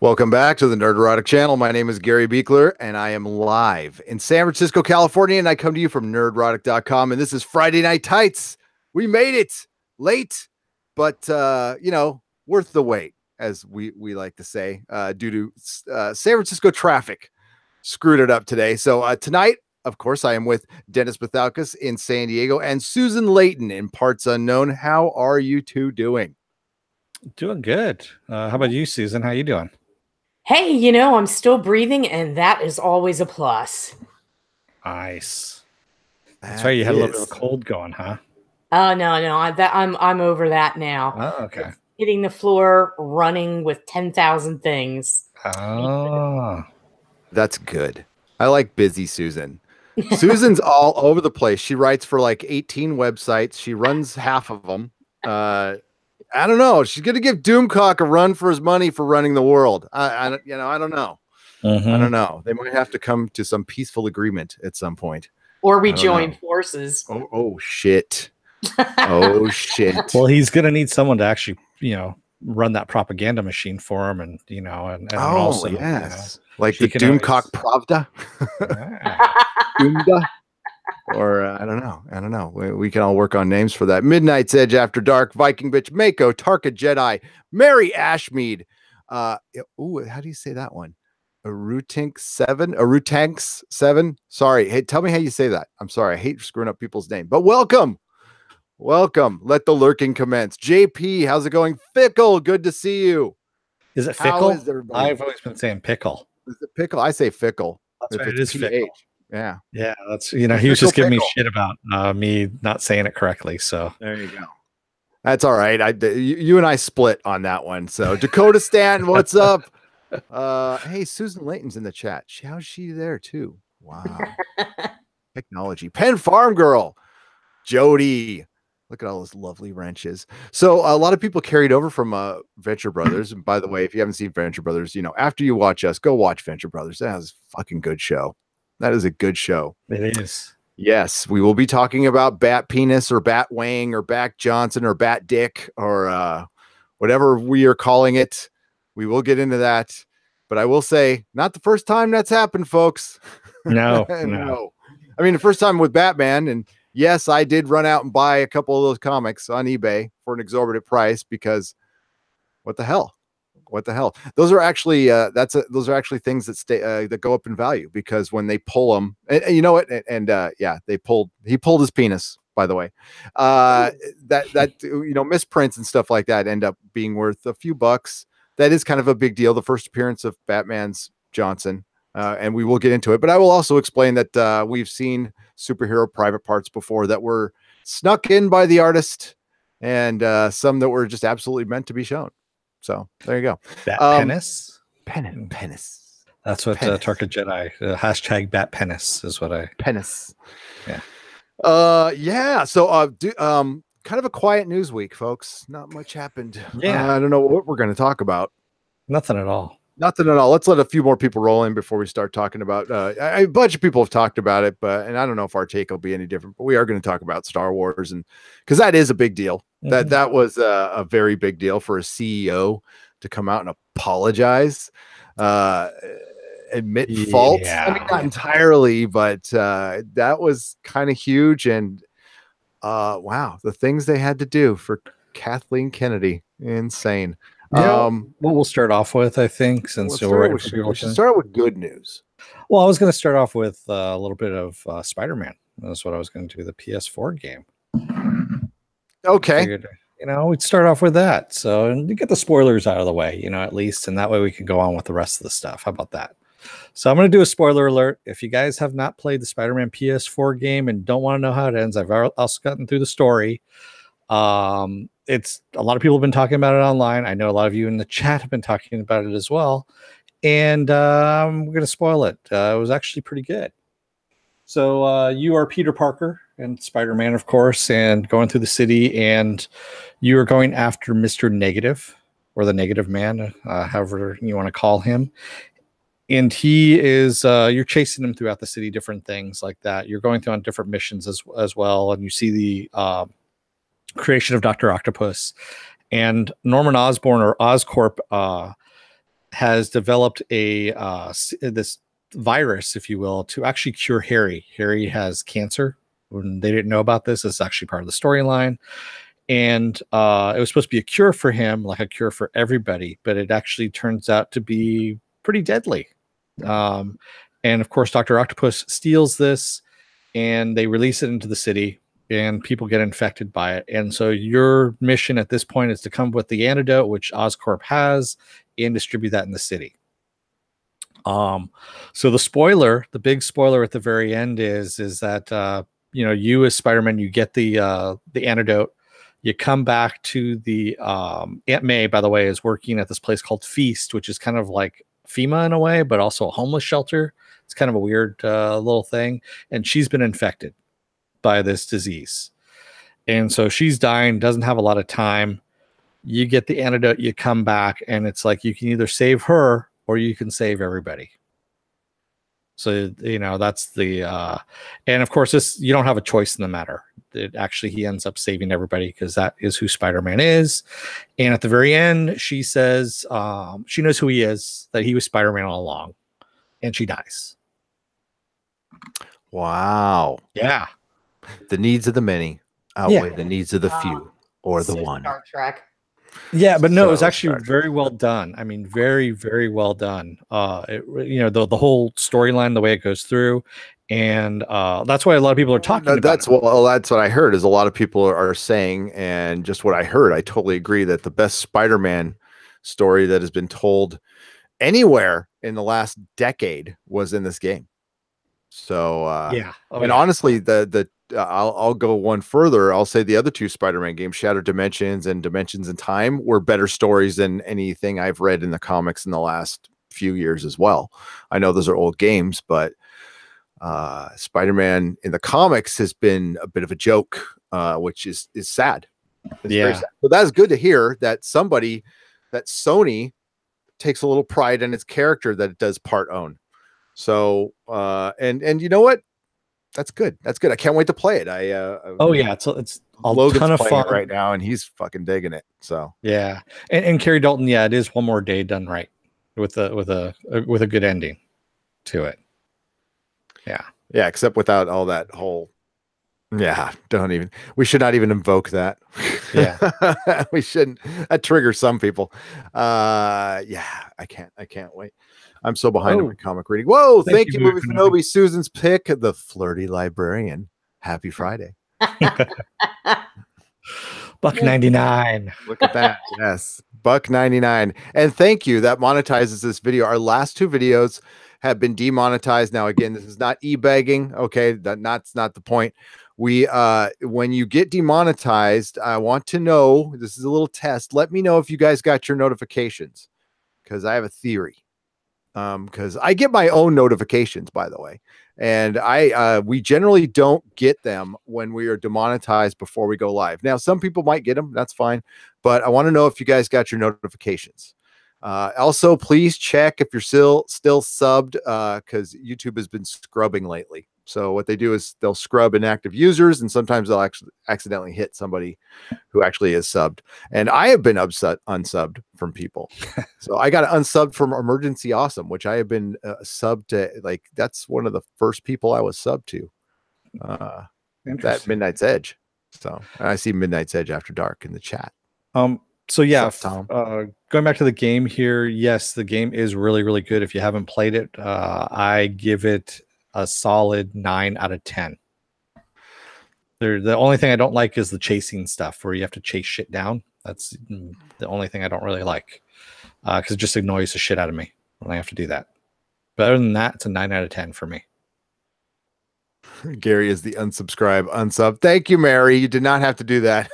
Welcome back to the Nerd channel. My name is Gary Beekler, and I am live in San Francisco, California, and I come to you from nerdrotic.com, and this is Friday Night Tights. We made it late, but, worth the wait, as we like to say, due to San Francisco traffic. Screwed it up today. So tonight, of course, I am with Dennis Bethalkis in San Diego and Susan Layton in Parts Unknown. How are you two doing? Doing good. How about you, Susan? How you doing? Hey, I'm still breathing, and that is always a plus. Nice. That's right. You had a little bit of a cold going, huh? Oh no, I'm over that now. Oh, okay. Hitting the floor, running with 10,000 things. Oh, that's good. I like busy Susan. Susan's all over the place. She writes for like 18 websites. She runs half of them. I don't know. She's going to give Doomcock a run for his money for running the world. I don't know. Mm-hmm. I don't know. They might have to come to some peaceful agreement at some point. Or we join forces. Oh shit. Oh shit. Well, he's going to need someone to actually, run that propaganda machine for him, and also, yes, like the Doomcock Pravda. Doomda. Or I don't know. We can all work on names for that. Midnight's Edge, After Dark, Viking Bitch, Mako, Tarka Jedi, Mary Ashmead. How do you say that one? Arutanks 7. Sorry. Hey, tell me how you say that. I'm sorry. I hate screwing up people's name. But welcome. Let the lurking commence. JP, how's it going? Fickle, good to see you. Is it Fickle? I've always been saying Pickle. Is it Pickle? I say Fickle. That's right. It is Fickle. Yeah. That's he was just giving me shit about me not saying it correctly. So there you go. That's all right. You and I split on that one. So Dakota Stanton, what's up? Hey, Susan Layton's in the chat. How's she there too? Wow. Technology. Penn Farm Girl. Jody. Look at all those lovely wrenches. So a lot of people carried over from Venture Brothers. And by the way, if you haven't seen Venture Brothers, after you watch us, go watch Venture Brothers. That was a fucking good show. That is a good show. It is. Yes, we will be talking about Bat Penis or Bat Wang or Bat Johnson or Bat Dick or whatever we are calling it. We will get into that. But I will say, not the first time that's happened, folks. No. I mean, the first time with Batman. And yes, I did run out and buy a couple of those comics on eBay for an exorbitant price because what the hell? Those are actually those are actually things that stay that go up in value because when they pull them, and you know what? He pulled his penis, by the way. Misprints and stuff like that end up being worth a few bucks. That is kind of a big deal. The first appearance of Batman's Johnson, and we will get into it. But I will also explain that we've seen superhero private parts before that were snuck in by the artist, and some that were just absolutely meant to be shown. So there you go. Bat penis. Penis. That's what Tarka Jedi hashtag Bat penis is what I penis. Yeah. So kind of a quiet news week, folks. Not much happened. Yeah. I don't know what we're going to talk about. Nothing at all. Let's let a few more people roll in before we start talking about a bunch of people have talked about it, and I don't know if our take will be any different, but we are going to talk about Star Wars, and because that is a big deal. Mm-hmm. That was a very big deal for a CEO to come out and apologize, admit fault. I mean, not entirely, but that was kind of huge. And wow, the things they had to do for Kathleen Kennedy, insane. What we'll start off with, I think, since we should start with good news. Well, I was going to start off with a little bit of Spider-Man. That's what I was going to do, the PS4 game. Okay. Figured, we'd start off with that. So, and get the spoilers out of the way, at least, and that way we can go on with the rest of the stuff. How about that? So I'm going to do a spoiler alert. If you guys have not played the Spider-Man PS4 game and don't want to know how it ends, I've also gotten through the story. It's a lot of people have been talking about it online. I know a lot of you in the chat have been talking about it as well. And we're going to spoil it. It was actually pretty good. So you are Peter Parker and Spider-Man, of course, and going through the city, and you are going after Mr. Negative, or the Negative Man, however you want to call him. And he is, you're chasing him throughout the city, different things like that. You're going through on different missions as well, and you see the creation of Dr. Octopus. And Norman Osborn, or Oscorp, has developed this virus, if you will, to actually cure Harry. Harry has cancer. When they didn't know about this, it's actually part of the storyline. And it was supposed to be a cure for him, like a cure for everybody, but it actually turns out to be pretty deadly. And of course, Dr. Octopus steals this and they release it into the city and people get infected by it. And so your mission at this point is to come up with the antidote, which Oscorp has, and distribute that in the city. So the big spoiler at the very end is that you as Spider-Man, you get the antidote. You come back to the Aunt May, by the way, is working at this place called Feast, which is kind of like FEMA in a way, but also a homeless shelter. It's kind of a weird little thing. And she's been infected by this disease. And so she's dying, doesn't have a lot of time. You get the antidote, you come back, and it's like you can either save her or you can save everybody. So, that's the, and of course, you don't have a choice in the matter. He ends up saving everybody because that is who Spider-Man is. And at the very end, she says she knows who he is, that he was Spider-Man all along, and she dies. Wow. Yeah. The needs of the many outweigh the needs of the few, or the one. Star Trek. Yeah, but no, it was So actually very well done. I mean, very, very well done. The whole storyline, the way it goes through, and that's why a lot of people are talking about that's it. Well, that's what I heard. Is a lot of people are saying, and just what I heard, I totally agree that the best Spider-Man story that has been told anywhere in the last decade was in this game. So honestly, I'll go one further. I'll say the other two Spider-Man games, Shattered Dimensions and Dimensions in Time, were better stories than anything I've read in the comics in the last few years as well. I know those are old games, but Spider-Man in the comics has been a bit of a joke, which is sad. It's very sad. But that's good to hear that Sony takes a little pride in its character that it does part own. So and you know what? That's good. That's good. I can't wait to play it. It's a Logan's ton of playing fun it right now, and he's fucking digging it. So yeah, and Kerry Dalton, it is one more day done right with a good ending to it. Yeah, except without all that whole. Yeah, we should not even invoke that. Yeah, we shouldn't. That triggers some people. I can't wait. I'm so behind on my comic reading. Whoa, thank you, Movie Fanobi. Susan's pick, The Flirty Librarian. Happy Friday. $1.99. Look at that. Yes, $1.99. And thank you. That monetizes this video. Our last two videos have been demonetized. Now, again, this is not e-begging. Okay, that's not the point. When you get demonetized, I want to know, this is a little test. Let me know if you guys got your notifications, because I have a theory. Because I get my own notifications, by the way, and we generally don't get them when we are demonetized before we go live. Now, some people might get them, that's fine, but I want to know if you guys got your notifications. Also, please check if you're still subbed, because YouTube has been scrubbing lately. So what they do is they'll scrub inactive users, and sometimes they'll actually accidentally hit somebody who actually is subbed. And I have been unsubbed from people. So I got unsubbed from Emergency Awesome, which I have been subbed to. Like, that's one of the first people I was subbed to. That Midnight's Edge. So I see Midnight's Edge After Dark in the chat. So yeah, Tom? Going back to the game here, yes, the game is really, really good. If you haven't played it, I give it a solid 9 out of 10. The only thing I don't like is the chasing stuff where you have to chase shit down. That's the only thing I don't really like, because it just annoys the shit out of me when I have to do that. But other than that, it's a 9 out of 10 for me. Gary is the unsub. Thank you, Mary. You did not have to do that.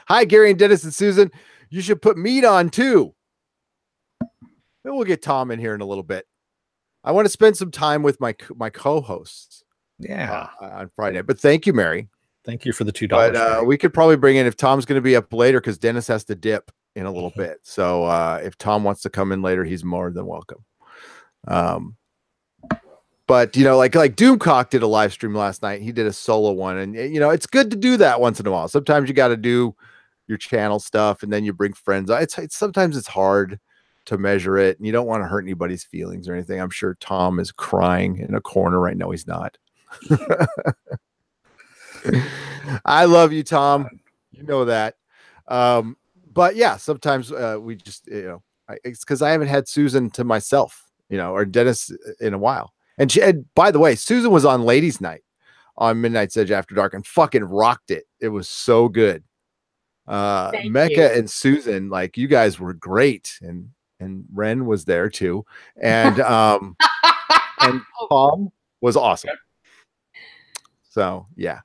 Hi, Gary and Dennis and Susan. You should put meat on too. Then we'll get Tom in here in a little bit. I want to spend some time with my co-hosts. Yeah, on Friday. But thank you, Mary. Thank you for the $2. But we could probably bring in, if Tom's going to be up later, because Dennis has to dip in a little bit. So if Tom wants to come in later, he's more than welcome. But like Doomcock did a live stream last night. He did a solo one, and it's good to do that once in a while. Sometimes you got to do your channel stuff, and then you bring friends. Sometimes it's hard to measure it, and you don't want to hurt anybody's feelings or anything. I'm sure Tom is crying in a corner right now. He's not. I love you, Tom. You know that. But yeah, sometimes we just, it's because I haven't had Susan to myself, or Dennis in a while. And by the way, Susan was on Ladies' Night on Midnight's Edge After Dark and fucking rocked it. It was so good. Mecca and Susan, like, you guys were great, and Ren was there too, and and Tom was awesome. So yeah,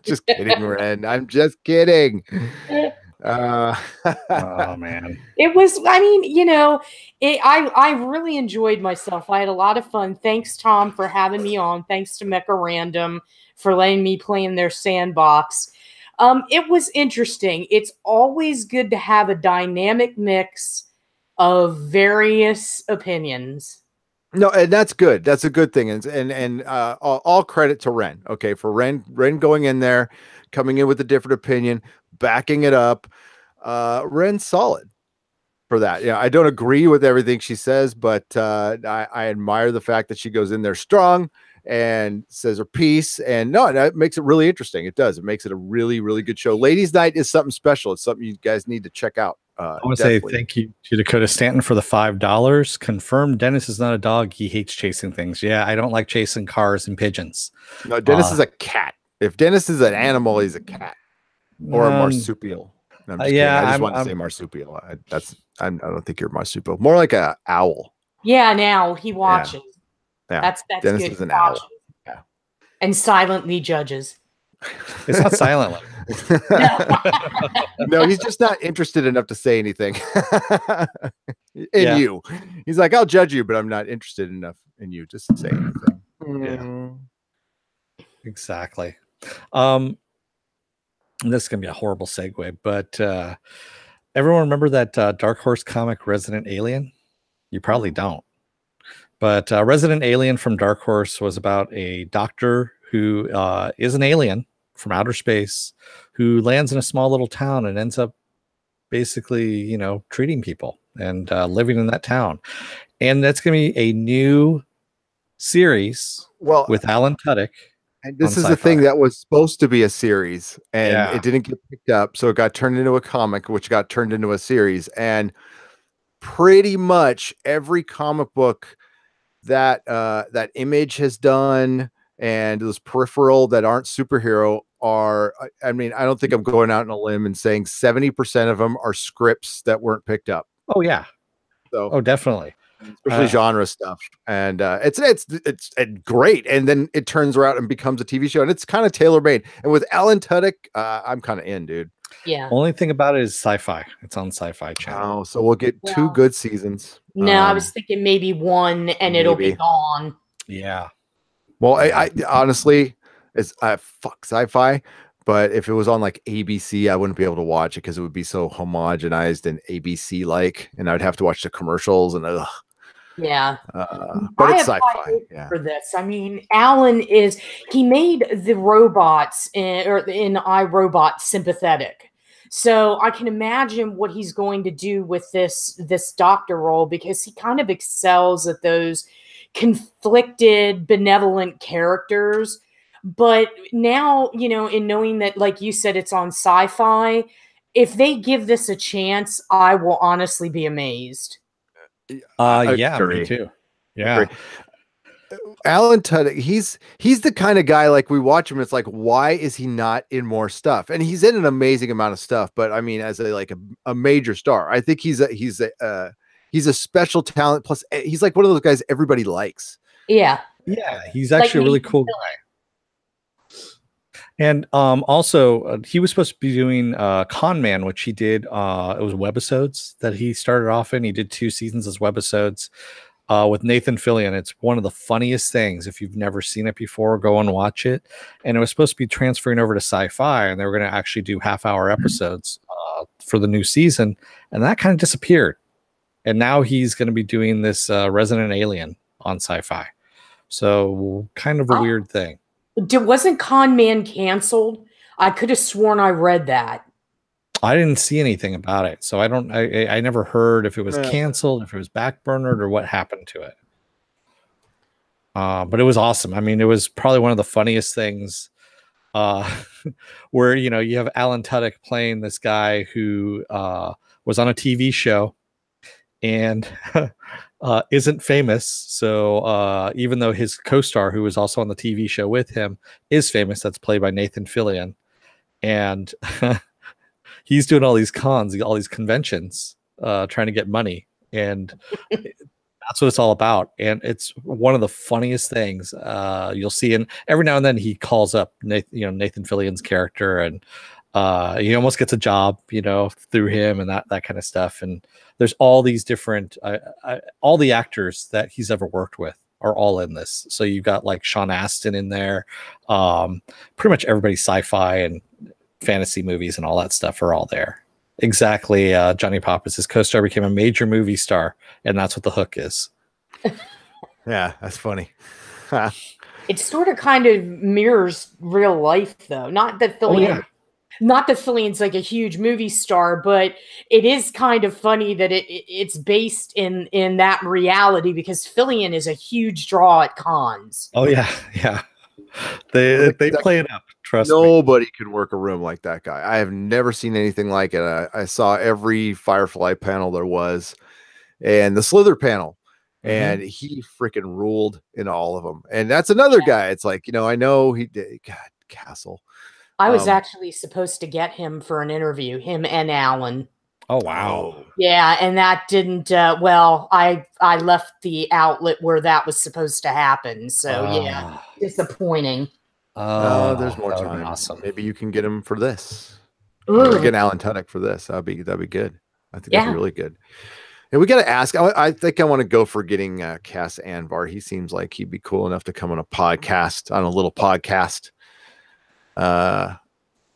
just kidding, Ren. I'm just kidding. Oh man, it was. I mean, I really enjoyed myself. I had a lot of fun. Thanks, Tom, for having me on. Thanks to Mecha Random for letting me play in their sandbox. It was interesting. It's always good to have a dynamic mix of various opinions. No, and that's good. That's a good thing. And all credit to Ren. Okay, for Ren going in there, coming in with a different opinion, backing it up. Ren's solid for that. Yeah, I don't agree with everything she says, but I admire the fact that she goes in there strong and says her piece. And no, that makes it really interesting. It does. It makes it a really, really good show. Ladies' Night is something special. It's something you guys need to check out. I want to say thank you to Dakota Stanton for the $5. Confirmed Dennis is not a dog. He hates chasing things. Yeah, I don't like chasing cars and pigeons. No, Dennis is a cat. If Dennis is an animal, he's a cat or a marsupial. No, I'm just kidding. I just want to say marsupial. I don't think you're a marsupial. More like a owl. Yeah, now he watches. Yeah. That's Dennis good. Is an owl. Yeah. And silently judges. It's not silently. No, he's just not interested enough to say anything in you. He's like, I'll judge you, but I'm not interested enough in you to say anything. Yeah. Exactly. This is gonna be a horrible segue, but everyone remember that Dark Horse comic Resident Alien? You probably don't. But Resident Alien from Dark Horse was about a doctor who is an alien from outer space who lands in a small little town and ends up basically, treating people and living in that town. And that's going to be a new series with Alan Tudyk. And this is the thing that was supposed to be a series and it didn't get picked up. So it got turned into a comic, which got turned into a series. And pretty much every comic book that that Image has done and those peripheral that aren't superhero are, I mean, I don't think I'm going out on a limb and saying 70% of them are scripts that weren't picked up. Oh yeah. So definitely. Especially genre stuff. And it's great. And then it turns around and becomes a TV show and it's kind of tailor-made. And with Alan Tudyk, I'm kind of in, dude. Yeah. Only thing about it is SyFy. It's on SyFy channel. Oh, so we'll get 2 good seasons. No, I was thinking maybe 1 and it'll be gone. Yeah. Well, I honestly, it's fuck SyFy, but if it was on like ABC, I wouldn't be able to watch it because it would be so homogenized and ABC like, and I'd have to watch the commercials and yeah. But it's SyFy. Yeah. For this, I mean, Alan he made the robots in iRobot sympathetic. So I can imagine what he's going to do with this doctor role because he kind of excels at those conflicted, benevolent characters. But now, in knowing that, like you said, it's on SyFy, if they give this a chance, I will honestly be amazed. Yeah, me too. Yeah. Alan Tudyk, he's the kind of guy, like, we watch him, it's like, why is he not in more stuff? And he's in an amazing amount of stuff, but I mean, as a major star, I think he's a special talent. Plus, he's like one of those guys everybody likes. Yeah. Yeah, he's actually a really cool guy. And also, he was supposed to be doing Con Man, which he did. It was webisodes that he started off in. He did 2 seasons as webisodes with Nathan Fillion. It's one of the funniest things. If you've never seen it before, go and watch it. And it was supposed to be transferring over to SyFy, and they were going to actually do half-hour episodes for the new season. And that kind of disappeared. And now he's going to be doing this Resident Alien on SyFy. So kind of a weird thing. Wasn't Con Man canceled? I could have sworn I read that. I didn't see anything about it, so I never heard if it was canceled, if it was backburnered, or what happened to it. But it was awesome. I mean, it was probably one of the funniest things. Where you have Alan Tudyk playing this guy who was on a TV show and isn't famous. So even though his co-star, who was also on the TV show with him, is famous, that's played by Nathan Fillion, and he's doing all these cons, all these conventions, trying to get money, and that's what it's all about. And it's one of the funniest things you'll see. And every now and then he calls up Nathan Fillion's character, and he almost gets a job, through him, and that kind of stuff. And there's all these different, all the actors that he's ever worked with are all in this. So you've got like Sean Astin in there. Pretty much everybody sci-fi and fantasy movies and all that stuff are all there. Exactly. Johnny Pappas, his co-star, became a major movie star, and that's what the hook is. Yeah, that's funny. It sort of kind of mirrors real life, though. Not that Fillion's like a huge movie star, but it is kind of funny that it's based in that reality, because Fillion is a huge draw at cons. Oh yeah, yeah. They play it up. Trust me. Nobody could work a room like that guy. I have never seen anything like it. I saw every Firefly panel there was, and the Slither panel, and he freaking ruled in all of them. And that's another guy. It's like, I know he did. God, Castle. I was actually supposed to get him for an interview, him and Alan. Oh wow. Yeah, and that didn't I left the outlet where that was supposed to happen. So yeah, disappointing. There's more time. Awesome. Maybe you can get him for this. Or get Alan Tudyk for this. That'd be good. I think that'd be really good. And we got to ask. I think I want to go for getting Cass Anvar. He seems like he'd be cool enough to come on a little podcast. I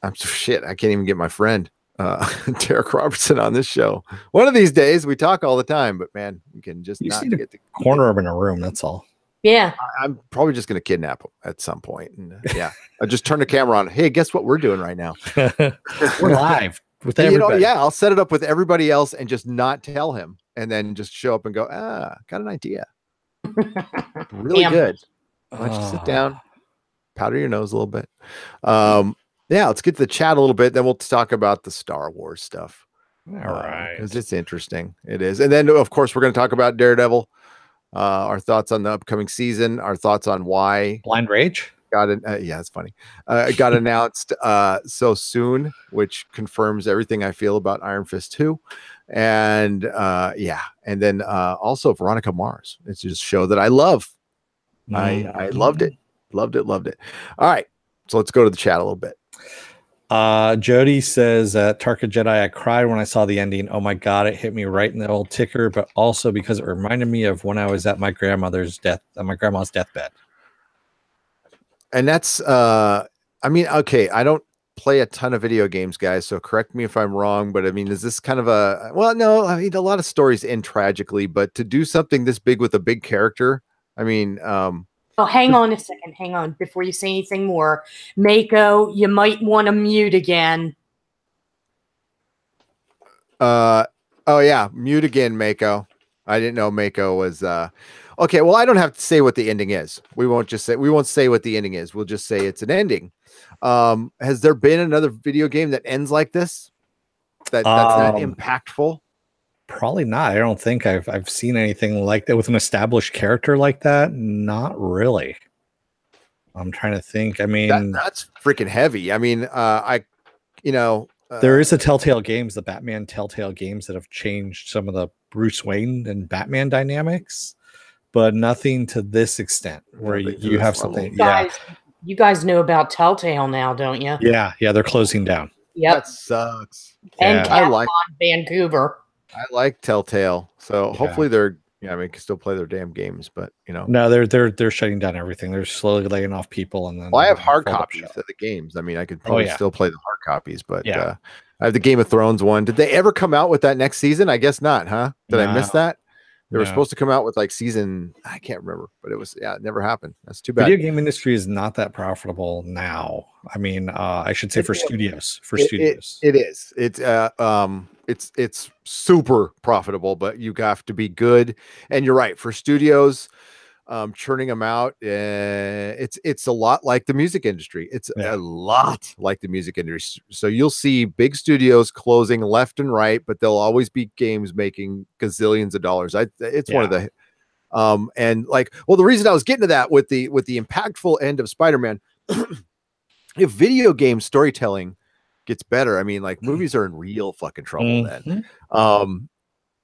can't even get my friend Derek Robertson on this show. One of these days, we talk all the time, but man, we can just not get the corner him in a room. That's all. Yeah, I'm probably just going to kidnap him at some point. And I'll just turn the camera on. Hey, guess what we're doing right now? We're live with everybody. I'll set it up with everybody else and just not tell him, and then just show up and go, got an idea. Really good. Why don't you sit down, powder your nose a little bit. Let's get to the chat a little bit. Then we'll talk about the Star Wars stuff. All right. Because it's interesting. It is. And then, of course, we're going to talk about Daredevil. Our thoughts on the upcoming season, our thoughts on why Blind Rage got it. It's funny. It got announced so soon, which confirms everything I feel about Iron Fist 2. And and then also Veronica Mars. It's just a show that I love. I loved it. Loved it. All right. So let's go to the chat a little bit. Jody says, Tarka Jedi, I cried when I saw the ending. Oh my god, it hit me right in the old ticker, but also because it reminded me of when I was at my grandma's deathbed. And that's I don't play a ton of video games, guys, so correct me if I'm wrong, but I mean, is this kind of a a lot of stories end tragically, but to do something this big with a big character, I mean, oh, hang on a second. Hang on. Before you say anything more, Mako, you might want to mute again. Mute again, Mako. I didn't know Mako was okay. Well, I don't have to say what the ending is. We won't say what the ending is. We'll just say it's an ending. Has there been another video game that ends like this? That's that impactful? Probably not. I don't think I've seen anything like that with an established character like that. Not really. I'm trying to think. I mean, that's freaking heavy. I mean, there is a Telltale Games, the Batman Telltale Games, that have changed some of the Bruce Wayne and Batman dynamics, but nothing to this extent where you have something. You guys know about Telltale now, don't you? Yeah, they're closing down. Yep. That sucks. And I like Vancouver. I like Telltale, so hopefully they're can still play their damn games, but no, they're shutting down everything. They're slowly laying off people, and then I have hard copies of the games. I mean, I could probably still play the hard copies, but I have the Game of Thrones one. Did they ever come out with that next season? I guess not, huh? Did I miss that? They were supposed to come out with like season, I can't remember, but it never happened. That's too bad. Video game industry is not that profitable now. I mean, I should say for studios. It is. It's super profitable, but you have to be good. And you're right, for studios, churning them out, it's a lot like the music industry. It's a lot like the music industry. So you'll see big studios closing left and right, but there'll always be games making gazillions of dollars. It's one of the and like, well, the reason I was getting to that with the impactful end of Spider-Man, if video game storytelling gets better, I mean, like, movies are in real fucking trouble then.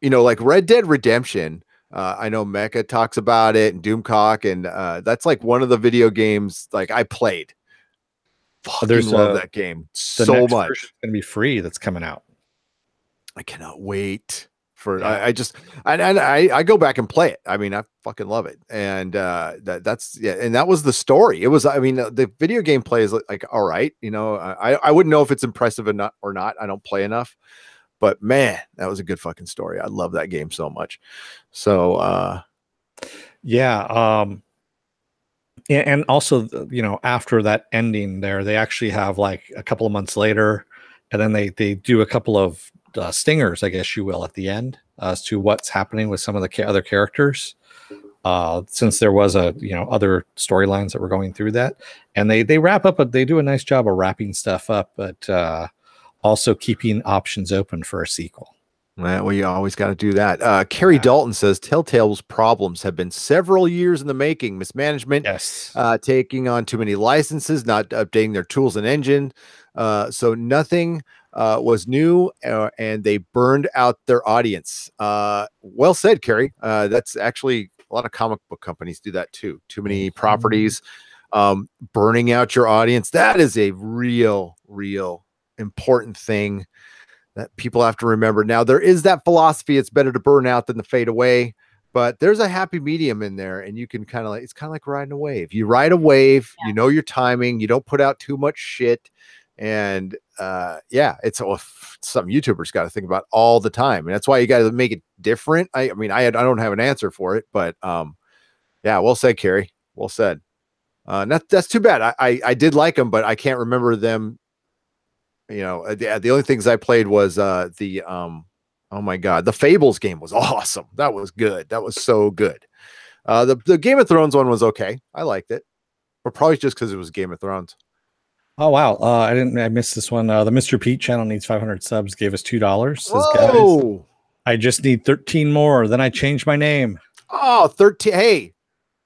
You know, like Red Dead Redemption, I know Mecca talks about it, and Doomcock, and that's like one of the video games like I played. Fucking love that game so much. It's gonna be free. That's coming out. I cannot wait for. I go back and play it. I mean, I fucking love it, and that's and that was the story. It was. I mean, the video game play is like all right. You know, I wouldn't know if it's impressive enough or not. I don't play enough. But man, that was a good fucking story. I love that game so much. So and also, you know, after that ending there, they actually have like a couple of months later, and then they do a couple of stingers, I guess you will, at the end as to what's happening with some of the other characters. Since there was other storylines that were going through that, and they wrap up, but they do a nice job of wrapping stuff up, but also keeping options open for a sequel. Well, you always got to do that. Carrie Dalton says Telltale's problems have been several years in the making. Mismanagement, taking on too many licenses, not updating their tools and engine. So nothing was new, and they burned out their audience. Well said, Carrie. That's actually a lot of comic book companies do that too. Too many properties, burning out your audience. That is a real important thing that people have to remember. Now, there is that philosophy, it's better to burn out than to fade away, but there's a happy medium in there, and you can it's kind of like riding a wave. You ride a wave, you know your timing, you don't put out too much shit, and it's something YouTubers got to think about all the time, and that's why you got to make it different. I mean, I don't have an answer for it, but well said, Carrie. Well said. That's too bad. I did like them, but I can't remember them. You know, the only things I played was oh my god, the Fables game was awesome. That was good. That was so good. The Game of Thrones one was okay. I liked it, but probably just because it was Game of Thrones. Oh wow, I missed this one. The Mr. Pete channel needs 500 subs. Gave us $2. Says, guys, I just need 13 more. Then I changed my name. Oh, 13. Hey,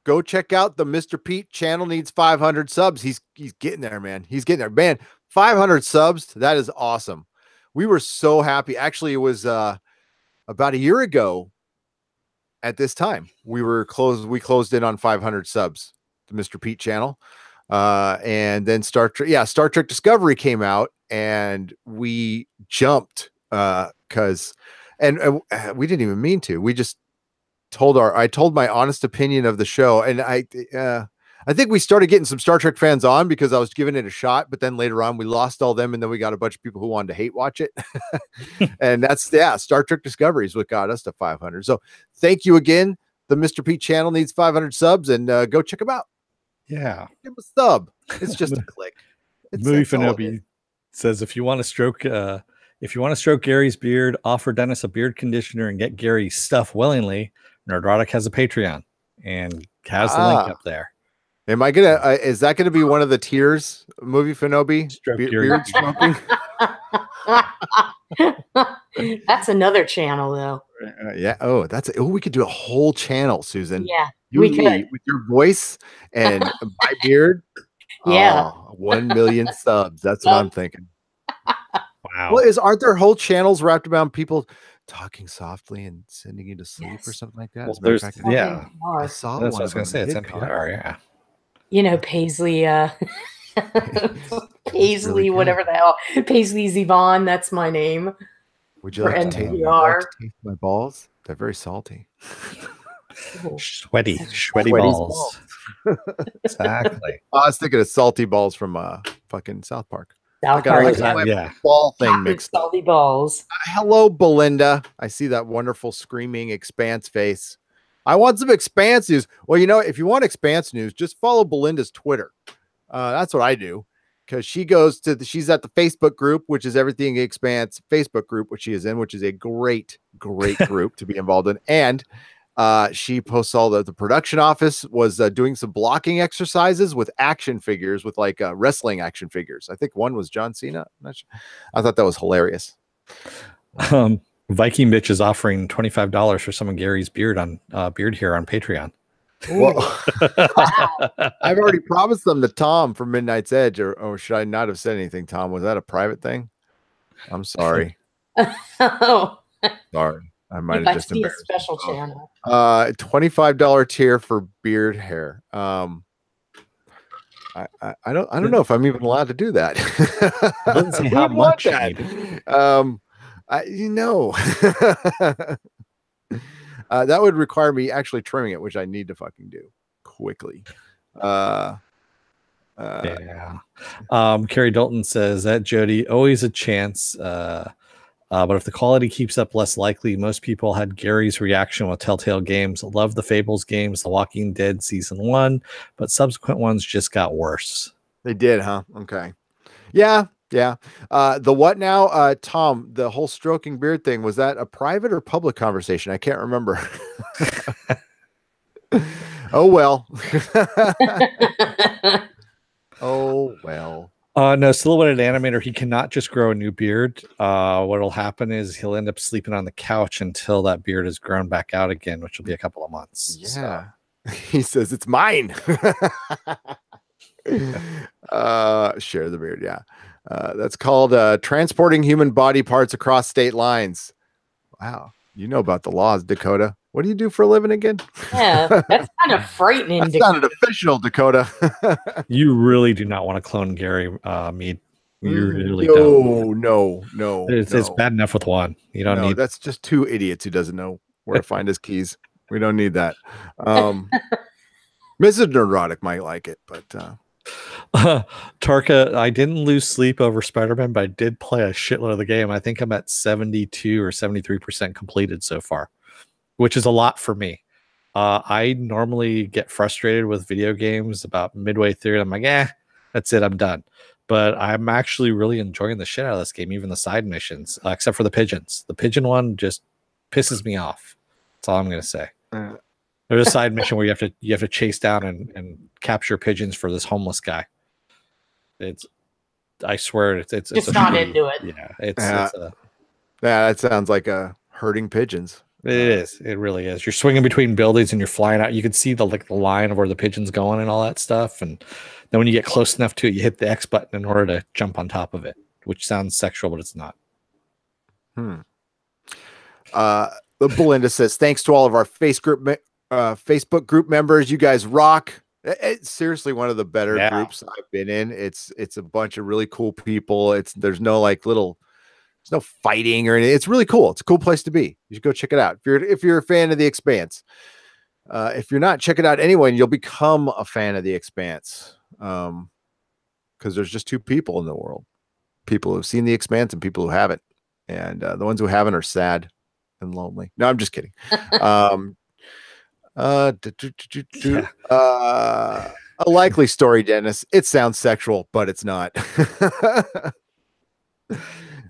go check out the Mr. Pete channel needs 500 subs. He's getting there, man. He's getting there, man. 500 subs. That is awesome. We were so happy. Actually, it was about a year ago at this time. We closed in on 500 subs, the Mr. Pete channel. And then Star Trek Discovery came out, and we jumped because we didn't even mean to. We just I told my honest opinion of the show, and I think we started getting some Star Trek fans on because I was giving it a shot, but then later on we lost all them, and then we got a bunch of people who wanted to hate watch it. And that's Star Trek Discovery is what got us to 500. So thank you again. The Mr. Pete channel needs 500 subs, and go check them out. Yeah, give them a sub. It's just a click. Movie Fanobi says if you want to stroke Gary's beard, offer Dennis a beard conditioner and get Gary's stuff willingly. Nerdrotic has a Patreon and has the link up there. Am I gonna? Is that gonna be one of the tiers? Movie Fanobi, beard smoking. That's another channel, though. We could do a whole channel, Susan. Yeah, we could with your voice and my beard. Yeah, 1 million subs. That's what I'm thinking. Wow. Well, aren't there whole channels wrapped around people talking softly and sending you to sleep or something like that? Well, I saw that's one. What I was going to say. It's NPR. Yeah. You know, Paisley, Paisley, whatever the hell. Paisley Zevon, that's my name. Would you like to taste my balls? They're very salty. Sweaty balls. Exactly. I was thinking of salty balls from fucking South Park. South I got Park. my Yeah. ball thing Chocolate mixed up. salty balls. Hello, Belinda. I see that wonderful screaming Expanse face. I want some Expanse news. Well, if you want Expanse news, just follow Belinda's Twitter. That's what I do, because she's at the Facebook group, which is Everything Expanse Facebook group, which she is in, which is a great group to be involved in. And she posts all the production office was doing some blocking exercises with action figures, with like wrestling action figures. I think one was John Cena. I'm not sure. I thought that was hilarious. Viking Bitch is offering $25 for some of Gary's beard hair on Patreon. Well, I've already promised them to Tom from Midnight's Edge, or should I not have said anything, Tom? Was that a private thing? I'm sorry. Oh, Sorry. I might you have guys just see a embarrassed special myself. channel. $25 tier for beard hair. I don't know if I'm even allowed to do that. It doesn't say how much you need. That would require me actually trimming it, which I need to fucking do quickly. Yeah. Carrie Dalton says that Jody, always a chance. But if the quality keeps up, less likely. Most people had Gary's reaction with Telltale Games. Love the Fables games, The Walking Dead season 1, but subsequent ones just got worse. They did, huh? Okay. Yeah. The what now? Tom, the whole stroking beard thing, was that a private or public conversation? I can't remember. Oh, well. Oh, well. No, Silhouetted Animator, he cannot just grow a new beard. What'll happen is he'll end up sleeping on the couch until that beard is grown back out again, which will be a couple of months. Yeah. So. He says, it's mine. Share the beard. Yeah. That's called transporting human body parts across state lines. Wow. You know about the laws, Dakota. What do you do for a living again? Yeah, that's kind of frightening. That's not an official, Dakota. You really do not want to clone Gary Mead. You really don't. No. It's bad enough with one. You don't need. That's just two idiots who doesn't know where to find his keys. We don't need that. Mrs. Neurotic might like it, but Tarka, I didn't lose sleep over Spider-Man, but I did play a shitload of the game. I think I'm at 72 or 73% completed so far, which is a lot for me. I normally get frustrated with video games about midway through. I'm like, that's it, I'm done. But I'm actually really enjoying the shit out of this game, even the side missions, except for the pigeons. The pigeon one just pisses me off. That's all I'm going to say. There's a side mission where you have to chase down and capture pigeons for this homeless guy. I swear it's just not into it. Yeah, that sounds like herding pigeons. It is. It really is. You're swinging between buildings and you're flying out. You can see the line of where the pigeon's going and all that stuff. And then when you get close enough to it, you hit the X button in order to jump on top of it, which sounds sexual, but it's not. Belinda says, thanks to all of our Facebook group members. You guys rock. It's seriously one of the better groups I've been in. It's a bunch of really cool people. There's no no fighting or anything. It's really cool. It's a cool place to be. You should go check it out. If you're a fan of The Expanse. If you're not, check it out anyway, and you'll become a fan of The Expanse. Because there's just two people in the world. People who've seen The Expanse and people who haven't. And the ones who haven't are sad and lonely. No, I'm just kidding. A likely story, Dennis. It sounds sexual, but it's not.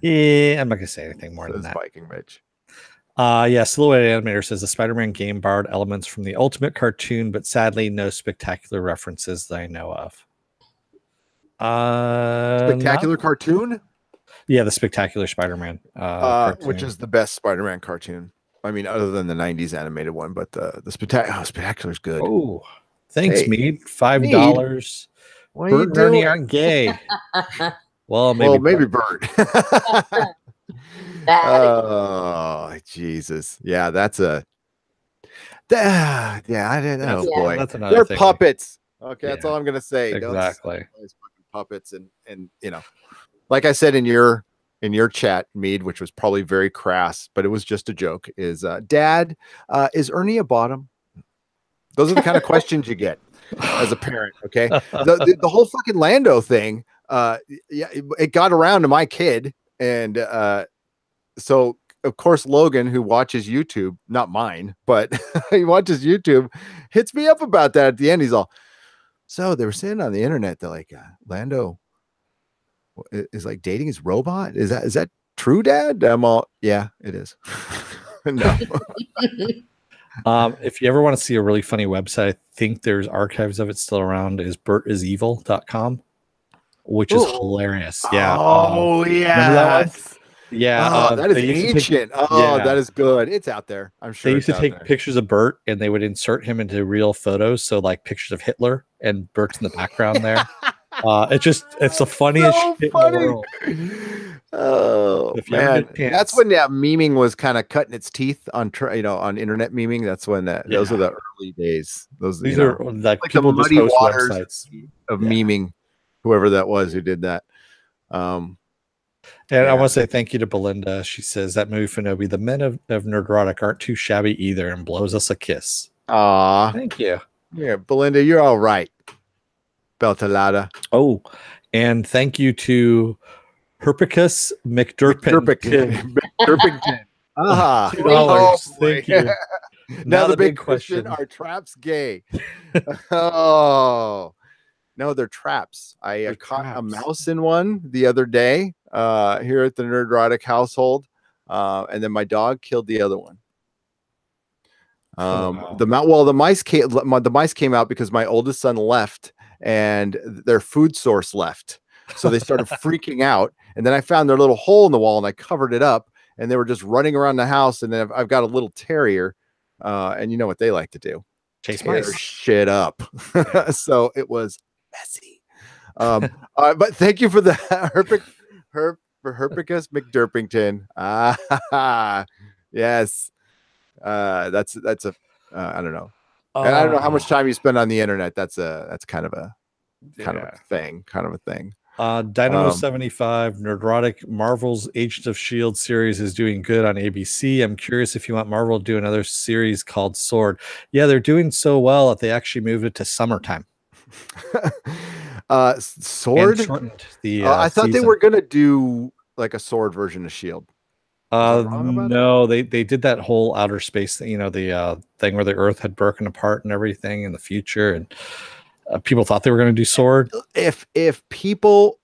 Yeah, I'm not gonna say anything more than that. Viking Rich. Silhouette Animator says the Spider-Man game borrowed elements from the Ultimate cartoon, but sadly no spectacular references that I know of. Spectacular cartoon? Yeah, the Spectacular Spider-Man, which is the best Spider-Man cartoon. I mean, other than the '90s animated one, but the Spectacular is good. Oh, thanks, Mead. $5. Bert and Ernie aren't gay. Well, maybe Bert. Oh, Jesus. Yeah, that's I didn't know. Oh, boy. They're thing. Puppets. Okay, that's all I'm going to say. Exactly. Puppets and like I said in your chat, Mead, which was probably very crass, but it was just a joke, is Dad, is Ernie a bottom? Those are the kind of questions you get as a parent, okay? The whole fucking Lando thing, yeah, it got around to my kid, and so of course Logan, who watches YouTube, not mine, but he watches YouTube, hits me up about that at the end. He's all, so they were saying on the internet that like Lando is like dating his robot. Is that true, Dad? I'm all, yeah, it is. No. If you ever want to see a really funny website, I think there's archives of it still around, is bertisevil.com, which is hilarious. Yeah. Oh, yeah. Yeah. That is ancient. That is good. It's out there. I'm sure they used to take pictures of Bert and they would insert him into real photos. So like pictures of Hitler, and Bert's in the background there. It's the funniest shit in the world. Oh man, that's when memeing was kind of cutting its teeth on on internet memeing. That's when those are the early days. These are like people the just muddy host waters websites of memeing. Whoever that was who did that. And I want to say thank you to Belinda. She says that movie Finobi, the men of Nerdrotic aren't too shabby either, and blows us a kiss. Aw, thank you. Yeah, Belinda, you're all right. Beltalada. Oh, and thank you to Herpicus McDurpington. Ah, $2. Thank you. Now the big question: are traps gay? Oh no, they're traps. I caught a mouse in one the other day here at the Nerdrotic household, and then my dog killed the other one. The mice came out because my oldest son left and their food source left, so they started freaking out. And then I found their little hole in the wall and I covered it up, and they were just running around the house. And then I've got a little terrier, and you know what they like to do, tear shit up. So it was messy. But thank you for the Herpicus McDurpington. Yes. That's a I don't know. And I don't know how much time you spend on the internet. That's kind of a thing. Dynamo 75 Nerdrotic Marvel's Agents of Shield series is doing good on ABC. I'm curious if you want Marvel to do another series called Sword. Yeah, they're doing so well that they actually moved it to summertime. Sword. And shortened the I thought they were gonna do like a Sword version of Shield. No, they did that whole outer space thing, the thing where the Earth had broken apart and everything in the future, and people thought they were going to do Sword. If people,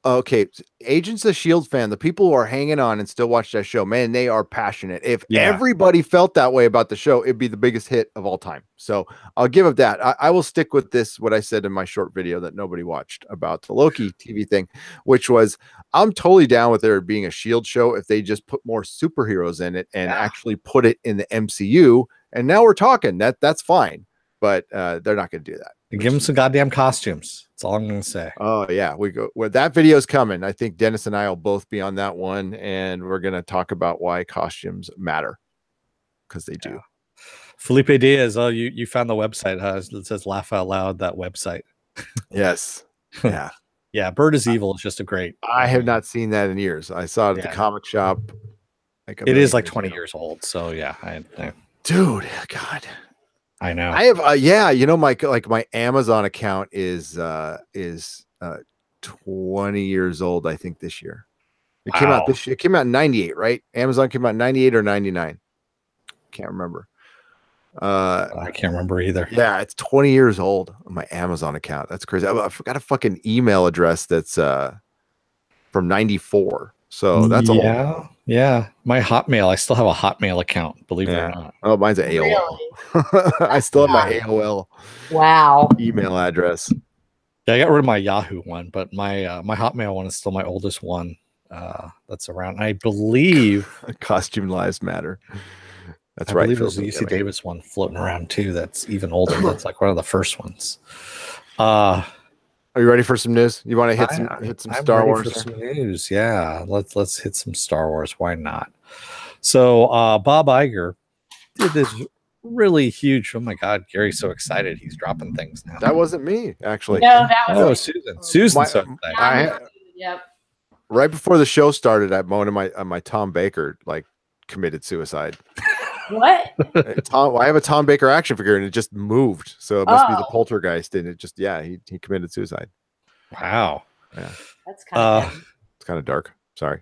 Agents of Shield fan, the people who are hanging on and still watch that show, man, they are passionate. If everybody felt that way about the show, it'd be the biggest hit of all time. So I'll give it that. I will stick with this, what I said in my short video that nobody watched about the Loki TV thing, which was, I'm totally down with there being a Shield show if they just put more superheroes in it and actually put it in the MCU. And now we're talking. That's fine. But they're not going to do that. Give them some goddamn costumes. That's all I'm going to say. Oh, yeah. That video's coming. I think Dennis and I will both be on that one. And we're going to talk about why costumes matter. Because they do. Felipe Diaz, you found the website, huh? It says Laugh Out Loud, that website. Yes. Yeah. Yeah. Bird is Evil is just a great. I have not seen that in years. I saw it at the comic shop. It is like 20 years old. So, yeah. Dude, God. I know. I have my Amazon account is 20 years old, I think, this year. It came out this year. It came out in 98, right? Amazon came out in 98 or 99. Can't remember. I can't remember either. Yeah, it's 20 years old on my Amazon account. That's crazy. I forgot a fucking email address that's from 94. So that's old. Yeah. My Hotmail, I still have a Hotmail account, believe it or not. Oh, mine's an AOL. I still have my AOL email address. Yeah, I got rid of my Yahoo one, but my Hotmail one is still my oldest one that's around. I believe Costume Lives Matter. That's right. I believe there's a UC Davis one floating around too. That's even older. That's like one of the first ones. Are you ready for some news? You want to hit some Star Wars? For some news, yeah. Let's hit some Star Wars. Why not? So Bob Iger did this really huge. Oh my God, Gary's so excited. He's dropping things now. That wasn't me, actually. No, that was Susan. Susan's so excited. Yep. Right before the show started, one of my Tom Baker committed suicide. What? I have a Tom Baker action figure and it just moved. So it must be the poltergeist. And it just, he committed suicide. Wow. Yeah, That's kind of it's kind of dark. Sorry.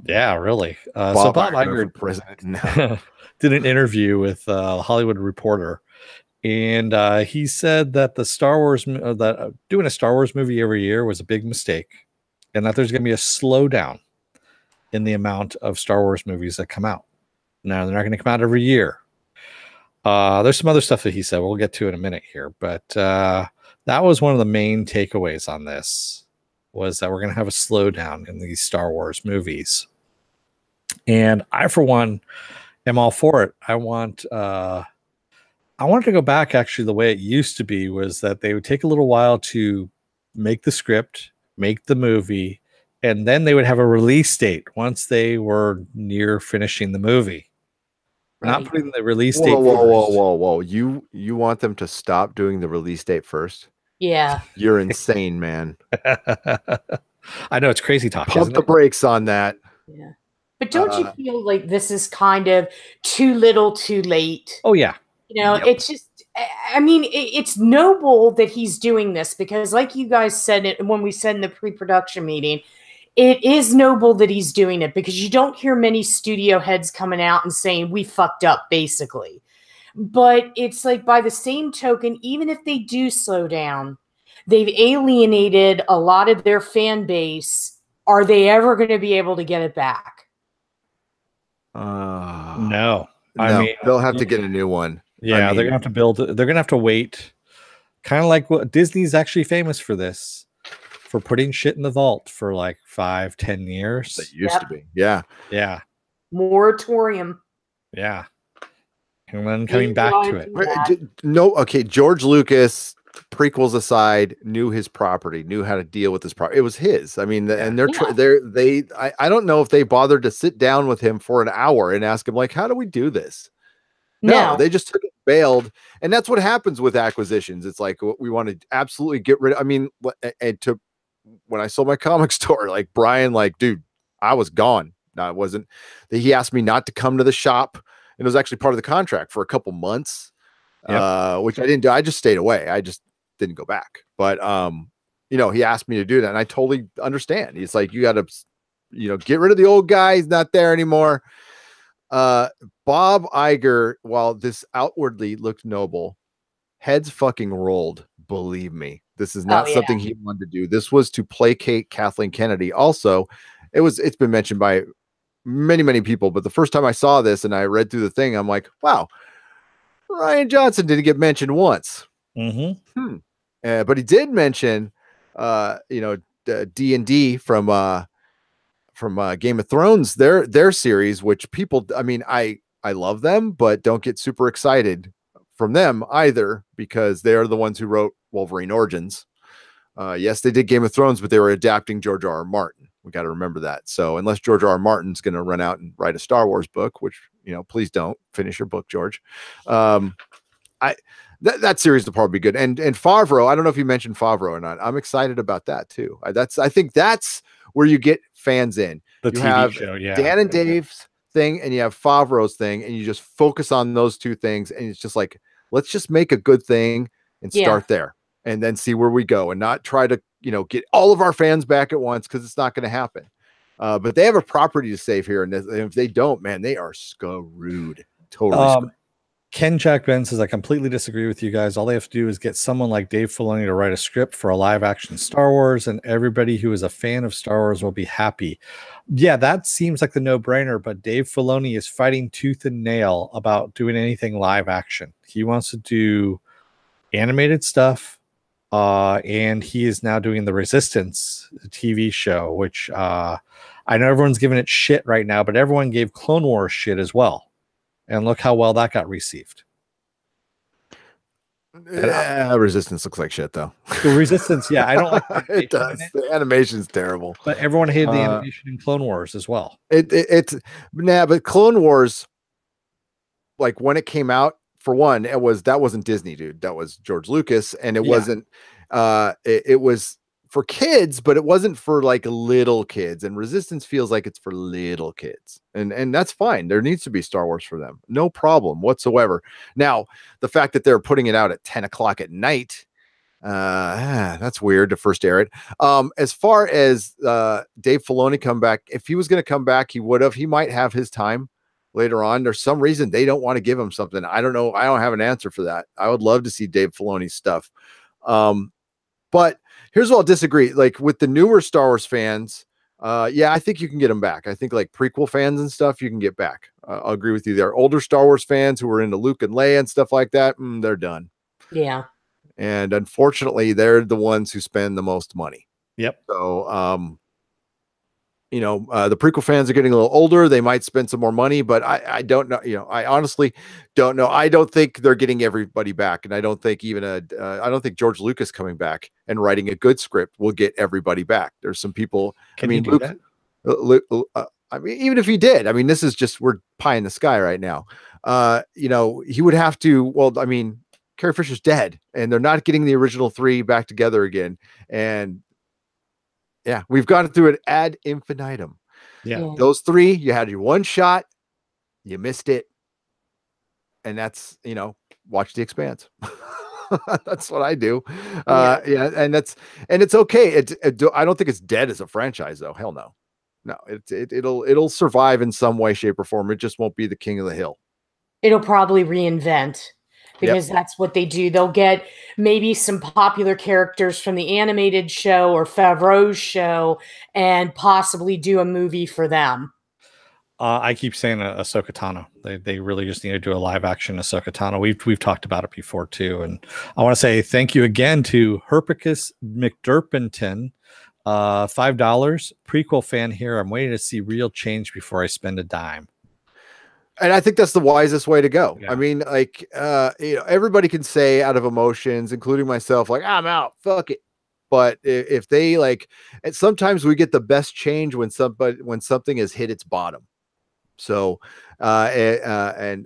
Yeah, really. Bob Bob Iger for Iger president. No. did an interview with Hollywood Reporter, and he said that the Star Wars doing a Star Wars movie every year was a big mistake, and that there's going to be a slowdown in the amount of Star Wars movies that come out. Now they're not going to come out every year. There's some other stuff that he said we'll get to in a minute here, but that was one of the main takeaways on this, was that we're going to have a slowdown in these Star Wars movies. And I, for one, am all for it. I want to go back. Actually, the way it used to be was that they would take a little while to make the script, make the movie, and then they would have a release date once they were near finishing the movie. Right. Not putting the release date Whoa. You want them to stop doing the release date first? Yeah. You're insane, man. I know, it's crazy talk. Pump the brakes on that. Yeah. But don't you feel like this is kind of too little too late? Oh, yeah. You know, it's just, I mean, it's noble that he's doing this, because like you guys said it when we said in the pre-production meeting, it is noble that he's doing it, because you don't hear many studio heads coming out and saying we fucked up, basically. But it's like, by the same token, even if they do slow down, they've alienated a lot of their fan base. Are they ever going to be able to get it back? No. I mean, they'll have to get a new one. Yeah, I mean, they're gonna have to build. They're gonna have to wait. Kind of like what Disney's actually famous for this, for putting shit in the vault for like 5-10 years. They used to be. Yeah. Yeah. Moratorium. Yeah. And then coming back to it. No, okay. George Lucas, prequels aside, knew his property, knew how to deal with his property. It was his. I mean, and I don't know if they bothered to sit down with him for an hour and ask him, like, how do we do this? No, they just took it, bailed. And that's what happens with acquisitions. It's like, we want to absolutely get rid of, I mean, when I sold my comic store, like Brian, like, dude, I was gone. No, it wasn't. He asked me not to come to the shop. And it was actually part of the contract for a couple months, which I didn't do. I just stayed away. I just didn't go back. But, he asked me to do that. And I totally understand. He's like, you got to, get rid of the old guy. He's not there anymore. Bob Iger, while this outwardly looked noble, heads fucking rolled. Believe me, this is not something he wanted to do. This was to placate Kathleen Kennedy. Also, it's been mentioned by many people, but the first time I saw this and I read through the thing, I'm like, wow, Ryan Johnson didn't get mentioned once. But he did mention, D&D from Game of Thrones, their series, which people, I mean, I love them, but don't get super excited from them either, because they're the ones who wrote Wolverine Origins. Yes, they did Game of Thrones, but they were adapting George R.R. Martin. We got to remember that. So unless George R.R. Martin's going to run out and write a Star Wars book, which, please don't finish your book, George. That series will probably be good. And Favreau, I don't know if you mentioned Favreau or not. I'm excited about that too. I think that's where you get fans in. You have show, Dan and Dave's thing, and you have Favreau's thing, and you just focus on those two things. And it's just like, let's just make a good thing and start there, and then see where we go, and not try to, get all of our fans back at once, because it's not going to happen. But they have a property to save here, and if they don't, man, they are screwed. Totally screwed. Ken Jack Ben says, I completely disagree with you guys. All they have to do is get someone like Dave Filoni to write a script for a live action Star Wars, and everybody who is a fan of Star Wars will be happy. Yeah, that seems like the no-brainer, but Dave Filoni is fighting tooth and nail about doing anything live action. He wants to do animated stuff, and he is now doing the Resistance TV show, which I know everyone's giving it shit right now, but everyone gave Clone Wars shit as well. And look how well that got received. Resistance looks like shit, though. The Resistance, yeah, I don't like it. Does. The animation's terrible. But everyone hated the animation in Clone Wars as well. But Clone Wars, like when it came out, for one, that wasn't Disney, dude. That was George Lucas, and it wasn't. It was for kids, but it wasn't for like little kids. And Resistance feels like it's for little kids, and that's fine. There needs to be Star Wars for them, no problem whatsoever. Now, the fact that they're putting it out at 10 o'clock at night That's weird to first air it. As far as Dave Filoni come back, if he was going to come back, he would have. He might have his time later on. There's some reason they don't want to give him something. I don't know. I don't have an answer for that. I would love to see Dave Filoni's stuff. But here's what I'll disagree. Like with the newer Star Wars fans, yeah, I think you can get them back. I think like prequel fans and stuff, you can get back. I'll agree with you there. Older Star Wars fans who were into Luke and Leia and stuff like that, they're done. Yeah. And unfortunately, they're the ones who spend the most money. Yep. So, the prequel fans are getting a little older. They might spend some more money, but I don't know. I honestly don't know. I don't think they're getting everybody back. And I don't think even I don't think George Lucas coming back and writing a good script will get everybody back. There's some people. Luke, even if he did, this is just, we're pie in the sky right now. He would have to, Carrie Fisher's dead and they're not getting the original 3 back together again. And yeah, we've gone through it ad infinitum. Yeah. Those 3, you had your one shot, you missed it. And that's, watch The Expanse. That's what I do. And it's okay. I don't think it's dead as a franchise though. Hell no. No, it'll survive in some way, shape or form. It just won't be the king of the hill. It'll probably reinvent. Because that's what they do. They'll get maybe some popular characters from the animated show or Favreau's show and possibly do a movie for them. I keep saying Ahsoka Tano. They really just need to do a live action Ahsoka Tano. We've talked about it before too. And I want to say thank you again to Herpicus McDurpington. $5 prequel fan here. I'm waiting to see real change before I spend a dime. And I think that's the wisest way to go. Yeah. Everybody can say out of emotions, including myself, like, I'm out, fuck it. But if they and sometimes we get the best change when something has hit its bottom. So, and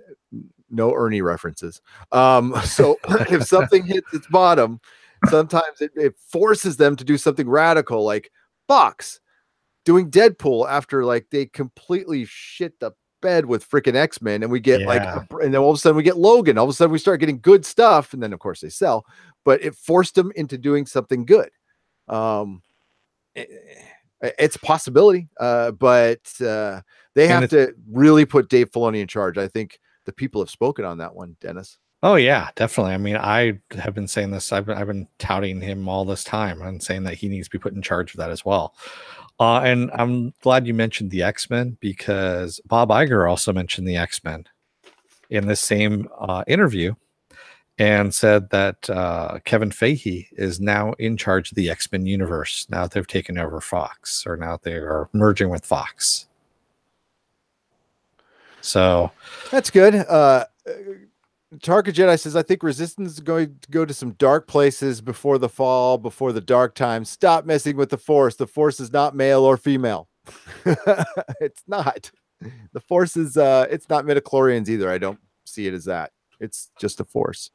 no Ernie references. So if something hits its bottom, sometimes it forces them to do something radical, like Fox doing Deadpool after they completely shit the bed with freaking X-Men, and we get and then all of a sudden we get Logan. All of a sudden we start getting good stuff, and then of course they sell, but it forced them into doing something good. It's a possibility, but they have to really put Dave Filoni in charge. I think the people have spoken on that one, Dennis. Oh yeah, definitely. I have been saying this. I've been touting him all this time and saying that he needs to be put in charge of that as well. And I'm glad you mentioned the X-Men, because Bob Iger also mentioned the X-Men in this same interview and said that Kevin Feige is now in charge of the X-Men universe. Now they've taken over Fox, or now they are merging with Fox. So that's good. Tarka Jedi says, I think Resistance is going to go to some dark places before the fall, before the dark times. Stop messing with the Force. The Force is not male or female. It's not. The Force is, it's not midichlorians either. I don't see it as that. It's just a Force.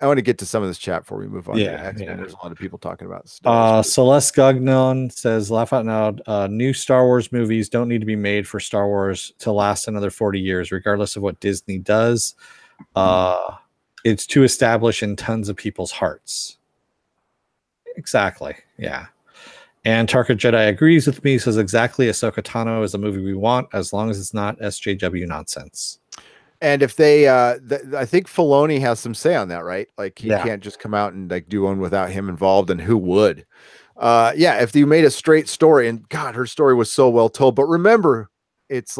I want to get to some of this chat before we move on. There's a lot of people talking about stuff. Celeste Gagnon says, laugh out loud, new Star Wars movies don't need to be made for Star Wars to last another 40 years, regardless of what Disney does. It's too established in tons of people's hearts. Exactly. Yeah. And Tarka Jedi agrees with me, says exactly, Ahsoka Tano is the movie we want, as long as it's not SJW nonsense. And if they, I think Filoni has some say on that, right? Like he can't just come out and do one without him involved, and who would? If you made a straight story, and God, her story was so well told. But remember, it's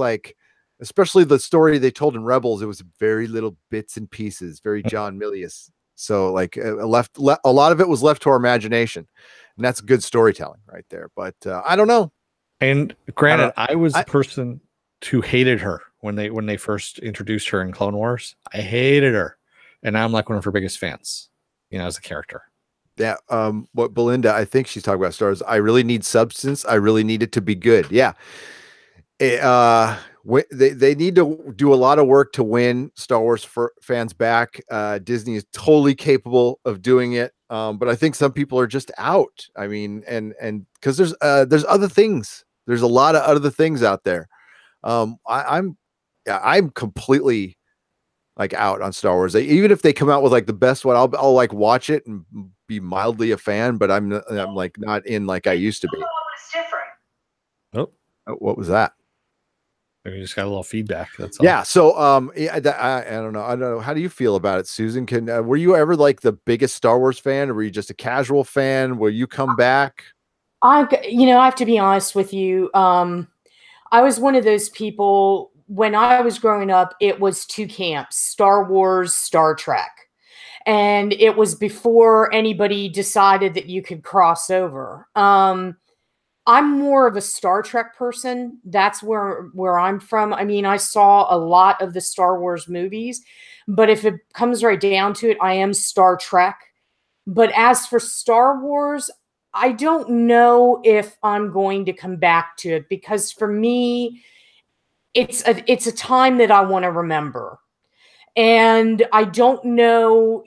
especially the story they told in Rebels, it was very little bits and pieces, very John Milius. So a lot of it was left to our imagination, and that's good storytelling right there. But I don't know. And granted, I was the person who hated her when they first introduced her in Clone Wars. I hated her, and now I'm like one of her biggest fans, as a character. Yeah. What Belinda, I think she's talking about Star Wars. I really need substance. I really need it to be good. Yeah. They need to do a lot of work to win Star Wars fans back. Disney is totally capable of doing it. But I think some people are just out. I mean, and because there's other things. There's a lot of other things out there. I'm completely like out on Star Wars. Even if they come out with like the best one, I'll like watch it and be mildly a fan, but I'm like not in like I used to be. Oh, what was that? We just got a little feedback. That's all. Yeah. So, I don't know. I don't know. How do you feel about it, Susan? Were you ever like the biggest Star Wars fan, or were you just a casual fan? Will you come back? I have to be honest with you. I was one of those people when I was growing up, it was two camps, Star Wars, Star Trek. And it was before anybody decided that you could cross over. I'm more of a Star Trek person. That's where I'm from. I mean, I saw a lot of the Star Wars movies, but if it comes right down to it, I am Star Trek. But as for Star Wars, I don't know if I'm going to come back to it because for me, it's a time that I want to remember. And I don't know,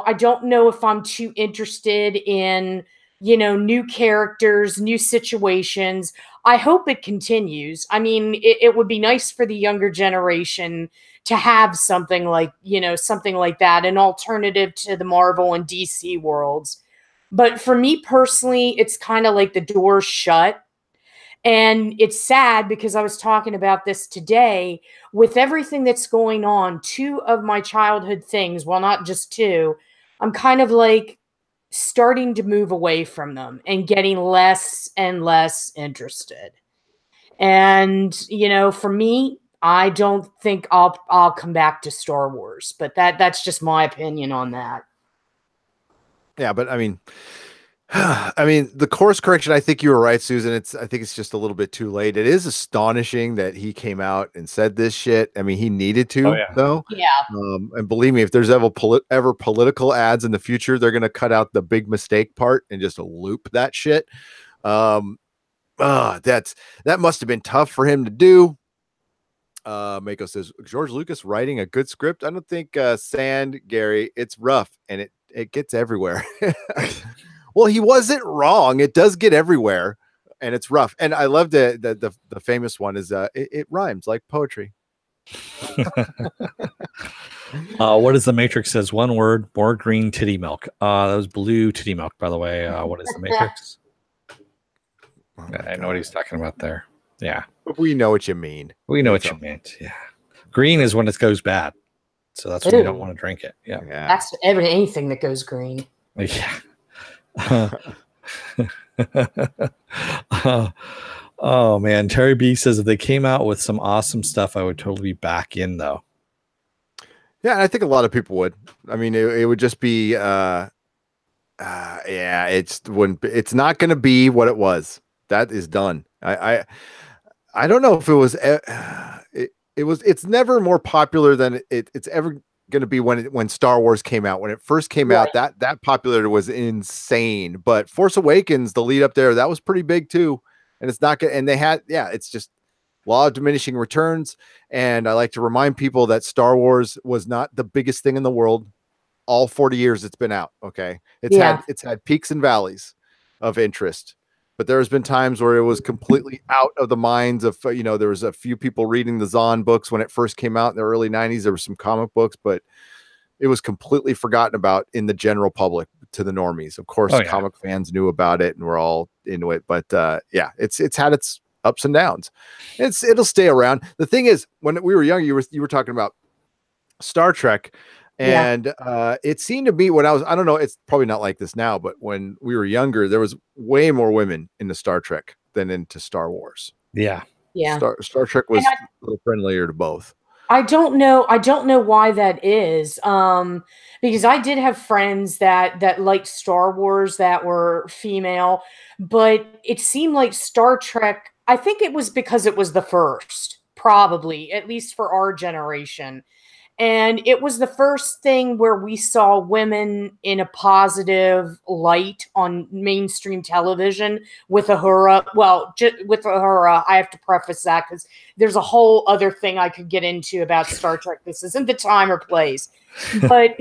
I don't know if I'm too interested in, new characters, new situations. I hope it continues. I mean, it would be nice for the younger generation to have something like, something like that, an alternative to the Marvel and DC worlds. But for me personally, it's kind of like the door's shut. And it's sad because I was talking about this today with everything that's going on. Two of my childhood things, well, not just two, I'm kind of like starting to move away from them and getting less and less interested. And, for me, I don't think I'll come back to Star Wars, but that's just my opinion on that. Yeah, but I mean, the course correction, I think you were right, Susan. I think it's just a little bit too late. It is astonishing that he came out and said this shit. I mean, he needed to, though. Yeah. And believe me, if there's ever political ads in the future, they're going to cut out the big mistake part and just loop that shit. That must have been tough for him to do. Mako says, George Lucas writing a good script. I don't think Gary, it's rough and it gets everywhere. Well, he wasn't wrong. It does get everywhere, and it's rough. And I love the famous one is it rhymes like poetry. What is the Matrix says? One word, more green titty milk. That was blue titty milk, by the way. What is the Matrix? Oh I know what he's talking about there. Yeah. We know what you mean. We know what you meant. Yeah. Green is when it goes bad. So that's when you don't want to drink it. Yeah. That's anything that goes green. Yeah. Oh man, Terry B says if they came out with some awesome stuff, I would totally be back in though. Yeah, I think a lot of people would. I mean, it would just be it's not going to be what it was. That is done. I don't know if it was it's never more popular than it's ever going to be when Star Wars came out. When it first came out, that popularity was insane. But Force Awakens, the lead up there, that was pretty big too. And it's not good. And they had, it's just law of diminishing returns. And I like to remind people that Star Wars was not the biggest thing in the world. All 40 years it's been out. Okay. It's had peaks and valleys of interest. But there's been times where it was completely out of the minds of, there was a few people reading the Zahn books when it first came out in the early 90s. There were some comic books, but it was completely forgotten about in the general public to the normies. Of course, comic fans knew about it and were all into it. But it's had its ups and downs. It'll stay around. The thing is, when we were young, you were talking about Star Trek. And it seemed to be when I don't know, it's probably not like this now, but when we were younger, there was way more women into Star Trek than into Star Wars. Yeah. Yeah. Star Trek was a little friendlier to both. I don't know why that is. Because I did have friends that liked Star Wars that were female, but it seemed like Star Trek, I think it was because it was the first, probably, at least for our generation. And it was the first thing where we saw women in a positive light on mainstream television with Uhura. Well, with Uhura, I have to preface that because there's a whole other thing I could get into about Star Trek. This isn't the time or place. But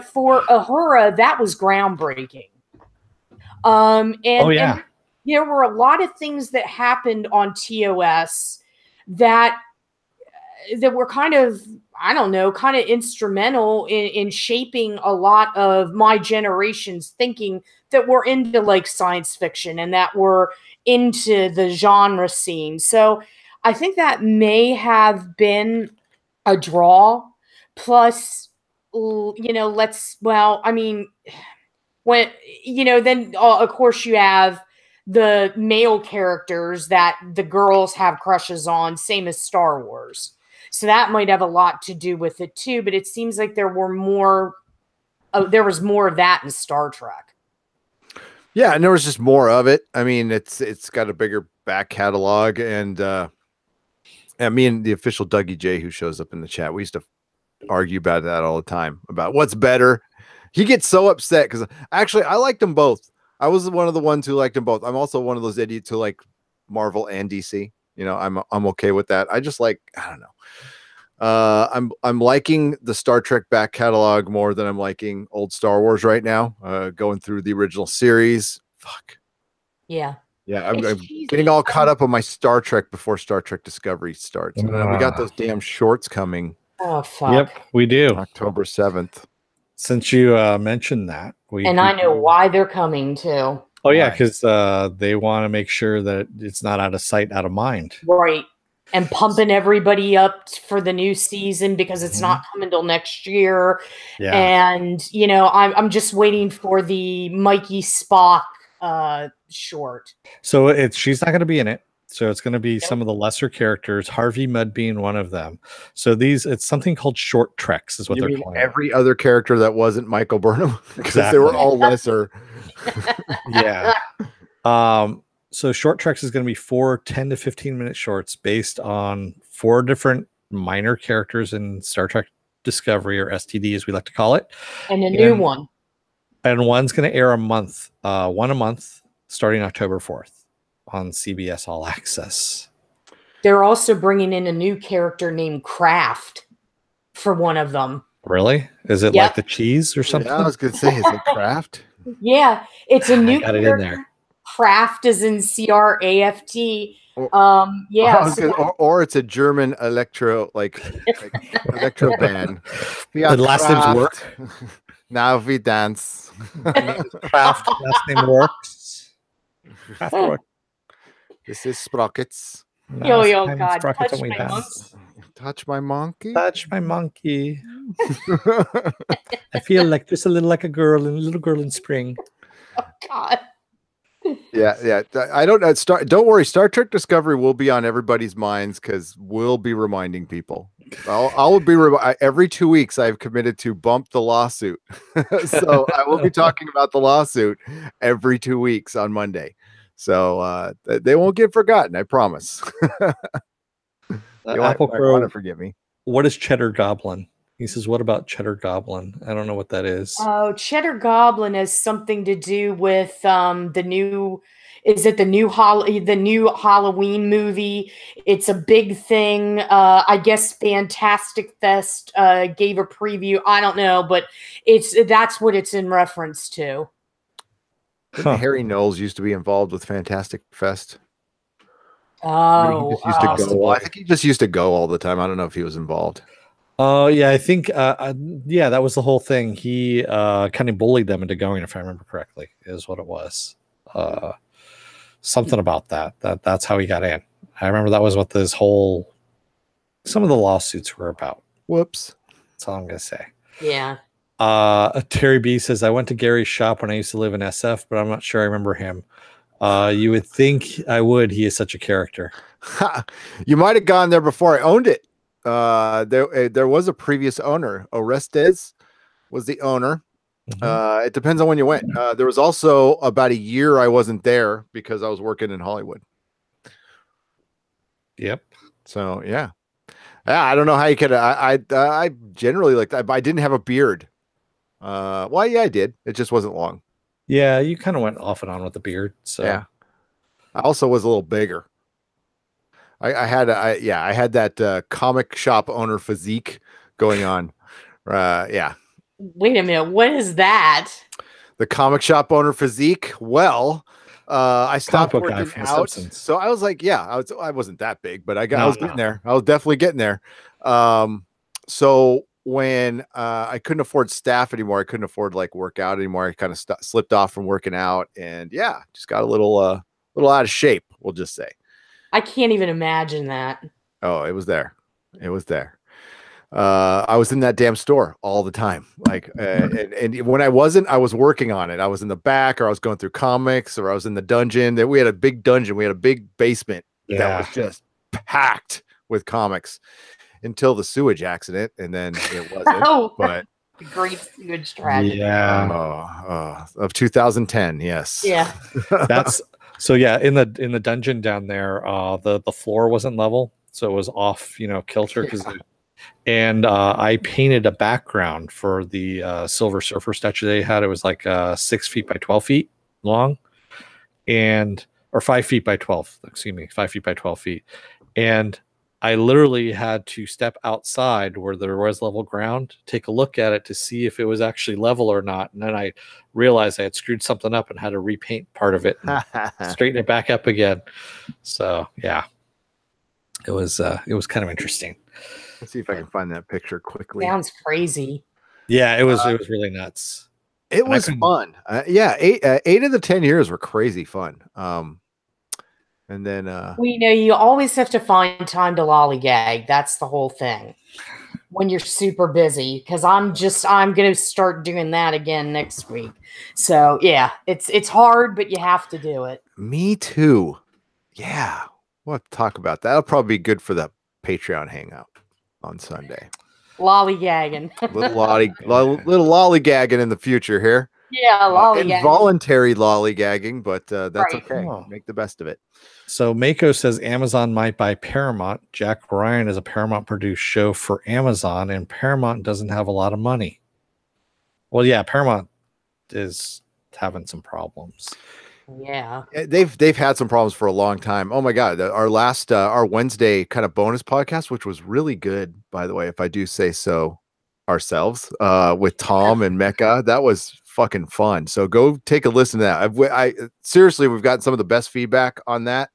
for Uhura, that was groundbreaking. And there were a lot of things that happened on TOS that were kind of, I don't know, kind of instrumental in shaping a lot of my generation's thinking that we're into like science fiction and that we're into the genre scene. So I think that may have been a draw. Plus, I mean, when, then of course you have the male characters that the girls have crushes on, same as Star Wars. So that might have a lot to do with it too, but it seems like there was more of that in Star Trek. Yeah, and there was just more of it. I mean, it's got a bigger back catalog, and me and the official Dougie J, who shows up in the chat, we used to argue about that all the time, about what's better. He gets so upset because actually I liked them both. I was one of the ones who liked them both. I'm also one of those idiots who like Marvel and DC. I'm okay with that. I just like, I don't know. I'm liking the Star Trek back catalog more than I'm liking old Star Wars right now. Going through the original series. Fuck. Yeah. Yeah, I'm getting all caught up on my Star Trek before Star Trek Discovery starts. And then we got those damn shorts coming. Oh, fuck. Yep, we do. October 7th. Since you mentioned that. I know why they're coming too. Oh, yeah, because they want to make sure that it's not out of sight, out of mind. Right. And pumping everybody up for the new season because it's not coming till next year. Yeah. And, I'm just waiting for the Mikey Spock short. So she's not going to be in it. So it's going to be some of the lesser characters, Harvey Mudd being one of them. So it's something called short treks is what they're calling every other character that wasn't Michael Burnham, because they were all lesser. Yeah. So short treks is going to be 4 10 to 15 minute shorts based on 4 different minor characters in Star Trek Discovery, or STD as we like to call it. And a new one. And one's going to air one a month starting October 4th. On CBS All Access. They're also bringing in a new character named Kraft for one of them. Really? Is it like the cheese or something? Yeah, I was going to say, is it Kraft? Yeah, it's a new got it in there. Kraft is in CRAFT. Or it's a German electro band. The last name's work. Now we dance. Kraft last name works. Kraft work. This is Sprockets. Yo, God, touch my monkey. Touch my monkey? Touch my monkey. I feel like just a little girl in spring. Oh, God. Yeah. I don't know. Don't worry. Star Trek Discovery will be on everybody's minds because we'll be reminding people. I'll be every 2 weeks. I've committed to bump the lawsuit, so I will be talking about the lawsuit every 2 weeks on Monday. So they won't get forgotten. I promise. Apple Crow, want to forget me. What is Cheddar Goblin? He says, "What about Cheddar Goblin?" I don't know what that is. Oh, Cheddar Goblin has something to do with the new. Is it the new Halloween movie? It's a big thing. I guess Fantastic Fest gave a preview. I don't know, but that's what it's in reference to. Harry Knowles used to be involved with Fantastic Fest. Oh, I think he just used to go all the time. I don't know if he was involved. Oh, yeah, I think, that was the whole thing. He kind of bullied them into going, if I remember correctly, is what it was. Something about that. That's how he got in. I remember that was what some of the lawsuits were about. Whoops. That's all I'm going to say. Yeah. Terry B says, I went to Gary's shop when I used to live in SF, but I'm not sure I remember him. You would think I would. He is such a character. You might have gone there before I owned it. There was a previous owner. Orestes was the owner. It depends on when you went. There was also about a year I wasn't there because I was working in Hollywood. Yep. So yeah. I don't know how you could. I generally like that. I didn't have a beard. Well, yeah, I did. It just wasn't long. Yeah, you kind of went off and on with the beard. So yeah. I also was a little bigger. I had that comic shop owner physique going on. Yeah. Wait a minute. What is that? The comic shop owner physique. Well, I stopped working out, so I was like, yeah, I wasn't that big, but I was getting there. I was definitely getting there. So when I couldn't afford staff anymore, I couldn't afford like work out anymore. I kind of slipped off from working out, and yeah, just got a little out of shape. We'll just say. I can't even imagine that. Oh, it was there. It was there. I was in that damn store all the time. Like, and when I wasn't, I was working on it. I was in the back, or I was going through comics, or I was in the dungeon. That we had a big dungeon. We had a big basement that was just packed with comics until the sewage accident, and then it wasn't. Oh, but the great sewage tragedy. Yeah. Of 2010. Yes. Yeah. That's so. Yeah, in the dungeon down there, the floor wasn't level, so it was off, kilter because. And I painted a background for the Silver Surfer statue they had. It was like 6 feet by 12 feet long, or 5 feet by 12. Excuse me, 5 feet by 12 feet. And I literally had to step outside where there was level ground, take a look at it to see if it was actually level or not. And then I realized I had screwed something up and had to repaint part of it and straighten it back up again. So yeah, it was kind of interesting. Let's see if I can find that picture quickly. Sounds crazy. Yeah, it was really nuts. It was fun. Yeah, 8 of the 10 years were crazy fun. And then well, you always have to find time to lollygag. That's the whole thing. When you're super busy, because I'm gonna start doing that again next week. So yeah, it's hard, but you have to do it. Me too. Yeah, we'll have to talk about that. That'll probably be good for the Patreon hangout on Sunday. Lollygagging. little lollygagging in the future here. Yeah, lollygagging. Involuntary lollygagging, but that's right. okay. Make the best of it. So Mako says Amazon might buy Paramount. Jack Ryan is a Paramount produced show for Amazon, and Paramount doesn't have a lot of money. Well, yeah, Paramount is having some problems. Yeah, they've had some problems for a long time. Oh my god, our last our Wednesday kind of bonus podcast, which was really good, by the way, if I do say so ourselves, with Tom and Mecca, that was fucking fun. So go take a listen to that. I seriously, we've gotten some of the best feedback on that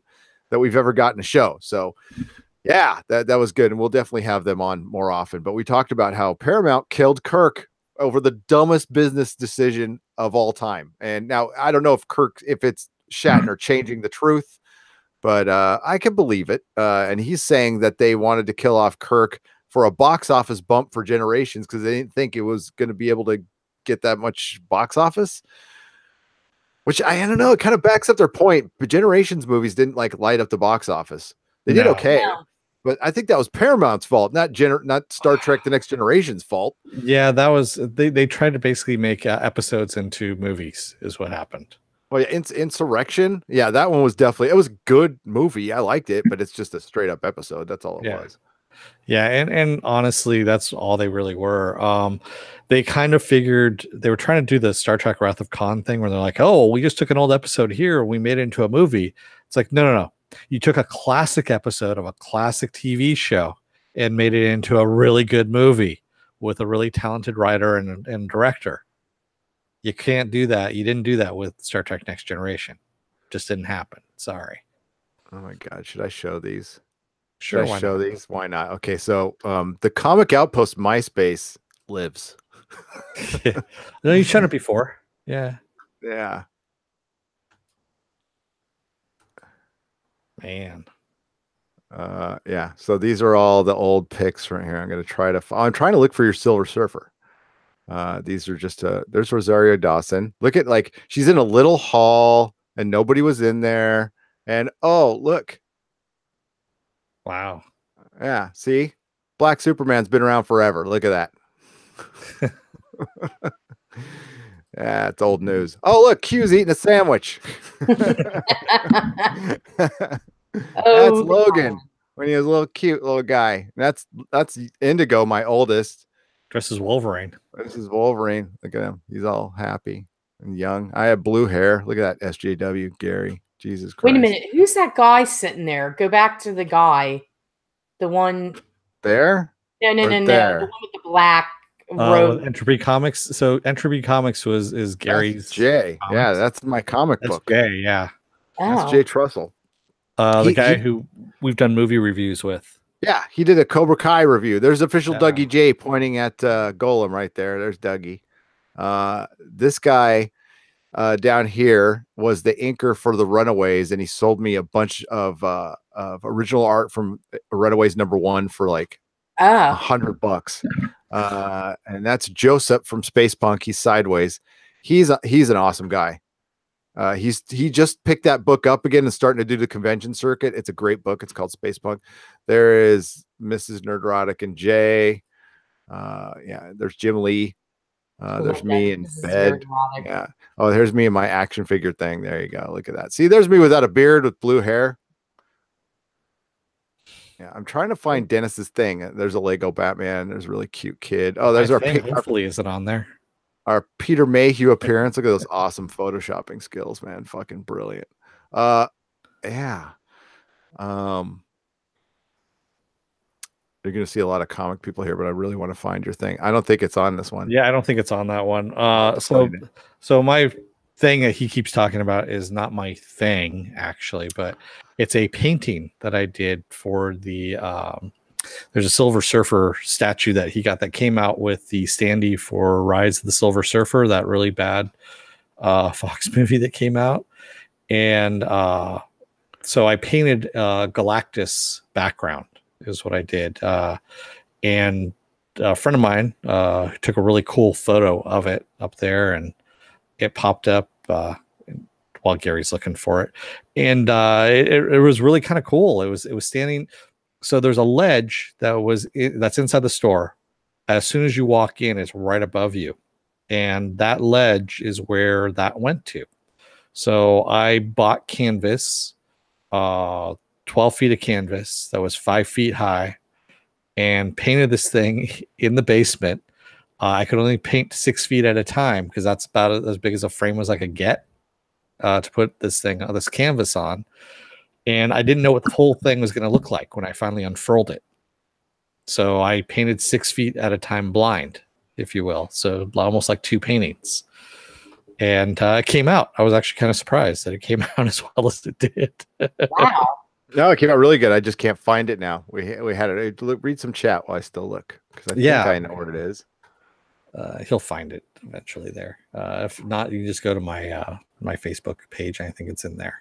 we've ever gotten a show. So yeah, that was good, and we'll definitely have them on more often. But we talked about how Paramount killed Kirk over the dumbest business decision of all time. And now I don't know if it's Shatner changing the truth, but I can believe it. And he's saying that they wanted to kill off Kirk for a box office bump for Generations because they didn't think it was going to be able to get that much box office, which I don't know. It kind of backs up their point. But Generations movies didn't like light up the box office. They did okay. No. But I think that was Paramount's fault, not Star Trek: The Next Generation's fault. Yeah, that was they tried to basically make episodes into movies, is what happened. Well, yeah, Insurrection, yeah, that one was definitely it was a good movie. I liked it, but it's just a straight up episode. That's all it was. Yeah, and honestly, that's all they really were. They kind of figured they were trying to do the Star Trek Wrath of Khan thing, where they're like, "Oh, we just took an old episode here, we made it into a movie." It's like, no. You took a classic episode of a classic TV show and made it into a really good movie with a really talented writer and director. You can't do that. You didn't do that with Star Trek Next Generation. Just didn't happen. Sorry. Oh my God. Should I show these? Sure. Should I show these? Why not? Okay. So the Comic Outpost MySpace lives. No, you've shown it before. Yeah. Yeah. Man. Yeah. So these are all the old pics right here. I'm going to try to. I'm trying to look for your Silver Surfer. These are just there's Rosario Dawson. Look at like she's in a little hall and nobody was in there. And oh, look. Wow. Yeah. See, Black Superman's been around forever. Look at that. Yeah, it's old news. Oh, look, Q's eating a sandwich. That's Logan when he was a little cute little guy. That's Indigo, my oldest. Dressed as Wolverine. This is Wolverine. Look at him. He's all happy and young. I have blue hair. Look at that SJW, Gary. Jesus Christ. Wait a minute. Who's that guy sitting there? Go back to the guy. The one there? No. The one with the black robe. Entropy Comics. So Entropy Comics is Gary's. That's Jay. Comics. Yeah, that's my comic that's book. Jay, yeah. That's Jay Trussell. The guy who we've done movie reviews with. Yeah, he did a Cobra Kai review. There's official Yeah. Dougie J pointing at Golem right there. There's Dougie. This guy down here was the inker for the Runaways, and he sold me a bunch of original art from Runaways #1 for like $100. And that's Joseph from Space Punk. He's Sideways. He's an awesome guy. He just picked that book up again and starting to do the convention circuit. It's a great book. It's called Space Punk. There is Mrs. Nerdrotic and Jay. Yeah, there's Jim Lee. There's me in bed. Yeah. Oh, there's me in my action figure thing. There you go. Look at that. See, there's me without a beard with blue hair. Yeah, I'm trying to find Dennis's thing. There's a Lego Batman. There's a really cute kid. Oh, there's hopefully is it on there? Our Peter Mayhew appearance. Look at those awesome photoshopping skills, man. Fucking brilliant. Yeah. You're gonna see a lot of comic people here, but I really want to find your thing. I don't think it's on this one. Yeah, I don't think it's on that one. So my thing that he keeps talking about is not my thing actually, but it's a painting that I did for the there's a Silver Surfer statue that he got that came out with the standee for Rise of the Silver Surfer, that really bad Fox movie that came out. And so I painted Galactus background is what I did. And a friend of mine took a really cool photo of it up there, and it popped up while Gary's looking for it. And it was really kind of cool. It was standing. So there's a ledge that's inside the store. As soon as you walk in, it's right above you. And that ledge is where that went to. So I bought canvas, 12 feet of canvas that was 5 feet high, and painted this thing in the basement. I could only paint 6 feet at a time because that's about as big as a frame was I could get to put this canvas on. And I didn't know what the whole thing was going to look like when I finally unfurled it. So I painted 6 feet at a time blind, if you will. So almost like 2 paintings. And it came out. I was actually kind of surprised that it came out as well as it did. Wow. No, it came out really good. I just can't find it now. We had it. Read some chat while I still look, because I think I know what it is. He'll find it eventually there. If not, you just go to my my Facebook page. I think it's in there.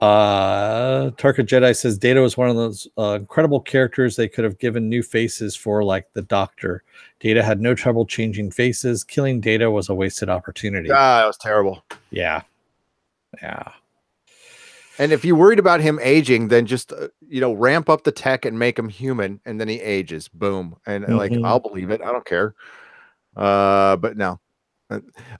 Tarka Jedi says Data was one of those incredible characters they could have given new faces for, like the Doctor. Data had no trouble changing faces. Killing Data was a wasted opportunity. That was terrible. Yeah. And if you're worried about him aging, then just ramp up the tech and make him human, and then he ages. Boom. And I'll believe it. I don't care. But no.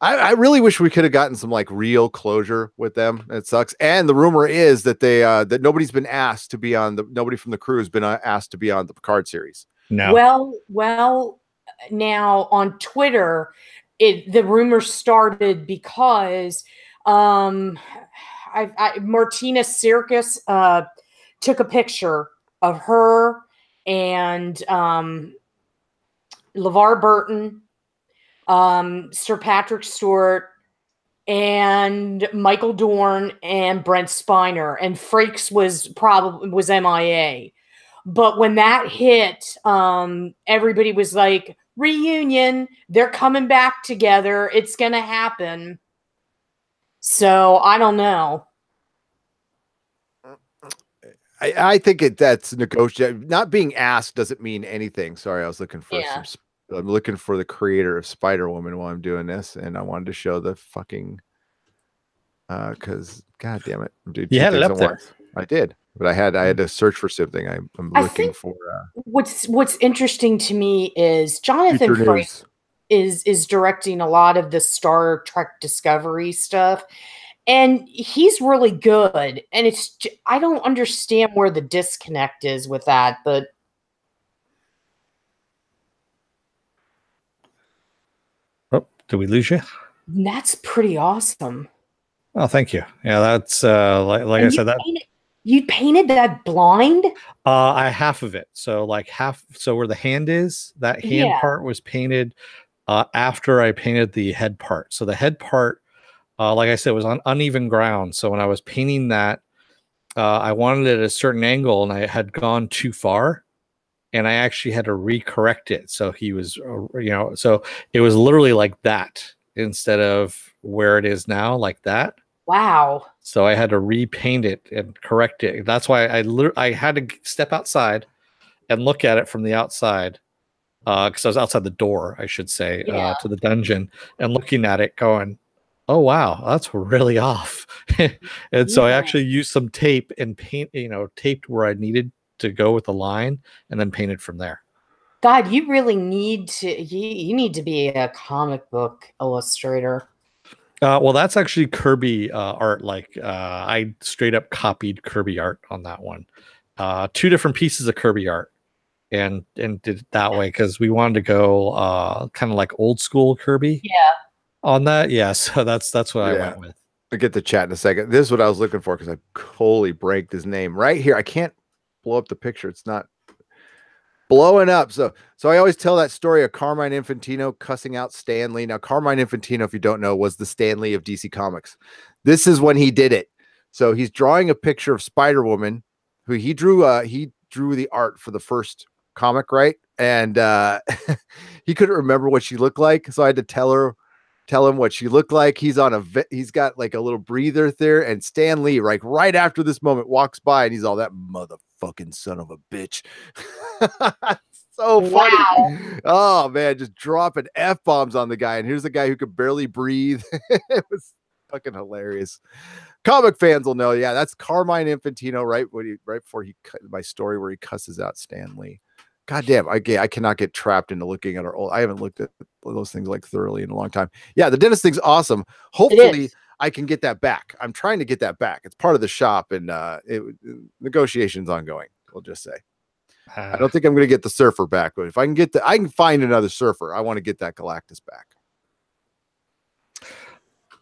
I really wish we could have gotten some real closure with them. It sucks. And the rumor is that they that nobody's been asked to be on nobody from the crew has been asked to be on the Picard series. No. Well, now on Twitter, the rumor started because Martina Sirkis took a picture of her and LeVar Burton, Sir Patrick Stewart, and Michael Dorn and Brent Spiner, and Frakes was MIA. But when that hit, everybody was like, reunion, they're coming back together, it's gonna happen. So I don't know. I think that's negotiable. Not being asked doesn't mean anything. Sorry, I was looking for I'm looking for the creator of Spider-Woman while I'm doing this, and I wanted to show the fucking because god damn it, dude. You had it up there. I did, but I had to search for something. I'm looking for. What's interesting to me is Jonathan Frakes is directing a lot of the Star Trek Discovery stuff, and he's really good. And I don't understand where the disconnect is with that, but. Did we lose you? That's pretty awesome. Oh, thank you. Yeah, that's like I said, you painted that blind? Half of it. So half. So where the hand is, that hand part was painted after I painted the head part. So the head part, like I said, was on uneven ground. So when I was painting that, I wanted it at a certain angle, and I had gone too far, and I actually had to recorrect it. So he was, so it was literally like that instead of where it is now, like that. Wow. So I had to repaint it and correct it. That's why I had to step outside and look at it from the outside, because I was outside the door, I should say, to the dungeon, and looking at it, going, "Oh wow, that's really off." And so I actually used some tape and taped where I needed to go with the line, and then painted from there. God, you really need to. You need to be a comic book illustrator. Well, that's actually Kirby art. Like I straight up copied Kirby art on that one. 2 different pieces of Kirby art, and did it that way because we wanted to go kind of like old school Kirby. Yeah. On that, yeah. So that's what I went with. I'll get the chat in a second. This is what I was looking for because I totally breaked his name right here. I can't blow up the picture. It's not blowing up. So I always tell that story of Carmine Infantino cussing out Stan Lee. Now, Carmine Infantino, if you don't know, was the Stan Lee of DC Comics. This is when he did it. So he's drawing a picture of Spider-Woman, who he drew the art for the first comic, right? And he couldn't remember what she looked like. So I had to tell him what she looked like. He's got like a little breather there, and Stan Lee, like right after this moment, walks by and he's all, "That motherfucking son of a bitch." So funny. Wow. Oh man, just dropping F-bombs on the guy. And here's a guy who could barely breathe. It was fucking hilarious. Comic fans will know. Yeah, that's Carmine Infantino, right before he cut my story where he cusses out Stan Lee. God damn, I cannot get trapped into looking at our old. I haven't looked at those things like thoroughly in a long time. Yeah, the dentist thing's awesome. Hopefully I can get that back. I'm trying to get that back. It's part of the shop, and negotiations ongoing. We'll just say. I don't think I'm going to get the Surfer back, but if I can find another Surfer. I want to get that Galactus back.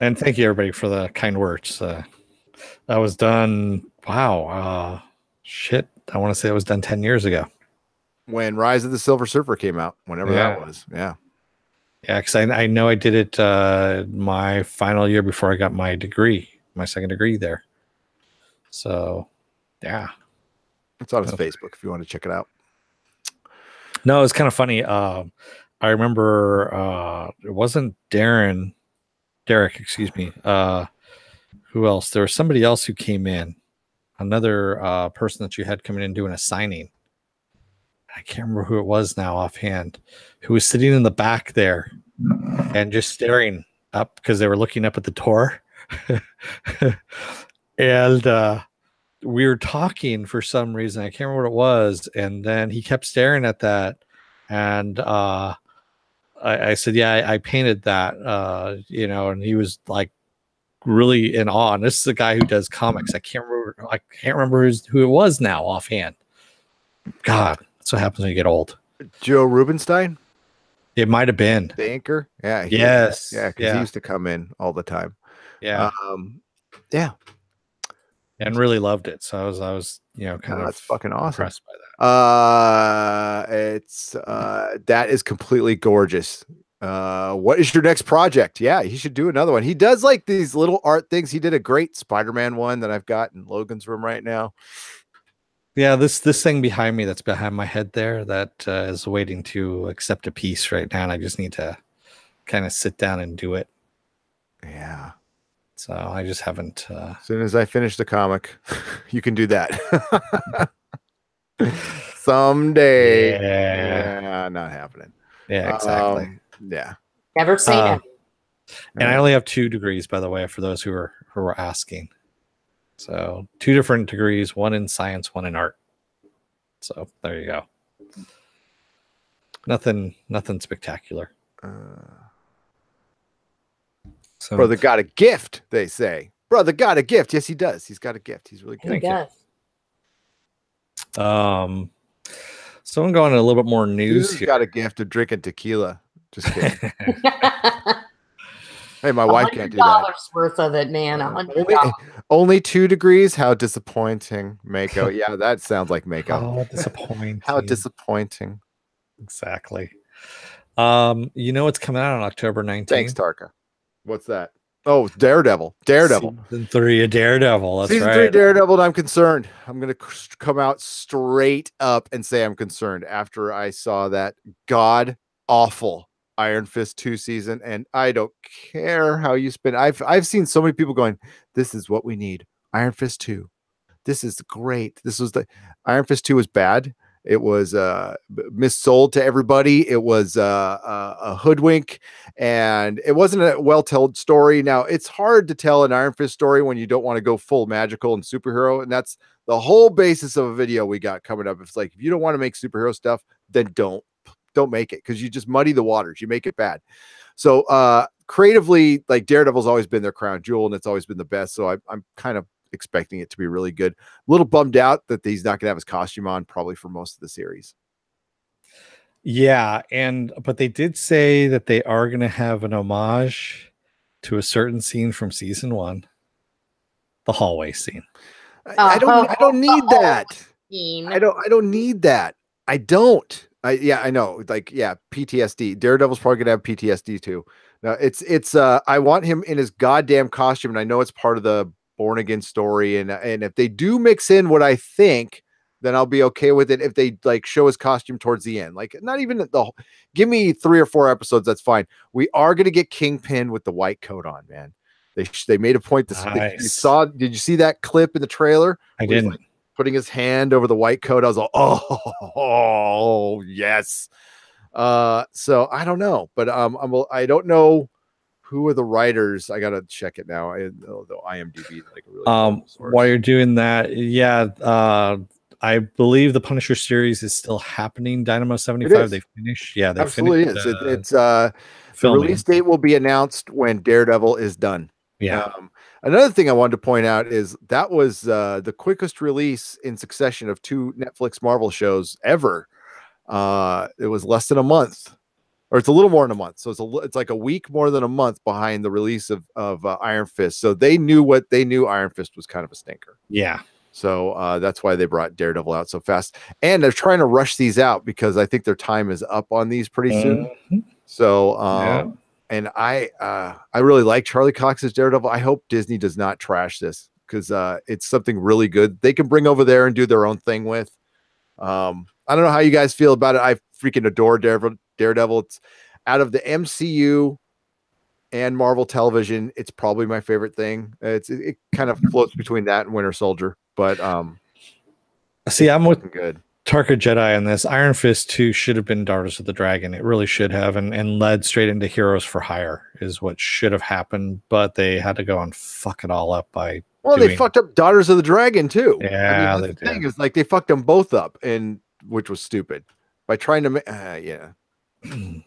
And thank you everybody for the kind words. That was done. Wow. Shit. I want to say it was done 10 years ago. When Rise of the Silver Surfer came out, whenever that was. Yeah. Yeah, because I know I did it my final year before I got my degree, my second degree there. So, yeah. It's on his Facebook if you want to check it out. No, it's kind of funny. I remember it wasn't Derek, excuse me. Who else? There was somebody else who came in, another person that you had coming in doing a signing. I can't remember who it was now offhand, who was sitting in the back there and just staring up because they were looking up at the door. And we were talking for some reason. I can't remember what it was. And then he kept staring at that. And I said, "Yeah, I painted that," and he was like really in awe. And this is the guy who does comics. I can't remember who it was now offhand. God. That's what happens when you get old. Joe Rubenstein? It might have been. The anchor? Yeah. Yes. Yeah, because he used to come in all the time. Yeah. Yeah. And really loved it. So I was kind of that's fucking awesome. Impressed by that. That is completely gorgeous. What is your next project? Yeah, he should do another one. He does like these little art things. He did a great Spider-Man one that I've got in Logan's room right now. Yeah, this thing behind me that's behind my head there that is waiting to accept a piece right now, and I just need to kind of sit down and do it. Yeah. So I just haven't. As soon as I finish the comic, you can do that. Someday. Yeah, not happening. Yeah, exactly. Yeah. Never say never. And I only have 2 degrees, by the way, for those who are asking. So 2 different degrees, one in science, one in art. So there you go. Nothing spectacular. So brother got a gift, they say. Brother got a gift. Yes, he does. He's got a gift. He's really good. He does. So I'm going to a little bit more news here. Got a gift of drinking tequila. Just kidding. Hey, my wife can't do that. $100 worth of it, man. $100. Only 2 degrees. How disappointing, Mako. Yeah, that sounds like Mako. How disappointing. How disappointing. Exactly. It's coming out on October 19th. Thanks, Tarka. What's that? Oh, Daredevil. Season 3 of Daredevil. That's Season right. 3 Daredevil, and I'm concerned. I'm going to come out straight up and say I'm concerned after I saw that god awful Iron Fist 2 season, and I don't care how you spin. I've seen so many people going, "This is what we need. Iron Fist 2. This is great." This was the Iron Fist 2 was bad. It was missold to everybody. It was a hoodwink, and it wasn't a well-told story. Now, it's hard to tell an Iron Fist story when you don't want to go full magical and superhero, and that's the whole basis of a video we got coming up. It's like, if you don't want to make superhero stuff, then don't make it, because you just muddy the waters. You make it bad. So creatively, like, Daredevil's always been their crown jewel, and it's always been the best. So I'm kind of expecting it to be really good. A little bummed out that he's not going to have his costume on probably for most of the series. Yeah, but they did say that they are going to have an homage to a certain scene from season 1, the hallway scene. I don't need that. I don't need that. I don't. I know. Like, yeah, PTSD. Daredevil's probably gonna have PTSD too. Now it's I want him in his goddamn costume, and I know it's part of the Born Again story, and if they do mix in what I think, then I'll be okay with it. If they like show his costume towards the end, like, not even give me 3 or 4 episodes, that's fine. We are gonna get Kingpin with the white coat on, man. They made a point. Nice. Did you see that clip in the trailer? I didn't. Like putting his hand over the white coat. I was like, oh yes. So I don't know, but I don't know who are the writers. I gotta check it now. The IMDb, like, a really while you're doing that, yeah, I believe the Punisher series is still happening. Dynamo 75, they finished. Yeah, they absolutely finished. It's the release date will be announced when Daredevil is done. Yeah. Another thing I wanted to point out is that was the quickest release in succession of 2 Netflix Marvel shows ever. It was less than a month, or it's a little more than a month. So it's like a week more than a month behind the release of Iron Fist. So they knew Iron Fist was kind of a stinker. Yeah. So that's why they brought Daredevil out so fast. And they're trying to rush these out because I think their time is up on these pretty soon. So and I really like Charlie Cox's Daredevil. I hope Disney does not trash this, because it's something really good they can bring over there and do their own thing with. I don't know how you guys feel about it. I freaking adore Daredevil. It's out of the MCU and Marvel television, it's probably my favorite thing. It kind of floats between that and Winter Soldier, but see, I'm with good. Tarka Jedi in this. Iron Fist 2 should have been Daughters of the Dragon. It really should have, and led straight into Heroes for Hire is what should have happened, but they had to go and fuck it all up by they fucked up Daughters of the Dragon too. Yeah, the thing is, like, they fucked them both up, and which was stupid by trying to make yeah. We've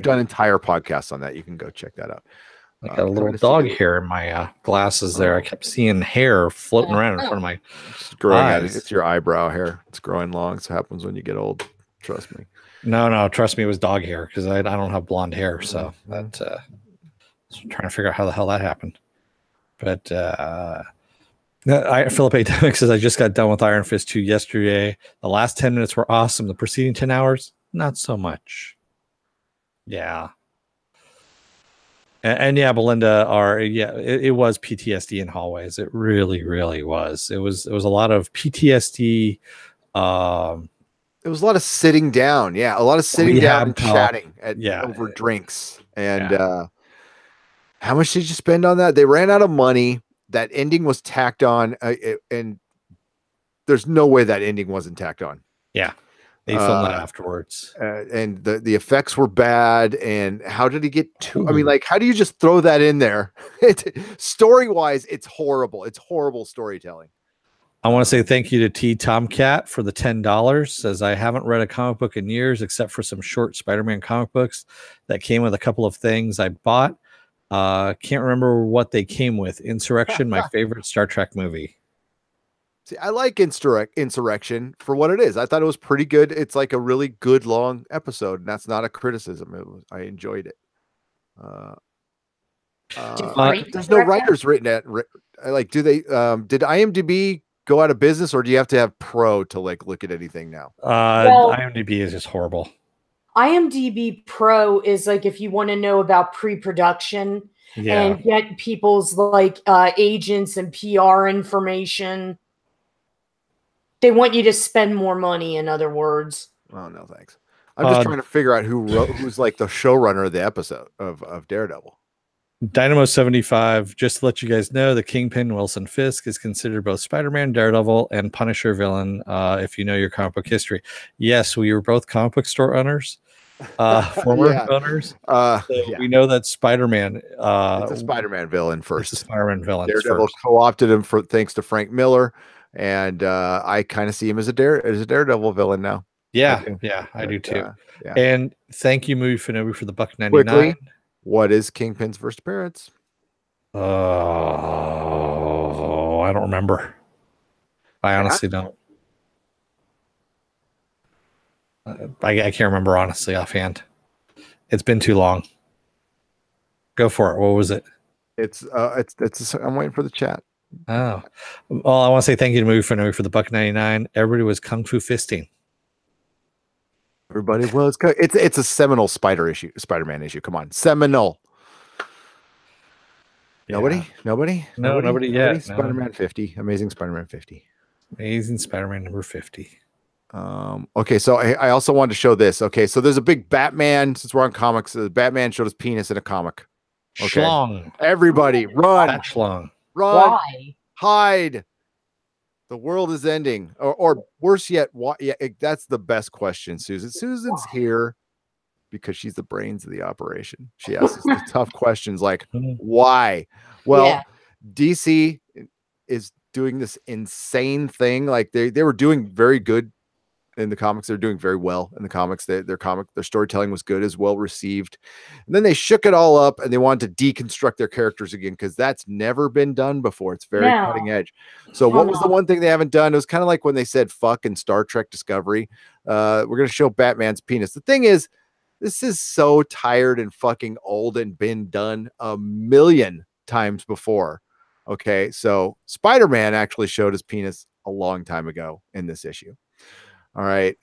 done entire podcasts on that. You can go check that out. I got a little dog hair in my glasses there. I kept seeing hair floating around in front of my eyes. It's your eyebrow hair. It's growing long. It happens when you get old. Trust me. No, trust me, it was dog hair, because I don't have blonde hair. So that I'm trying to figure out how the hell that happened. But Philip A. Demick says, I just got done with Iron Fist 2 yesterday. The last 10 minutes were awesome. The preceding 10 hours, not so much. Yeah. And yeah, Belinda, it was PTSD in hallways. It really, really was. It was a lot of PTSD. It was a lot of sitting down. Yeah, a lot of sitting down and chatting over drinks. And how much did you spend on that? They ran out of money. That ending was tacked on, and there's no way that ending wasn't tacked on. Yeah. They filmed it afterwards. And the effects were bad. And how did he get to? I mean, like, how do you just throw that in there? Story-wise, it's horrible. It's horrible storytelling. I want to say thank you to T Tomcat for the $10. Says, I haven't read a comic book in years, except for some short Spider-Man comic books that came with a couple of things I bought. Can't remember what they came with. Insurrection, my favorite Star Trek movie. See, I like Insurrection for what it is. I thought it was pretty good. It's like a really good long episode, and that's not a criticism. I enjoyed it. There's no writers written at like. Do they? Did IMDb go out of business, or do you have to have Pro to like look at anything now? IMDb is just horrible. IMDb Pro is like if you want to know about pre-production and get people's like agents and PR information. They want you to spend more money, in other words. Oh no, thanks. I'm just trying to figure out who's like the showrunner of the episode of Daredevil. Dynamo 75, just to let you guys know, the Kingpin Wilson Fisk is considered both Spider-Man, Daredevil, and Punisher villain. If you know your comic book history, yes, we were both comic book store owners, former owners. We know that Spider-Man. It's a Spider-Man villain first. It's a Spider-Man villain. Daredevil co-opted him thanks to Frank Miller, and I kind of see him as a Daredevil villain now. Yeah, I do too. And thank you, Movie Fanobi, for the $1.99. Quickly, what is Kingpin's first appearance? Oh, I don't remember. I honestly don't. I can't remember honestly offhand. It's been too long. Go for it. What was it? It's I'm waiting for the chat. Oh, well, I want to say thank you to Movie Fanobi for the $1.99. Everybody was kung fu fisting. Everybody was. It's a seminal Spider-Man issue. Come on, seminal. Nobody. Yet. Spider-Man 50. Amazing Spider-Man 50. Amazing Spider-Man number 50. Okay, so I also wanted to show this. Okay, so there's a big Batman. Since we're on comics, the Batman showed his penis in a comic. Okay, Schlong. Everybody, run! Schlong. Run! Why? Hide! The world is ending, or worse yet, why? Yeah, that's the best question, Susan. Susan's here because she's the brains of the operation. She asks the tough questions like, why? Well, DC is doing this insane thing. Like they were doing very good in the comics. They're doing very well in the comics. Their storytelling was good, as well received. And then they shook it all up and they wanted to deconstruct their characters again, because that's never been done before. It's very cutting edge. So what was the one thing they haven't done? It was kind of like when they said fuck in Star Trek Discovery. We're going to show Batman's penis. The thing is, this is so tired and fucking old and been done a million times before. Okay, so Spider-Man actually showed his penis a long time ago in this issue. All right.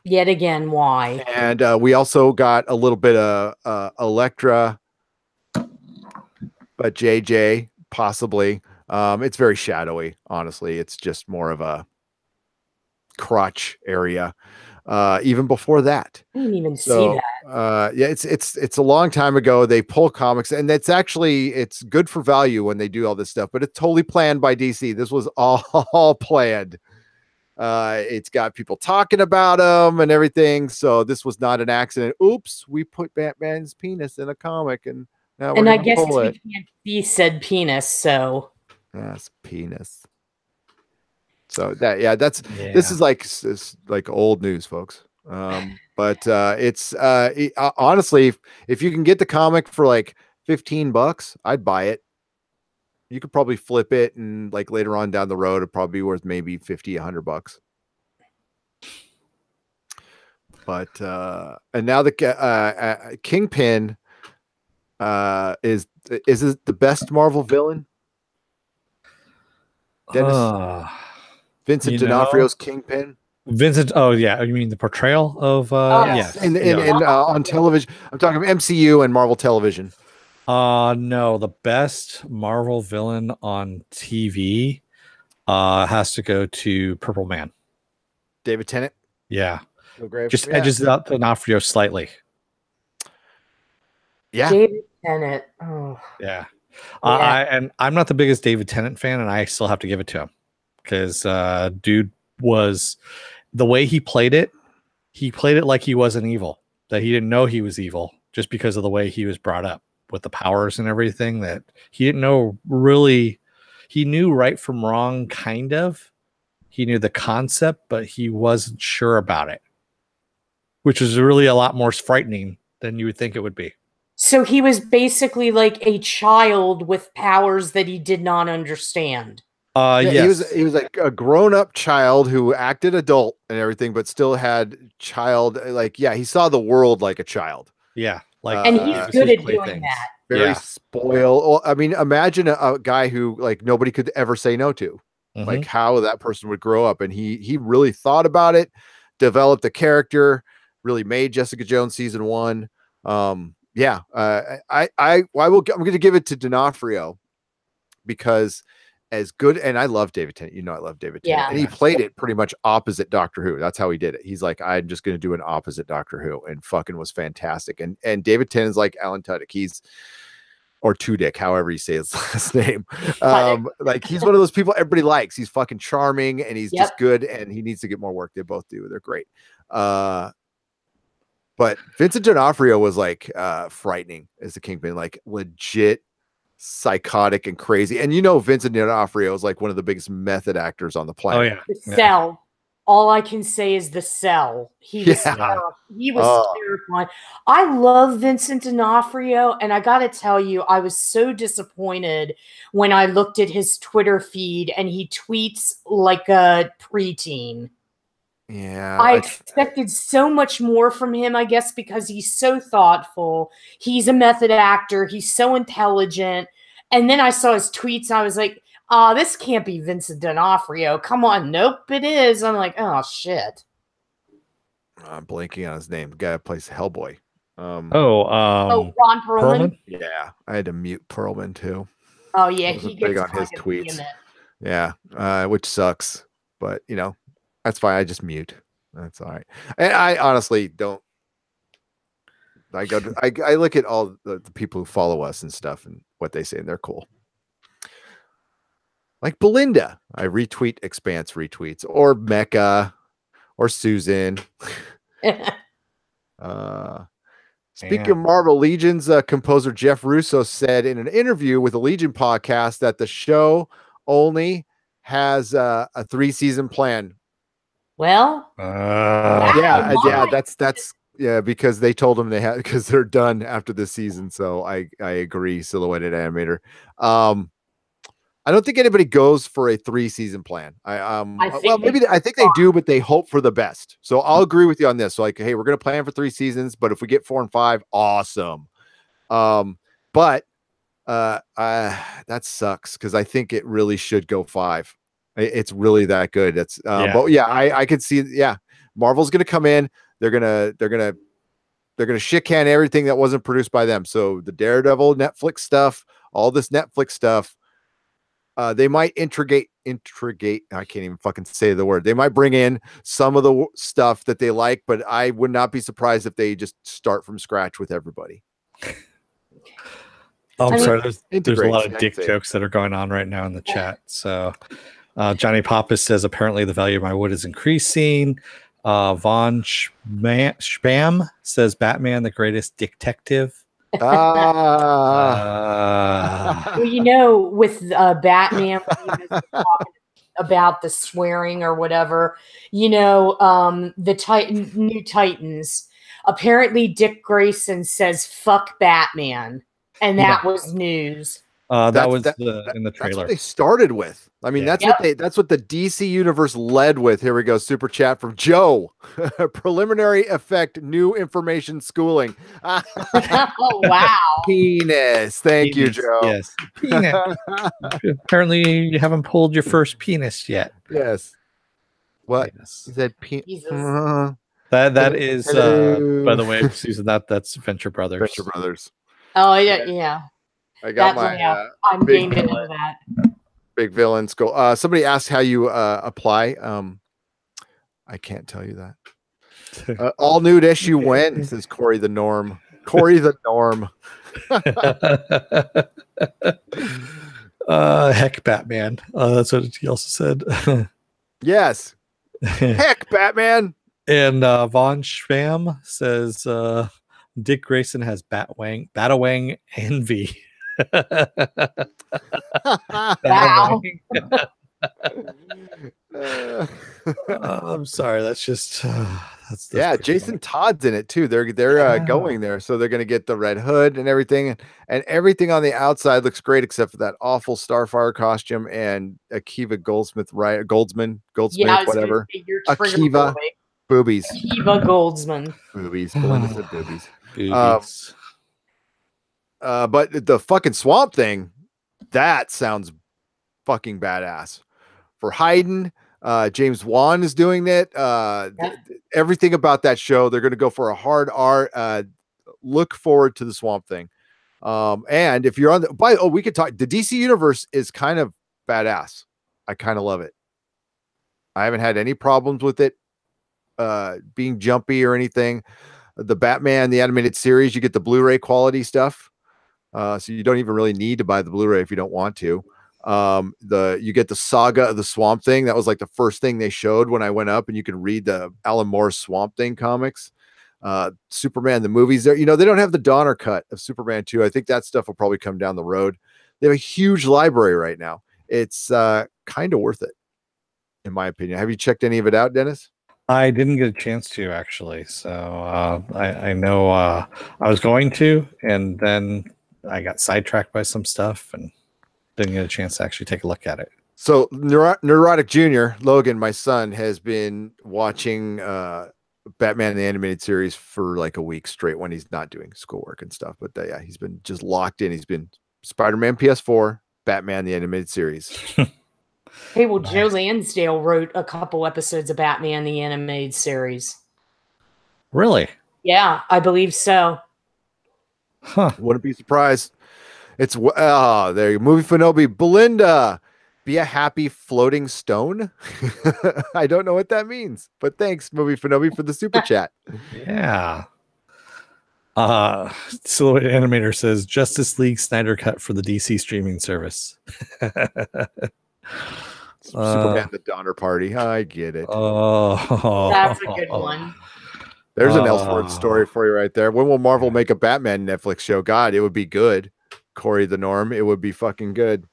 Yet again, why? And we also got a little bit of Elektra, but JJ possibly. It's very shadowy, honestly. It's just more of a crotch area. Even before that, I didn't even see that. Yeah, it's a long time ago. They pull comics, and it's good for value when they do all this stuff, but it's totally planned by DC. This was all planned. It's got people talking about them and everything, so this was not an accident. Oops, we put Batman's penis in a comic, and now we're I guess pull we it. can't see said penis, so That's penis. So this is like old news, folks. But it's honestly, if you can get the comic for like $15, I'd buy it. You could probably flip it, and like later on down the road, it'd probably be worth maybe $50-$100. But and now the Kingpin is it the best Marvel villain? Dennis? Vincent D'Onofrio's Kingpin. Vincent, oh yeah, you mean the portrayal of yes. In on television. I'm talking MCU and Marvel television. No, the best Marvel villain on TV has to go to Purple Man. David Tennant. Yeah. Just edges it out D'Onofrio slightly. Yeah. David Tennant. Oh. Yeah. I'm not the biggest David Tennant fan, and I still have to give it to him. Because dude was, the way he played it like he wasn't evil, that he didn't know he was evil just because of the way he was brought up with the powers and everything, that he didn't know really. He knew right from wrong, kind of. He knew the concept, but he wasn't sure about it, which is really a lot more frightening than you would think it would be. So he was basically like a child with powers that he did not understand. Yes. He was like a grown-up child who acted adult and everything, but still had child, like, he saw the world like a child. Yeah. And he's good at doing that. Very spoiled. I mean, imagine a guy who like nobody could ever say no to. Mm-hmm. Like how that person would grow up. And he really thought about it, developed the character, really made Jessica Jones season 1. Yeah, I'm going to give it to D'Onofrio because as good, and I love David Tennant. You know, I love David Tennant, and he played it pretty much opposite Doctor Who. That's how he did it. He's like, I'm just going to do an opposite Doctor Who, and fucking was fantastic. And David Tennant's like Alan Tudyk. Or Tudyk, however you say his last name. Like he's one of those people everybody likes. He's fucking charming and he's just good, and he needs to get more work. They both do. They're great. But Vincent D'Onofrio was like frightening as the Kingpin, like legit psychotic and crazy. And you know, Vincent D'Onofrio is like one of the biggest method actors on the planet. Oh yeah. The Cell. All I can say is The Cell. He was terrifying. I love Vincent D'Onofrio, and I got to tell you, I was so disappointed when I looked at his Twitter feed and he tweets like a preteen. Yeah, I expected so much more from him, I guess, because he's so thoughtful. He's a method actor. He's so intelligent. And then I saw his tweets. I was like, this can't be Vincent D'Onofrio. Come on. Nope, it is. I'm like, oh, shit. I'm blanking on his name. The guy that plays Hellboy. Ron Perlman? Yeah, I had to mute Perlman too. Oh, yeah. He gets big on his tweets. Yeah, which sucks. But, you know, that's fine. I just mute. That's all right. And I honestly don't. I look at all the people who follow us and stuff and what they say, and they're cool. Like Belinda, I retweet Expanse retweets, or Mecca, or Susan. Speaking of Marvel Legions, composer Jeff Russo said in an interview with the Legion podcast that the show only has a 3-season plan. Well, that's because they told them they had, because they're done after this season. So I agree, Silhouetted Animator. I don't think anybody goes for a 3-season plan. I think they do, but they hope for the best. So I'll agree with you on this. So like, hey, we're going to plan for 3 seasons, but if we get 4 and 5, awesome. But that sucks because I think it really should go 5. It's really that good. That's but yeah, I could see. Yeah, Marvel's going to come in. They're gonna shit can everything that wasn't produced by them. So the Daredevil Netflix stuff, all this Netflix stuff. They might integrate. I can't even fucking say the word. They might bring in some of the stuff that they like, but I would not be surprised if they just start from scratch with everybody. I'm sorry. There's a lot of dick jokes that are going on right now in the chat. So Johnny Pappas says apparently the value of my wood is increasing. Von Spam says Batman the greatest detective. Well, you know, with Batman about the swearing or whatever, you know, the New Titans, apparently Dick Grayson says fuck Batman, and that was news. That was in the trailer. That's what they started with. I mean, that's what the DC universe led with. Here we go. Super chat from Joe. Preliminary effect, new information schooling. Oh, wow. Penis. Thank you, Joe. Yes. Penis. Apparently you haven't pulled your first penis yet. Yes. What? Is that penis? That is by the way, Susan, that's Venture Brothers. Venture Brothers. Oh, yeah. I got I'm game into that. Big villain school. Somebody asked how you apply. I can't tell you that. All nude issue when, says Corey the Norm. Corey the Norm. Heck, Batman. That's what he also said. Yes. Heck, Batman. And Von Schwam says Dick Grayson has Batawang envy. Wow. I'm sorry. That's just that's Jason funny. Todd's in it too. They're going there, so they're going to get the red hood and everything, and everything on the outside looks great except for that awful Starfire costume and Akiva Goldsmith, right? Goldsmith, whatever. Akiva boobies. Akiva Goldsman. Boobies. Belinda said boobies. But the fucking swamp thing, that sounds fucking badass. For Hayden, James Wan is doing it. everything about that show. They're going to go for a hard R. Look forward to the Swamp Thing. And if you're on we could talk. The DC universe is kind of badass. I kind of love it. I haven't had any problems with it being jumpy or anything. The Batman, the animated series, you get the Blu-ray quality stuff. So you don't even really need to buy the Blu-ray if you don't want to. You get the Saga of the Swamp Thing. That was like the first thing they showed when I went up, and you can read the Alan Moore Swamp Thing comics. Superman, the movies there, they don't have the Donner cut of Superman 2. I think that stuff will probably come down the road. They have a huge library right now. It's kind of worth it, in my opinion. Have you checked any of it out, Dennis? I didn't get a chance to, actually. So I know I was going to, and then I got sidetracked by some stuff and didn't get a chance to actually take a look at it. So Neurotic Jr., Logan, my son, has been watching Batman the Animated Series for like a week straight when he's not doing schoolwork and stuff. But yeah, he's been just locked in. He's been Spider-Man PS4, Batman the Animated Series. Hey, well, Joe Lansdale wrote a couple episodes of Batman the Animated Series. Really? Yeah, I believe so. Huh. Wouldn't be surprised. It's there you movie Fanobi. Belinda, be a happy floating stone. I don't know what that means, but thanks, movie Fanobi, for the super chat. Yeah. Silhouette Animator says Justice League Snyder cut for the DC streaming service. Superman the Donner Party. I get it. Oh, that's a good one. There's an Elseworlds story for you right there. When will Marvel make a Batman Netflix show? God, it would be good. Corey the Norm, it would be fucking good.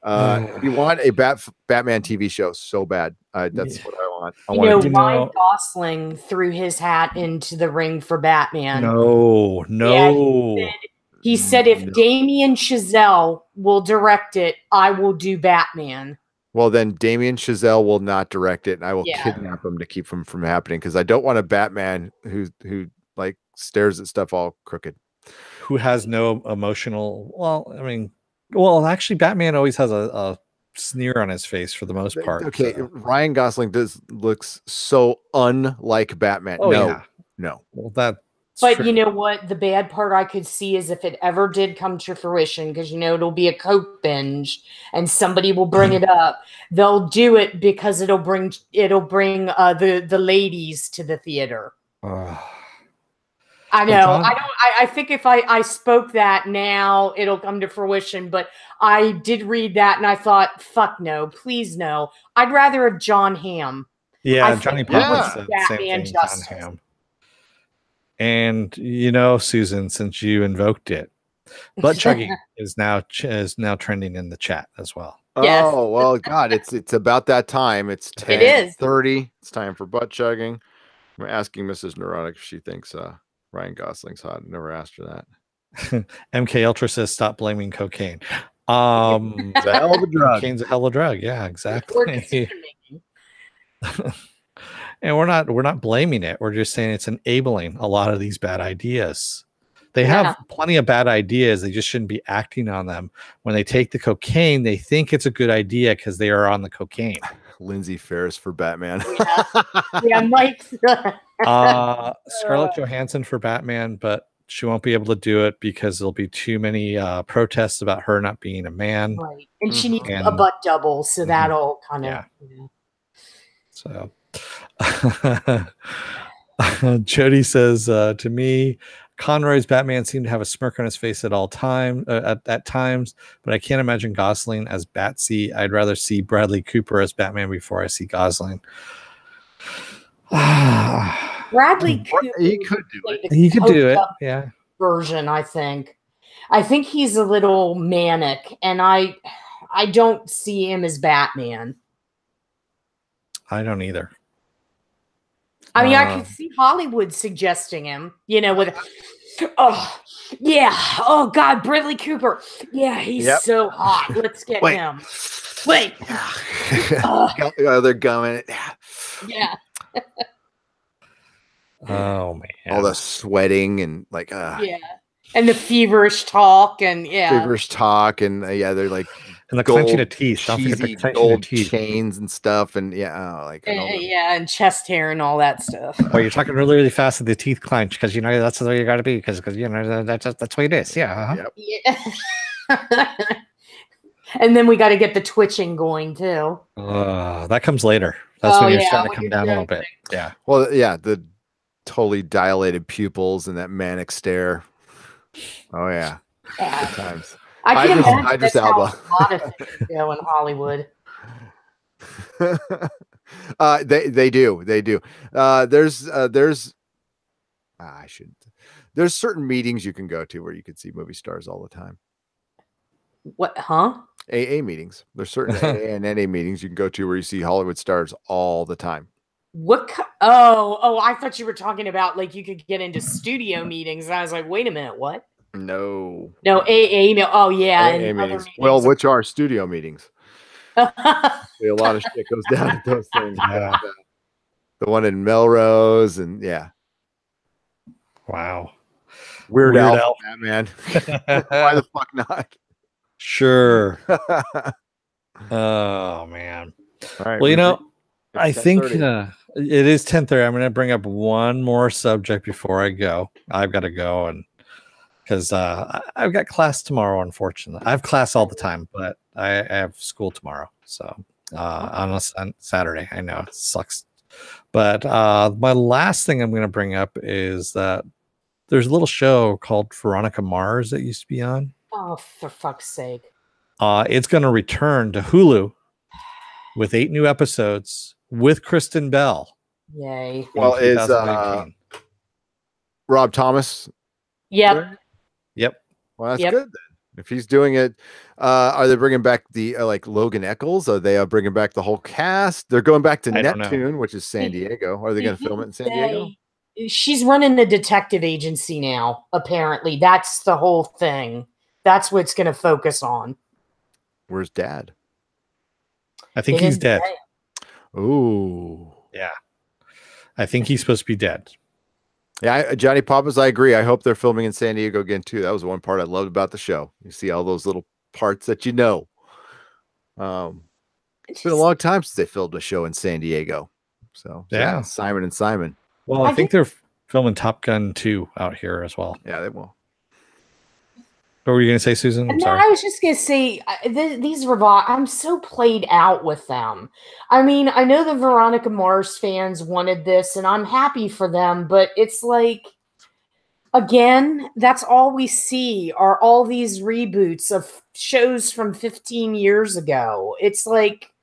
You want a Batman TV show so bad. That's what I want. Ryan Gosling threw his hat into the ring for Batman. No. Yeah, he said if Damien Chazelle will direct it, I will do Batman. Well, then Damien Chazelle will not direct it, and I will kidnap him to keep him from happening, because I don't want a Batman who like stares at stuff all crooked. Who has no emotional... Well, actually, Batman always has a sneer on his face for the most part. Okay, so. Ryan Gosling looks so unlike Batman. Oh, no. Well, that's But true. You know what? The bad part I could see is if it ever did come to fruition, because it'll be a Coke binge, and somebody will bring it up. They'll do it because it'll bring the ladies to the theater. I know. Well, I think if I spoke that now, it'll come to fruition. But I did read that, and I thought, fuck no, please no. I'd rather have John Hamm. Yeah, Johnny Pop said the same Batman thing. John Hamm. And Susan, since you invoked it, butt chugging is now trending in the chat as well. Yes. Oh well, God, it's about that time. It's 10:30. It's time for butt chugging. I'm asking Mrs. Neurotic if she thinks Ryan Gosling's hot. I never asked her that. MK Ultra says stop blaming cocaine. It's a hell of a drug. Cocaine's a hell of a drug. Yeah, exactly. And we're not blaming it. We're just saying it's enabling a lot of these bad ideas. They have plenty of bad ideas. They just shouldn't be acting on them. When they take the cocaine, they think it's a good idea because they are on the cocaine. Lindsay Ferris for Batman. Yeah, Mike. Scarlett Johansson for Batman, but she won't be able to do it because there'll be too many protests about her not being a man. Right. And she needs a butt double, so that'll kind of... So Jody says, to me, Conroy's Batman seemed to have a smirk on his face at all time at times, but I can't imagine Gosling as Batsy. I'd rather see Bradley Cooper as Batman before I see Gosling. Bradley Cooper, he could do it. He could do it. Yeah. Version, I think he's a little manic, and I don't see him as Batman. I don't either. I mean, I could see Hollywood suggesting him, with, oh God, Bradley Cooper. Yeah, he's so hot. Let's get him. Wait. They're gumming it. Yeah. Oh man. All the sweating and Yeah. And the feverish talk, and feverish talk, and they're like and the clenching of teeth. Don't forget the cheesy clenching gold of teeth. chains and stuff, and and chest hair and all that stuff. Well, you're talking really, really fast with the teeth clench because you know that's the way you got to be because you know that's the way it is. Yeah. Yep. Yeah. And then we got to get the twitching going too. That comes later. That's when you're starting to come down a little bit. Yeah. Well, yeah, the totally dilated pupils and that manic stare. Oh yeah. Good times. I can imagine Idris that's how Elba. a lot of things go in Hollywood. They do. There's certain meetings you can go to where you can see movie stars all the time. What? Huh? AA meetings. There's certain AA and NA meetings you can go to where you see Hollywood stars all the time. What? Oh! I thought you were talking about like you could get into studio meetings, and I was like, wait a minute, what? No, AA. No, oh yeah, AA meetings. Well, which are studio meetings? A lot of shit goes down at those things. Yeah. The one in Melrose, and yeah. Wow. Weird Al. Man. Why the fuck not? Sure. Oh man. All right. Well, you know, I think it is 10:30. I'm going to bring up one more subject before I go. I've got to go, and because I've got class tomorrow. Unfortunately, I have class all the time, but I have school tomorrow. So on Saturday, I know it sucks. But my last thing I'm going to bring up is that there's a little show called Veronica Mars that used to be on. Oh, for fuck's sake! It's going to return to Hulu with 8 new episodes with Kristen Bell. Yay! Well, is Rob Thomas? Yep. Yep. Well, that's good then. If he's doing it, are they bringing back the like Logan Eccles? Are they bringing back the whole cast? They're going back to Neptune, which is San Diego. Are they going to film it in San Diego? She's running a detective agency now. Apparently, that's the whole thing. That's what it's going to focus on. Where's Dad? I think he's dead. Ooh. Yeah. I think he's supposed to be dead. Yeah, Johnny Papas, I agree. I hope they're filming in San Diego again, too. That was one part I loved about the show. You see all those little parts that you know. It's been a long time since they filmed a show in San Diego. So, yeah, Simon and Simon. Well, I think they're filming Top Gun 2 out here as well. Yeah, they will. What were you going to say, Susan? I'm sorry. I was just going to say, these I'm so played out with them. I mean, I know the Veronica Mars fans wanted this, and I'm happy for them, but it's like, again, that's all we see are all these reboots of shows from 15 years ago. It's like,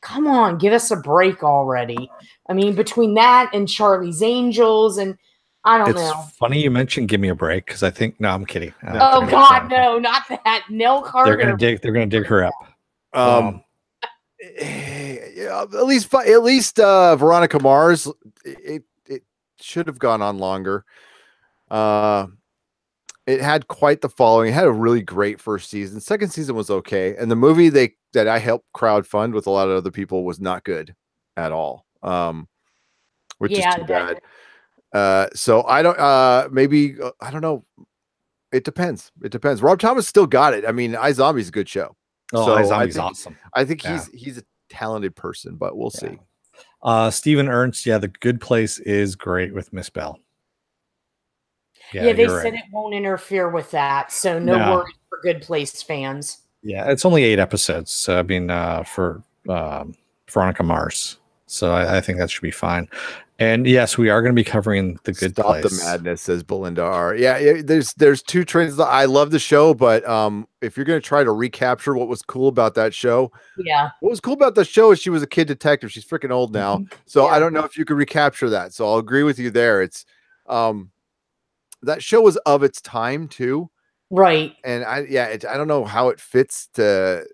come on, give us a break already. I mean, between that and Charlie's Angels and I don't know. It's funny you mentioned "Give Me a Break" because I think no, I'm kidding. Oh God, no, not that. Nell Carter. They're gonna dig her up. At least Veronica Mars. It should have gone on longer. It had quite the following. It had a really great first season. Second season was okay, and the movie that I helped crowdfund with a lot of other people was not good at all. Which is too bad. So I don't maybe I don't know. It depends. Rob Thomas still got it. I mean, iZombie's a good show. Oh, so iZombie's awesome. I think he's a talented person, but we'll see. Stephen Ernst, The Good Place is great with Miss Bell. Yeah, they said it won't interfere with that, so no worries for Good Place fans. Yeah, it's only 8 episodes. So I mean, for Veronica Mars. So I think that should be fine. And yes, we are going to be covering The Good Place. Stop the madness, says Belinda R. Yeah, there's 2 trains. I love the show, but if you're going to try to recapture what was cool about that show, what was cool about the show is she was a kid detective. She's freaking old now, so I don't know if you could recapture that. So I'll agree with you there. It's that show was of its time too, right? And I don't know how it fits to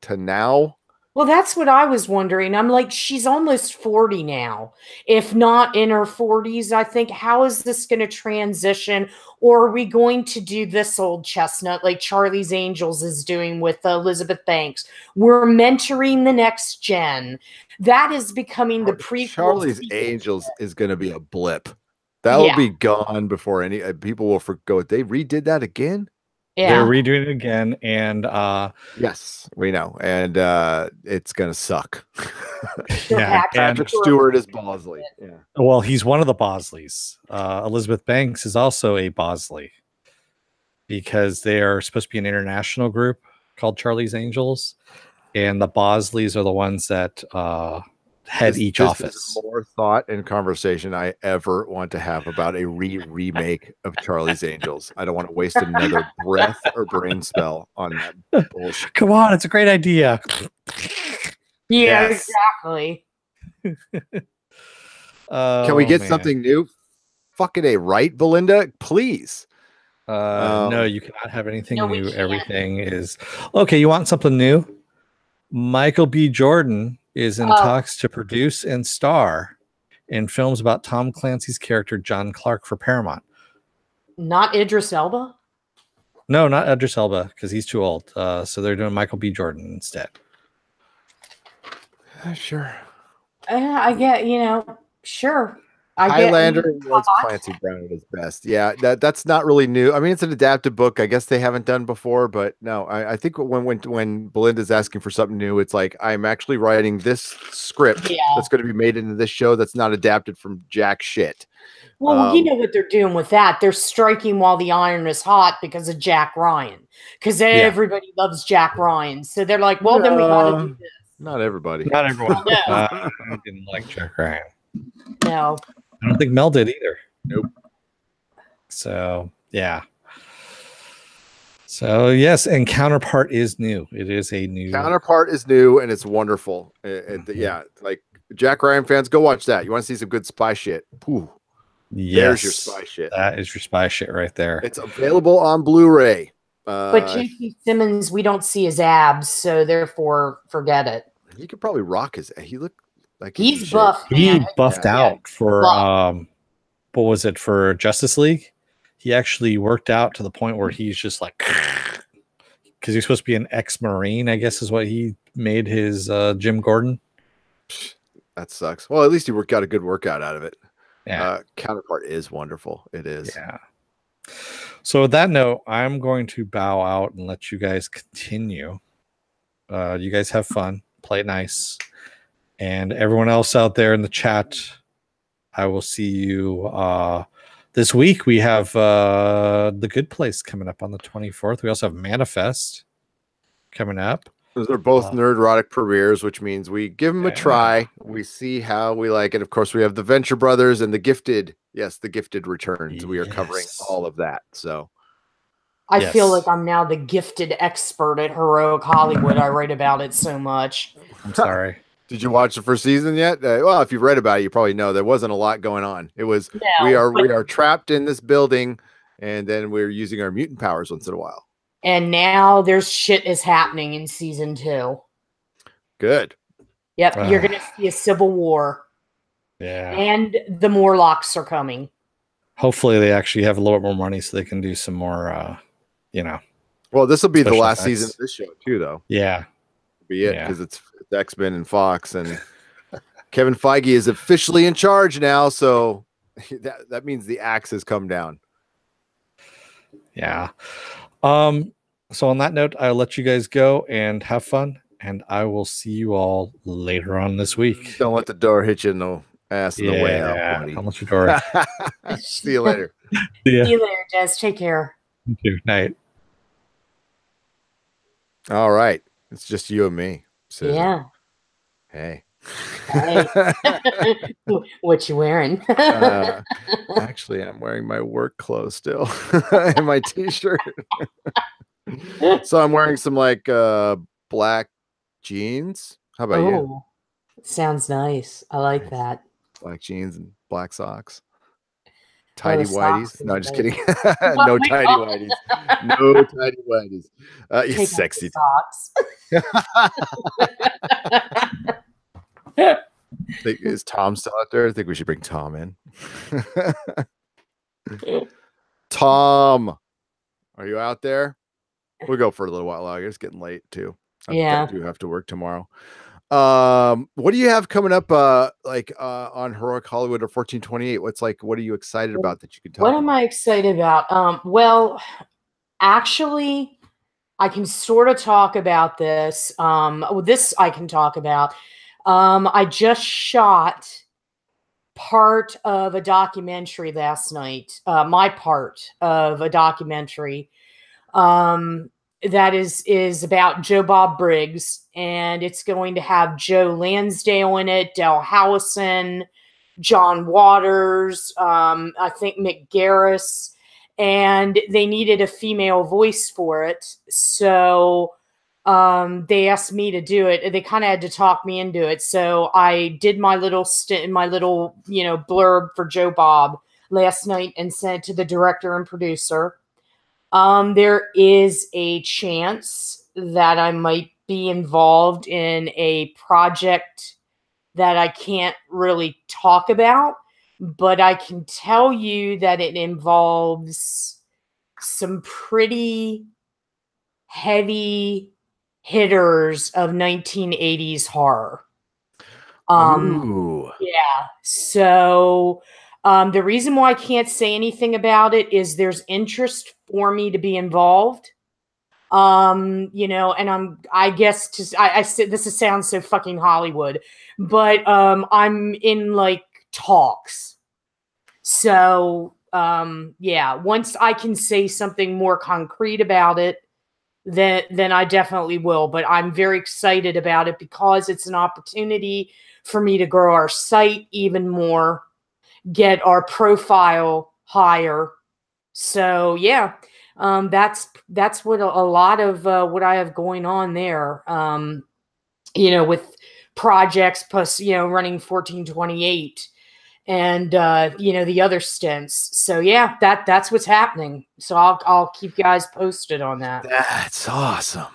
now. Well, that's what I was wondering. I'm like, she's almost 40 now, if not in her 40s, I think. How is this going to transition? Or are we going to do this old chestnut like Charlie's Angels is doing with Elizabeth Banks? We're mentoring the next gen. That is becoming the prequel. Charlie's Angels is going to be a blip. That will be gone before any people will forgo it. They redid that again. They're redoing it again, and yes, we know, and it's gonna suck. Patrick Stewart is Bosley. Yeah. Well, he's one of the Bosleys. Elizabeth Banks is also a Bosley because they are supposed to be an international group called Charlie's Angels, and the Bosleys are the ones that head each office. Is more thought and conversation I ever want to have about a remake of Charlie's Angels. I don't want to waste another breath or brain spell on that bullshit. Come on, it's a great idea. Yeah, exactly. Can we get something new? Fucking A, right, Belinda? Please. No, you cannot have anything new. Everything is okay. You want something new? Michael B. Jordan is in talks to produce and star in films about Tom Clancy's character John Clark for Paramount. Not Idris Elba? No, not Idris Elba because he's too old. So they're doing Michael B. Jordan instead. Sure. I get, sure. Highlander was Clancy Brown at his best. Yeah, that's not really new. I mean, it's an adapted book. I guess they haven't done before, but no, I think when Belinda's asking for something new, it's like I'm actually writing this script that's going to be made into this show that's not adapted from jack shit. Well, you know what they're doing with that. They're striking while the iron is hot because of Jack Ryan. Because everybody loves Jack Ryan. So they're like, well, then we got to do this. Not everybody. Not everyone. I didn't like Jack Ryan. No. I don't think Mel did either. Nope. So, yeah. So, yes, and Counterpart is new. It is a new... Counterpart is new, and it's wonderful. Yeah, like Jack Ryan fans, go watch that. You want to see some good spy shit? Ooh. Yes. There's your spy shit. That is your spy shit right there. It's available on Blu-ray. But J.K. Simmons, we don't see his abs, so therefore, forget it. He could probably rock his... He looked like he's buff. He buffed out for what was it for Justice League? He actually worked out to the point where he's just like because he's supposed to be an ex-Marine, I guess is what he made his Jim Gordon. That sucks. Well, at least he got a good workout out of it. Yeah. Counterpart is wonderful. It is. Yeah. So with that note, I'm going to bow out and let you guys continue. You guys have fun, play nice. And everyone else out there in the chat, I will see you this week. We have The Good Place coming up on the 24th. We also have Manifest coming up. Those are both Nerdrotic premieres, which means we give them a try. We see how we like it. Of course, we have the Venture Brothers and the Gifted. Yes, the Gifted returns. We are covering all of that. So I feel like I'm now the gifted expert at Heroic Hollywood. I write about it so much. I'm sorry. Did you watch the first season yet? Well, if you've read about it, you probably know there wasn't a lot going on. It was we are trapped in this building, and then we're using our mutant powers once in a while. And now there's shit is happening in season 2. Good. Yep, you're gonna see a civil war. Yeah. And the Morlocks are coming. Hopefully they actually have a little bit more money so they can do some more Well, this will be the last season of this show too, though. Yeah. Be it because it's X-Men and Fox, and Kevin Feige is officially in charge now, so that means the axe has come down. Yeah. So on that note, I'll let you guys go and have fun, and I will see you all later on this week. Don't let the door hit you in the ass on the way out, buddy. Don't let your door. See you later. See you later, Jess. Take care. You too. Night. All right. It's just you and me. Susan. Yeah. Hey. What you wearing? Actually, I'm wearing my work clothes still and my t-shirt. So I'm wearing some like black jeans. How about you? Sounds nice. I like that. Black jeans and black socks. Tidy whities. No, just kidding. No tidy whities. No tidy whities. You sexy socks. Is Tom still out there? I think we should bring Tom in. Tom, are you out there? We'll go for a little while longer. It's getting late too. I do have to work tomorrow. What do you have coming up on Heroic Hollywood or 1428? What are you excited about that you could talk What about? am I excited about? Well, actually, I can sort of talk about this. This I can talk about. I just shot part of a documentary last night. My part of a documentary that is about Joe Bob Briggs, and it's going to have Joe Lansdale in it, Del Howison, John Waters, I think Mick Garris, and they needed a female voice for it. So they asked me to do it. They kind of had to talk me into it. So I did my little blurb for Joe Bob last night and sent it to the director and producer. There is a chance that I might be involved in a project that I can't really talk about, but I can tell you that it involves some pretty heavy hitters of 1980s horror. Ooh. Yeah. So the reason why I can't say anything about it is there's interest for me to be involved. And I guess I said this sounds so fucking Hollywood, but I'm in like talks. So yeah, once I can say something more concrete about it, then I definitely will. But I'm very excited about it because it's an opportunity for me to grow our site even more, get our profile higher. So yeah, that's what a lot of what I have going on there. With projects plus running 1428 and the other stints. So yeah, that's what's happening. So I'll keep you guys posted on that. That's awesome.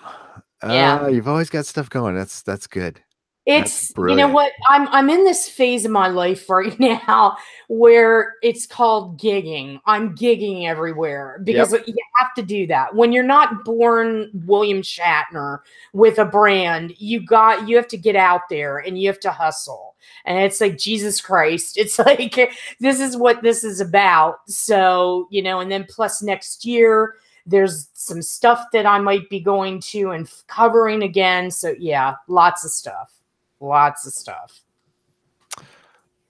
Yeah. You've always got stuff going. That's good. It's, you know brilliant. what, I'm in this phase of my life right now where it's called gigging. I'm gigging everywhere because you have to do that. When you're not born William Shatner with a brand, you have to get out there and you have to hustle. And it's like, Jesus Christ, it's like, this is what this is about. So, and then plus next year, there's some stuff that I might be going to and covering again. So yeah, lots of stuff. Lots of stuff.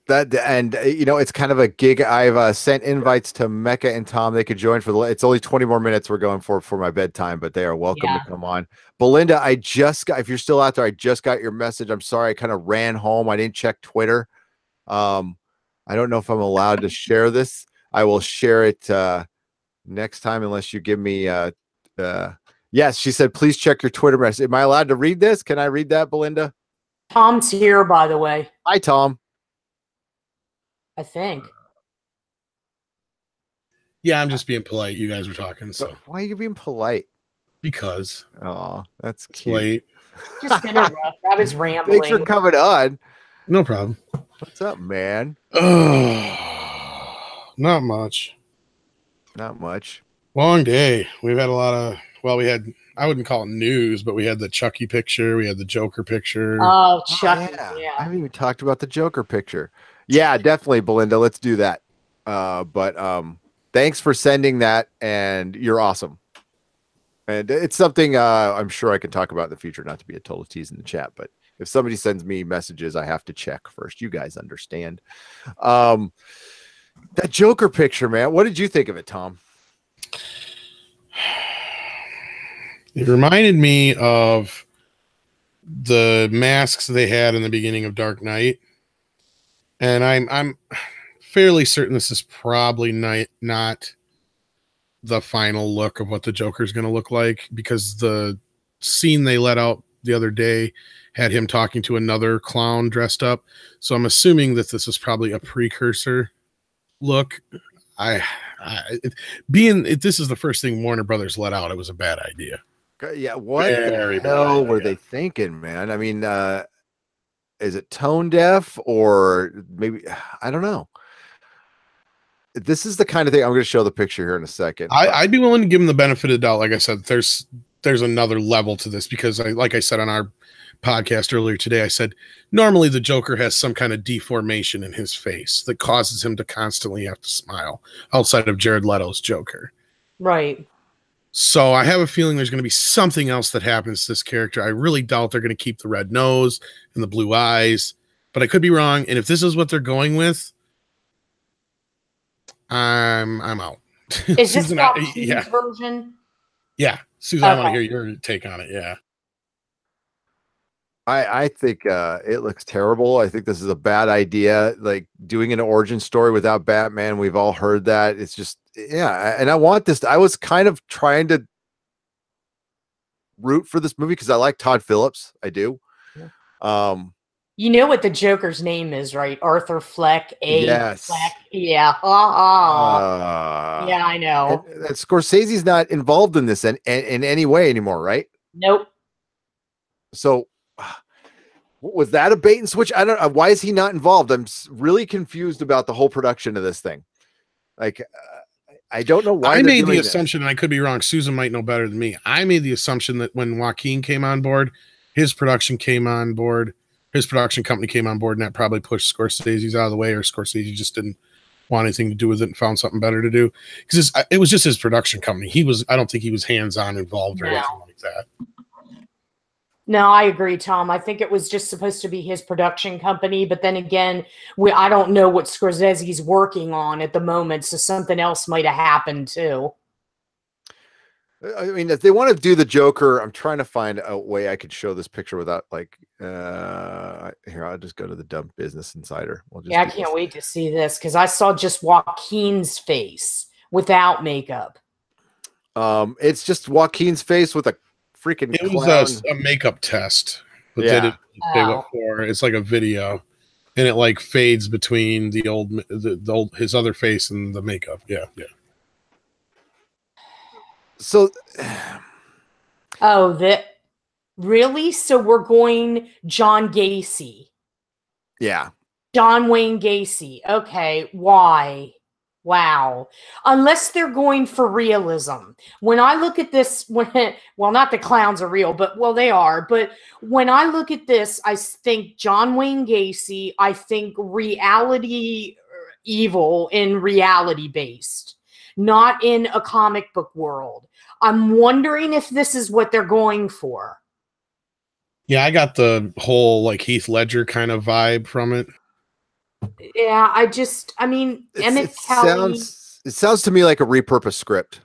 It's kind of a gig. I've sent invites to Mecca and Tom. They could join it's only 20 more minutes we're going for my bedtime, but they are welcome to come on. Belinda, if you're still out there, I just got your message. I'm sorry. I kind of ran home. I didn't check Twitter. I don't know if I'm allowed to share this. I will share it next time unless you give me yes, she said, please check your Twitter message. Am I allowed to read this? Can I read that, Belinda? Tom's here, by the way. Hi, Tom. I think. Yeah, I'm just being polite. You guys were talking, so. Why are you being polite? Because. Oh, that's cute. Late. Just interrupt. I was rambling. Thanks for coming on. No problem. What's up, man? Not much. Not much. Long day. We've had a lot of, I wouldn't call it news, but we had the Chucky picture. We had the Joker picture. Oh, Chucky. Yeah. I haven't even talked about the Joker picture. Yeah, definitely, Belinda. Let's do that. But thanks for sending that, and you're awesome. And it's something I'm sure I can talk about in the future, not to be a total tease in the chat, but if somebody sends me messages, I have to check first. You guys understand. That Joker picture, man. What did you think of it, Tom? It reminded me of the masks they had in the beginning of Dark Knight. And I'm fairly certain this is probably not the final look of what the Joker's going to look like, because the scene they let out the other day had him talking to another clown dressed up. So I'm assuming that this is probably a precursor look. This is the first thing Warner Brothers let out, it was a bad idea. Yeah, what the hell were they thinking, man? I mean, is it tone deaf, or maybe, I don't know. This is the kind of thing, I'm going to show the picture here in a second. I'd be willing to give them the benefit of the doubt. Like I said, there's another level to this because like I said on our podcast earlier today, I said normally the Joker has some kind of deformation in his face that causes him to constantly have to smile outside of Jared Leto's Joker. Right. So I have a feeling there's going to be something else that happens to this character. I really doubt they're going to keep the red nose and the blue eyes, but I could be wrong. And if this is what they're going with, I'm out. Is this Joaquin's version? Yeah. Susan, I want to hear your take on it. Yeah. I think it looks terrible. I think this is a bad idea. Like doing an origin story without Batman. We've all heard that. It's just, yeah. And I want this. I was kind of trying to root for this movie because I like Todd Phillips. I do. Yeah. You know what the Joker's name is, right? Arthur Fleck. Yes. Fleck. Yeah. Yeah, I know. And Scorsese's not involved in this in any way anymore, right? Nope. So was that a bait and switch? I don't know. Why is he not involved? I'm really confused about the whole production of this thing. Like, I don't know why. I made the assumption, and I could be wrong. Susan might know better than me. I made the assumption that when Joaquin came on board, his production came on board, his production company came on board, and that probably pushed Scorsese's out of the way, or Scorsese just didn't want anything to do with it and found something better to do. Because it was just his production company. I don't think he was hands-on involved or anything like that. No, I agree, Tom. I think it was just supposed to be his production company, but then again, I don't know what Scorsese's working on at the moment, so something else might have happened too. I mean, if they want to do the Joker, I'm trying to find a way I could show this picture without like here, I'll just go to the Dumb Business Insider. I can't wait to see this because I saw just Joaquin's face without makeup. It's just Joaquin's face with a freaking it was a makeup test, but they didn't say what for. It's like a video, and it like fades between the old his other face and the makeup. Yeah. So, really? So we're going John Gacy. Yeah. John Wayne Gacy. Okay, why? Wow. Unless they're going for realism. When I look at this, well, not the clowns are real, but they are. But when I look at this, I think John Wayne Gacy, I think reality evil in reality based, not in a comic book world. I'm wondering if this is what they're going for. Yeah, I got the whole like Heath Ledger kind of vibe from it. Yeah, I mean, Emmett Kelly. It sounds to me like a repurposed script.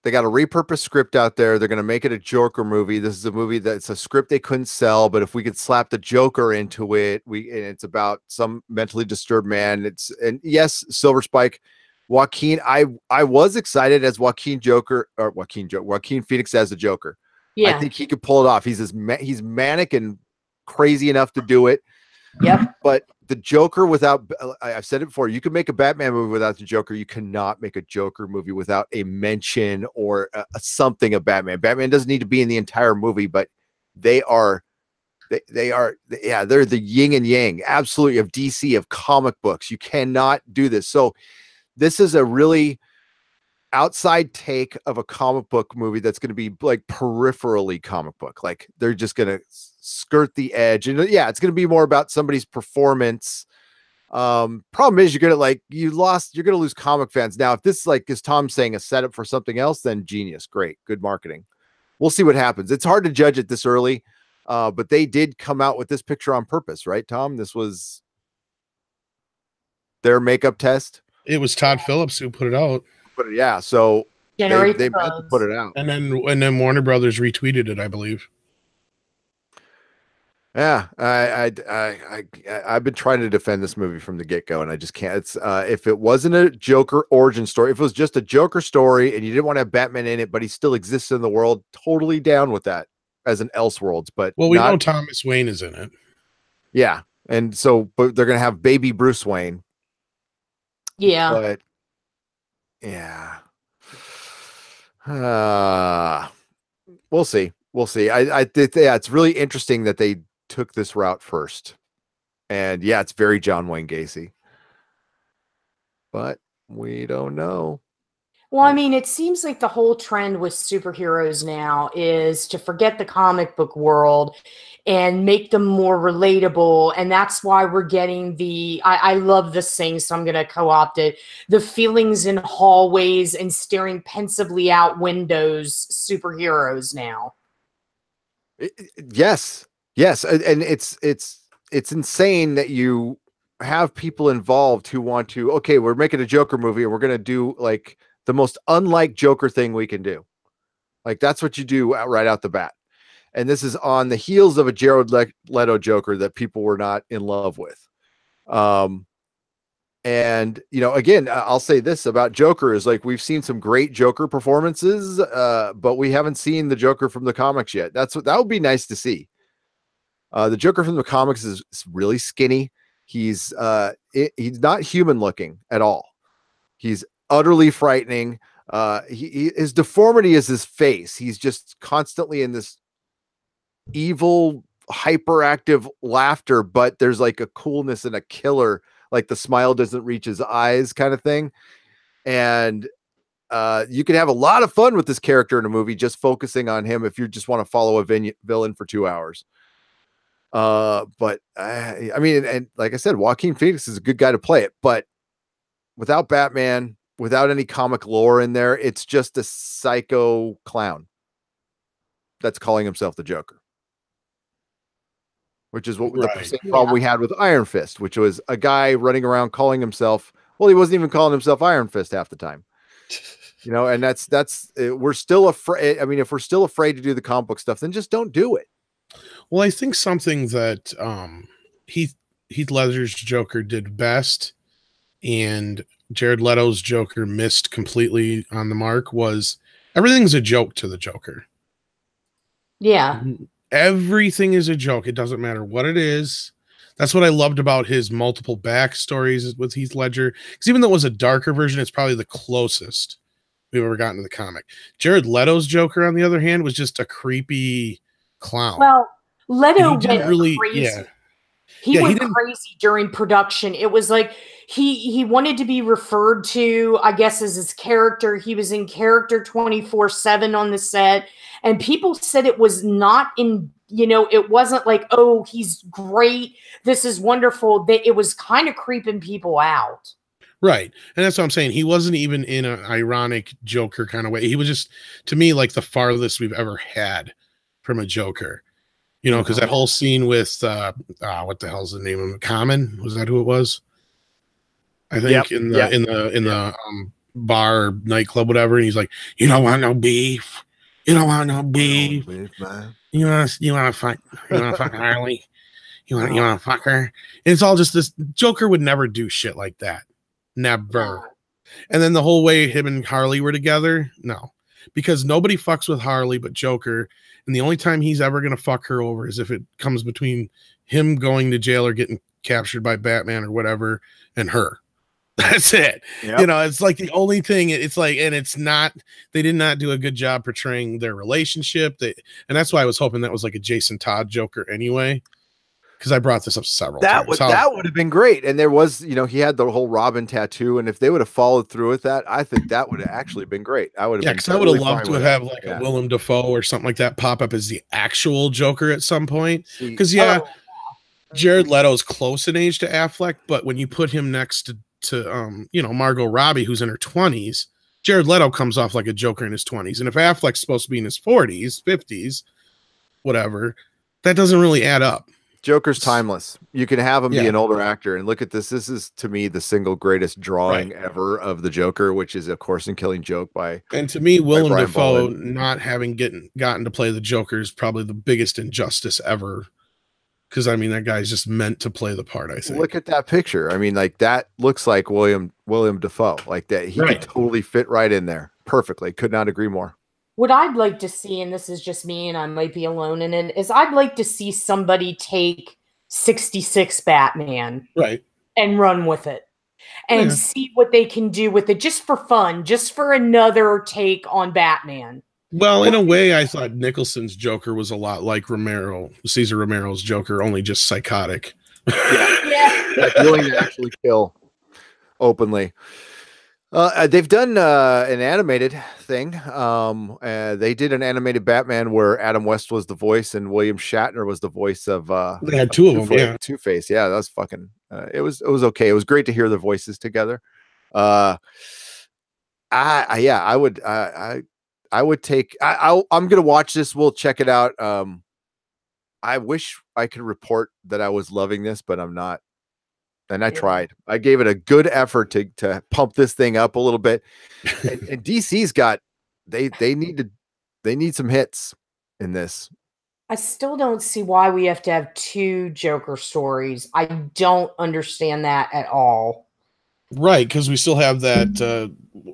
They got a repurposed script out there. They're going to make it a Joker movie. This is a movie that's a script they couldn't sell, but if we could slap the Joker into it, and it's about some mentally disturbed man. And yes, Silver Spike, Joaquin. I was excited as Joaquin Phoenix as the Joker. Yeah, I think he could pull it off. He's manic and crazy enough to do it. Yep. But the Joker without, I've said it before, you can make a Batman movie without the Joker. You cannot make a Joker movie without a mention or something of Batman. Batman doesn't need to be in the entire movie, but they're the yin and yang, absolutely, of DC, of comic books. You cannot do this. So this is a really outside take of a comic book movie that's going to be like peripherally comic book. Like they're just going to skirt the edge, and it's going to be more about somebody's performance. Problem is you're going to lose comic fans. Now, if this, like is Tom saying, a setup for something else, then genius. Great. Good marketing. We'll see what happens. It's hard to judge it this early. But they did come out with this picture on purpose, right, Tom? This was their makeup test. It was Todd Phillips who put it out. But yeah, so they meant to put it out, and then Warner Brothers retweeted it, I believe. Yeah, I've been trying to defend this movie from the get-go, and I just can't. It's if it wasn't a Joker origin story, if it was just a Joker story, and you didn't want to have Batman in it, but he still exists in the world, totally down with that as an Elseworlds. But we know Thomas Wayne is in it. Yeah, and so but they're gonna have baby Bruce Wayne. Yeah, but. Yeah. We'll see. It's really interesting that they took this route first. And yeah, it's very John Wayne Gacy. But we don't know. Well, I mean, it seems like the whole trend with superheroes now is to forget the comic book world and make them more relatable. And that's why we're getting I love this thing, so I'm going to co-opt it, the feelings in hallways and staring pensively out windows superheroes now. Yes. And it's insane that you have people involved who want to, okay, we're making a Joker movie and we're going to do like the most unlike Joker thing we can do. Like that's what you do right out the bat. And this is on the heels of a Jared Leto Joker that people were not in love with. And again, I'll say this about Joker is like, we've seen some great Joker performances, but we haven't seen the Joker from the comics yet. That would be nice to see. The Joker from the comics is really skinny. He's not human looking at all. He's utterly frightening. His deformity is his face. He's just constantly in this evil, hyperactive laughter, but there's like a coolness and a killer, like the smile doesn't reach his eyes kind of thing. And you can have a lot of fun with this character in a movie, just focusing on him if you just want to follow a villain for 2 hours. But I mean, and like I said, Joaquin Phoenix is a good guy to play it, but without Batman, without any comic lore in there, it's just a psycho clown that's calling himself the Joker. Which is what the same problem we had with Iron Fist, which was a guy running around calling himself, well, he wasn't even calling himself Iron Fist half the time. And that's we're still afraid. I mean, if we're still afraid to do the comic book stuff, then just don't do it. Well, I think something that Heath Ledger's Joker did best and Jared Leto's Joker missed completely on the mark was everything's a joke to the Joker. Yeah. Everything is a joke. It doesn't matter what it is. That's what I loved about his multiple backstories with Heath Ledger. Because even though it was a darker version, it's probably the closest we've ever gotten to the comic. Jared Leto's Joker, on the other hand, was just a creepy clown. Well, Leto went crazy. Yeah. He went crazy during production. It was like he wanted to be referred to, I guess, as his character. He was in character 24/7 on the set. And people said it was not in, it wasn't like, oh, he's great, this is wonderful. It was kind of creeping people out. Right. And that's what I'm saying. He wasn't even in an ironic Joker kind of way. He was just, to me, like the farthest we've ever had from a Joker. Because that whole scene with, what the hell's the name of him? Common? Was that who it was? I think in the bar, nightclub, whatever. And he's like, you don't want no beef. You don't want no beef. You want to fuck Harley. You want to fuck her. And it's all just this. Joker would never do shit like that. Never. And then the whole way him and Harley were together, no, because nobody fucks with Harley but Joker. And the only time he's ever going to fuck her over is if it comes between him going to jail or getting captured by Batman or whatever and her. That's it. Yep. It's like the only thing. It's like, and it's not. They did not do a good job portraying their relationship. And that's why I was hoping that was like a Jason Todd Joker anyway, because I brought this up several times. That would have been great. And there was, he had the whole Robin tattoo, and if they would have followed through with that, I think that would have actually been great. I would have, because I would have loved to have like a Willem Dafoe or something like that pop up as the actual Joker at some point. Because Jared Leto's close in age to Affleck, but when you put him next to Margot Robbie, who's in her 20s, Jared Leto comes off like a Joker in his 20s. And if Affleck's supposed to be in his 40s, 50s, whatever, that doesn't really add up. Joker's timeless. You can have him be an older actor. And look at this. This is, to me, the single greatest drawing ever of the Joker, which is, of course, in Killing Joke by. And to me, Willem Dafoe not having gotten to play the Joker is probably the biggest injustice ever. Because, I mean, that guy's just meant to play the part, I think. Look at that picture. I mean, like, that looks like William Dafoe. Like, that he could totally fit right in there perfectly. Could not agree more. What I'd like to see, and this is just me and I might be alone in it, is I'd like to see somebody take 66 Batman and run with it. And see what they can do with it, just for fun, just for another take on Batman. Well, in a way, I thought Nicholson's Joker was a lot like Cesar Romero's Joker, only just psychotic. Like willing to actually kill openly. They've done an animated thing. They did an animated Batman where Adam West was the voice and William Shatner was the voice of. They had two of them, yeah. Two-Face. Yeah, that was fucking. It was okay. It was great to hear their voices together. I would take. I'm gonna watch this. We'll check it out. I wish I could report that I was loving this, but I'm not. And I tried. I gave it a good effort to pump this thing up a little bit. And DC's got they need some hits in this. I still don't see why we have to have two Joker stories. I don't understand that at all. Right, because we still have that.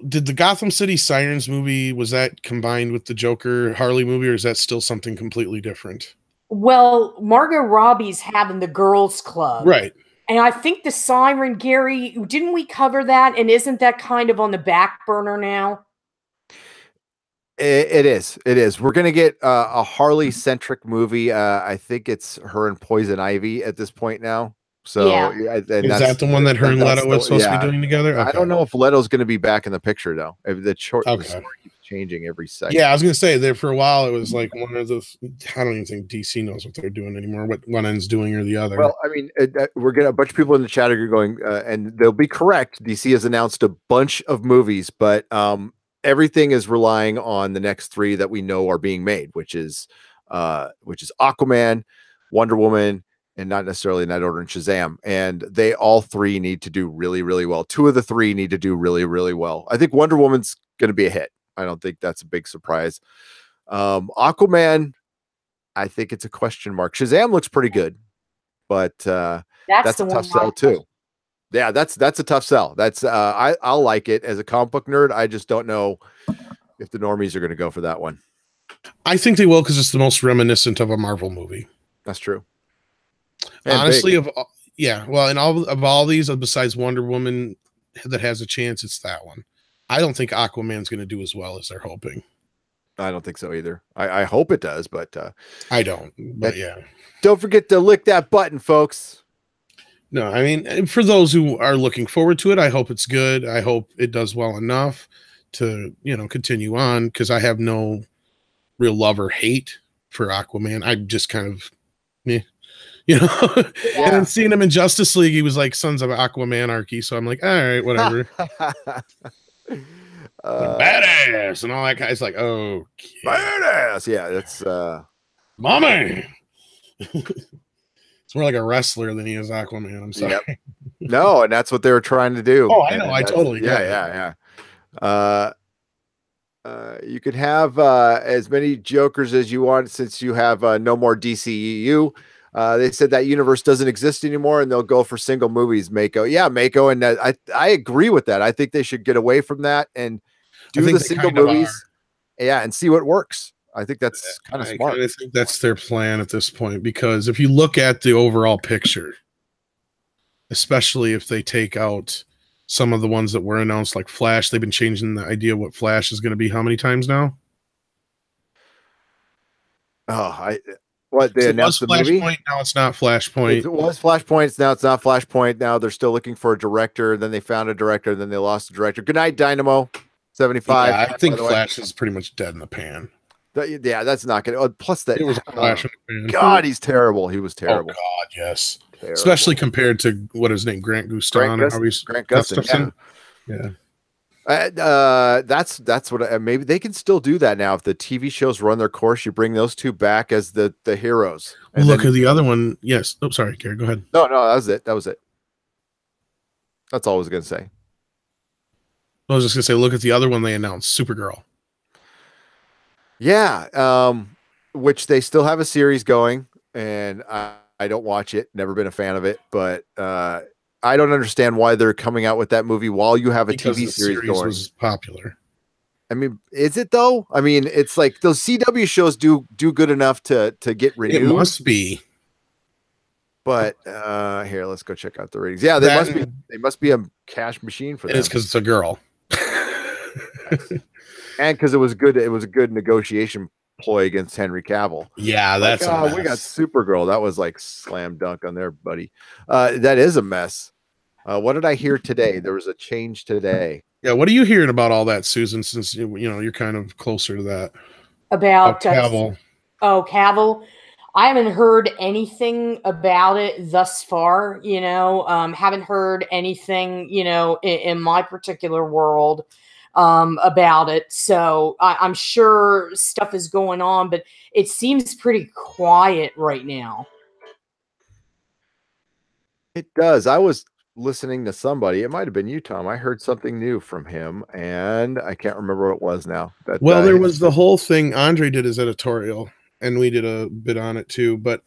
Did the Gotham City Sirens movie, was that combined with the Joker Harley movie, or is that still something completely different? Well, Margot Robbie's having the girls' club. Right. And I think the Siren, Gary, didn't we cover that? And isn't that kind of on the back burner now? It is. It is. We're going to get a Harley-centric movie. I think it's her and Poison Ivy at this point now. So Yeah. Is that the one that her and Leto was supposed to be doing together? Okay. I don't know if Leto's going to be back in the picture, though. The story keeps changing every second. Yeah, I was going to say, there for a while, it was like one of those. I don't even think DC knows what they're doing anymore, what one end's doing or the other. Well, I mean, we're getting a bunch of people in the chat are going, and they'll be correct. DC has announced a bunch of movies, but everything is relying on the next three that we know are being made, which is Aquaman, Wonder Woman, and not necessarily in that order, and Shazam. And they all three need to do really, really well. Two of the three need to do really, really well. I think Wonder Woman's going to be a hit. I don't think that's a big surprise. Aquaman, I think it's a question mark. Shazam looks pretty good, but that's a tough sell too. Yeah, that's a tough sell. That's I'll like it as a comic book nerd. I just don't know if the normies are going to go for that one. I think they will because it's the most reminiscent of a Marvel movie. That's true. And honestly, and all these besides Wonder Woman that has a chance, it's that one. I don't think Aquaman's going to do as well as they're hoping. I don't think so either. I hope it does, but I don't. But yeah, don't forget to lick that button, folks. No, I mean, for those who are looking forward to it, I hope it's good. I hope it does well enough to, continue on, because I have no real love or hate for Aquaman. I just kind of, And then seeing him in Justice League, he was like Sons of Aquamanarchy. So I'm like, all right, whatever. Badass and all that kind. It's like, okay. Badass. Yeah, that's mommy. It's more like a wrestler than he is Aquaman. I'm sorry. Yep. No, and that's what they were trying to do. Oh, I know. I totally get it. Yeah. You could have as many Jokers as you want since you have no more DCEU. They said that universe doesn't exist anymore, and they'll go for single movies. Mako, and I agree with that. I think they should get away from that and do the single movies, and see what works. I think that's kind of smart. I think that's their plan at this point, because if you look at the overall picture, especially if they take out some of the ones that were announced, like Flash, they've been changing the idea of what Flash is going to be how many times now? They announced the movie? Now it's not Flashpoint. It was Flashpoint. Now it's not Flashpoint. Now they're still looking for a director. Then they found a director. Then they lost the director. Good night, Dynamo 75. Yeah, I think Flash is pretty much dead in the pan. That's not going to. Plus, that it was a Flash in the pan. God, he's terrible. He was terrible. Oh God, yes. Terrible. Especially compared to what his name, Grant Gustin. Grant Gustin. Yeah. That's what maybe they can still do that now. If the TV shows run their course, you bring those two back as the heroes. And look at the other one. Yes. Oh, sorry, Gary. Go ahead. No, that was it. That's all I was gonna say. I was just gonna say, look at the other one they announced, Supergirl. Yeah, which they still have a series going, and I don't watch it. Never been a fan of it, but I don't understand why they're coming out with that movie while you have a TV series going. Was popular. I mean, is it though? I mean, it's like those CW shows do good enough to get renewed. It must be. But here, let's go check out the ratings. Yeah, they must be a cash machine for them. It's because it's a girl. And because it was good. It was a good negotiation ploy against Henry Cavill. Yeah, that's we got Supergirl. That was like slam dunk on there, buddy. That is a mess. What did I hear today? There was a change today. Yeah, what are you hearing about all that, Susan? Since you're kind of closer to that. About Cavill. Cavill. I haven't heard anything about it thus far. Haven't heard anything. In my particular world about it. So I'm sure stuff is going on, but it seems pretty quiet right now. It does. I was listening to somebody. It might have been you, Tom. I heard something new from him, and I can't remember what it was now. Well, there was the whole thing. Andre did his editorial, and we did a bit on it too. But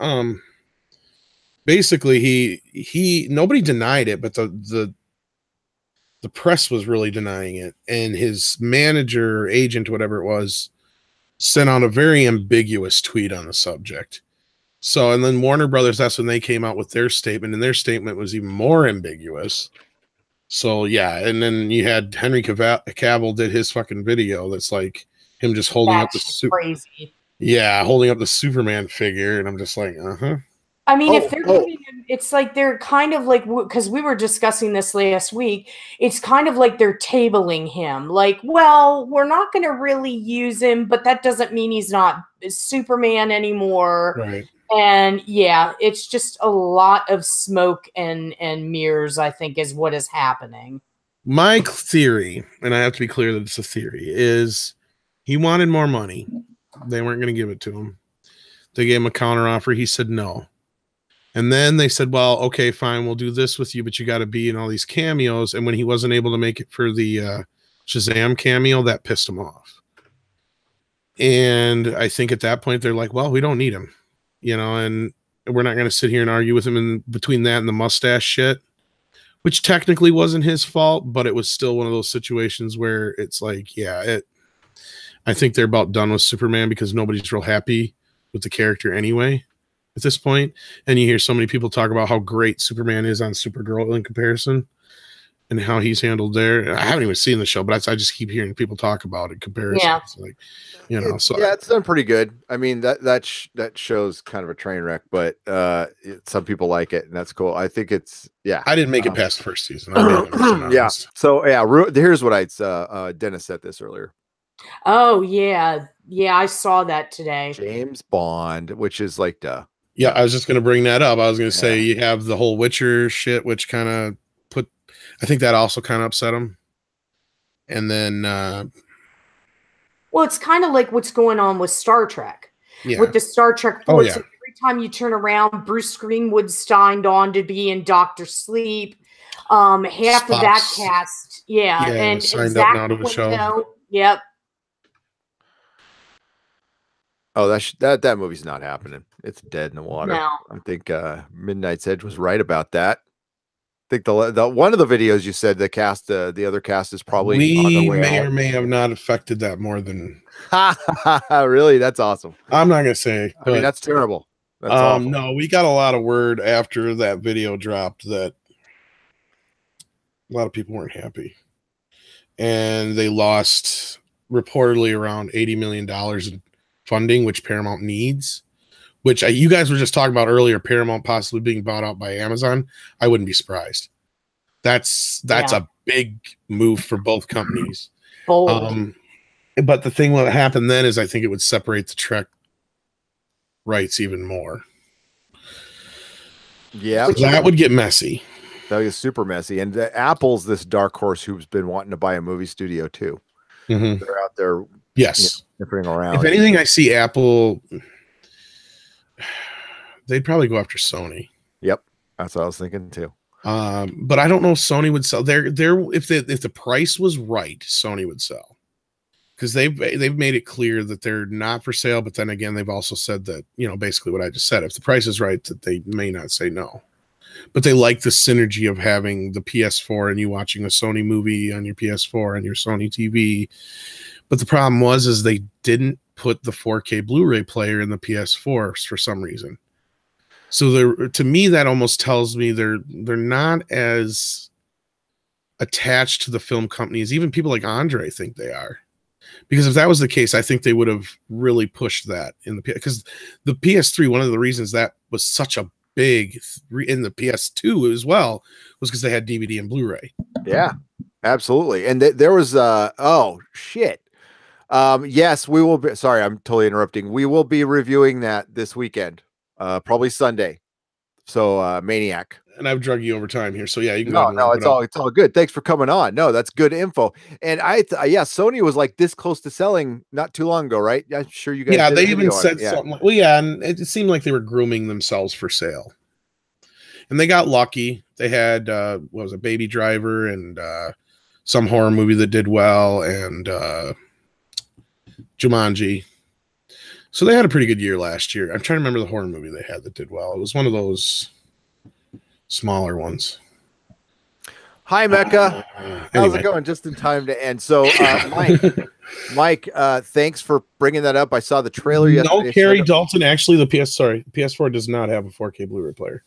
basically, he nobody denied it, but the press was really denying it, and his manager, agent, whatever it was, sent out a very ambiguous tweet on the subject. So, and then Warner Brothers, that's when they came out with their statement, and their statement was even more ambiguous. So, yeah, and then you had Henry Cavill did his fucking video that's like him just holding up the crazy. Yeah, holding up the Superman figure, and I'm just like, I mean, if they're giving him, it's like they're kind of like, because we were discussing this last week, it's kind of like they're tabling him. Like, well, we're not going to really use him, but that doesn't mean he's not Superman anymore. Right. And yeah, it's just a lot of smoke and mirrors, I think, is what is happening. My theory, and I have to be clear that it's a theory, is he wanted more money. They weren't going to give it to him. They gave him a counteroffer. He said no. And then they said, well, okay, fine, we'll do this with you, but you got to be in all these cameos. And when he wasn't able to make it for the Shazam cameo, that pissed him off. And I think at that point, they're like, well, we don't need him. And we're not going to sit here and argue with him in between that and the mustache shit, which technically wasn't his fault, but it was still one of those situations where it's like, yeah, I think they're about done with Superman because nobody's real happy with the character anyway at this point. And you hear so many people talk about how great Superman is on Supergirl in comparison and how he's handled there. I haven't even seen the show, but I just keep hearing people talk about it in comparison. Yeah. It's like, it's done pretty good. I mean, that show's kind of a train wreck, but some people like it, and that's cool. I think it's I didn't make it past the first season. Yeah. So here's what Dennis said this earlier. Oh yeah, I saw that today. James Bond, which is like Yeah, I was just gonna bring that up. I was gonna say you have the whole Witcher shit, which kind of I think that also kind of upset him. And then well, it's kind of like what's going on with Star Trek. Yeah. With the Star Trek Force. Every time you turn around, Bruce Greenwood signed on to be in Doctor Sleep. Half Spock's, of that cast, and signed up now to the show. Yep. Oh, that movie's not happening. It's dead in the water. No. I think Midnight's Edge was right about that. I think the one of the videos you said the other cast is probably on the way may out. or may have not affected that more than really. That's awesome. I'm not gonna say. I mean, that's terrible. That's awful. No, we got a lot of word after that video dropped that a lot of people weren't happy, and they lost reportedly around $80 million in funding, which Paramount needs. Which you guys were just talking about earlier, Paramount possibly being bought out by Amazon. I wouldn't be surprised. That's a big move for both companies. Bold. But the thing that happened then is I think it would separate the Trek rights even more. Yeah, that would get messy. That would get super messy. And Apple's this dark horse who's been wanting to buy a movie studio too. Mm-hmm. They're out there, sniffing around. If anything, I see Apple. They'd probably go after Sony. Yep, that's what I was thinking too. But I don't know if Sony would sell. If the price was right, Sony would sell, because they've made it clear that they're not for sale. But then again, they've also said that basically what I just said. If the price is right, that they may not say no. But they like the synergy of having the PS4 and you watching a Sony movie on your PS4 and your Sony TV. But the problem is they didn't put the 4K Blu-ray player in the PS4 for some reason. So to me, that almost tells me they're not as attached to the film companies. Even people like Andre think they are, because if that was the case, I think they would have really pushed that because the PS3. One of the reasons that was such a big in the PS2 as well was because they had DVD and Blu-ray. Yeah. Absolutely. And there was oh shit. Yes, we will be. Sorry, I'm totally interrupting. We will be reviewing that this weekend, probably Sunday. So, Maniac. And I've drug you over time here, so yeah, you can go No, ahead and no, wrap it up. it's all good. Thanks for coming on. No, that's good info. And yeah, Sony was like this close to selling not too long ago, right? I'm sure you guys. Yeah, did a they video even on it. said Yeah. something. Well, yeah, and it seemed like they were grooming themselves for sale, and they got lucky. They had what was it, Baby Driver, and some horror movie that did well, and Jumanji. So they had a pretty good year last year. I'm trying to remember the horror movie they had that did well. It was one of those smaller ones. Hi, Mecca. How's Anyway. it going? Just in time to end. So, Mike, thanks for bringing that up. I saw the trailer yesterday. No, Carrie Dalton. Actually, the PS4 does not have a 4K Blu-ray player.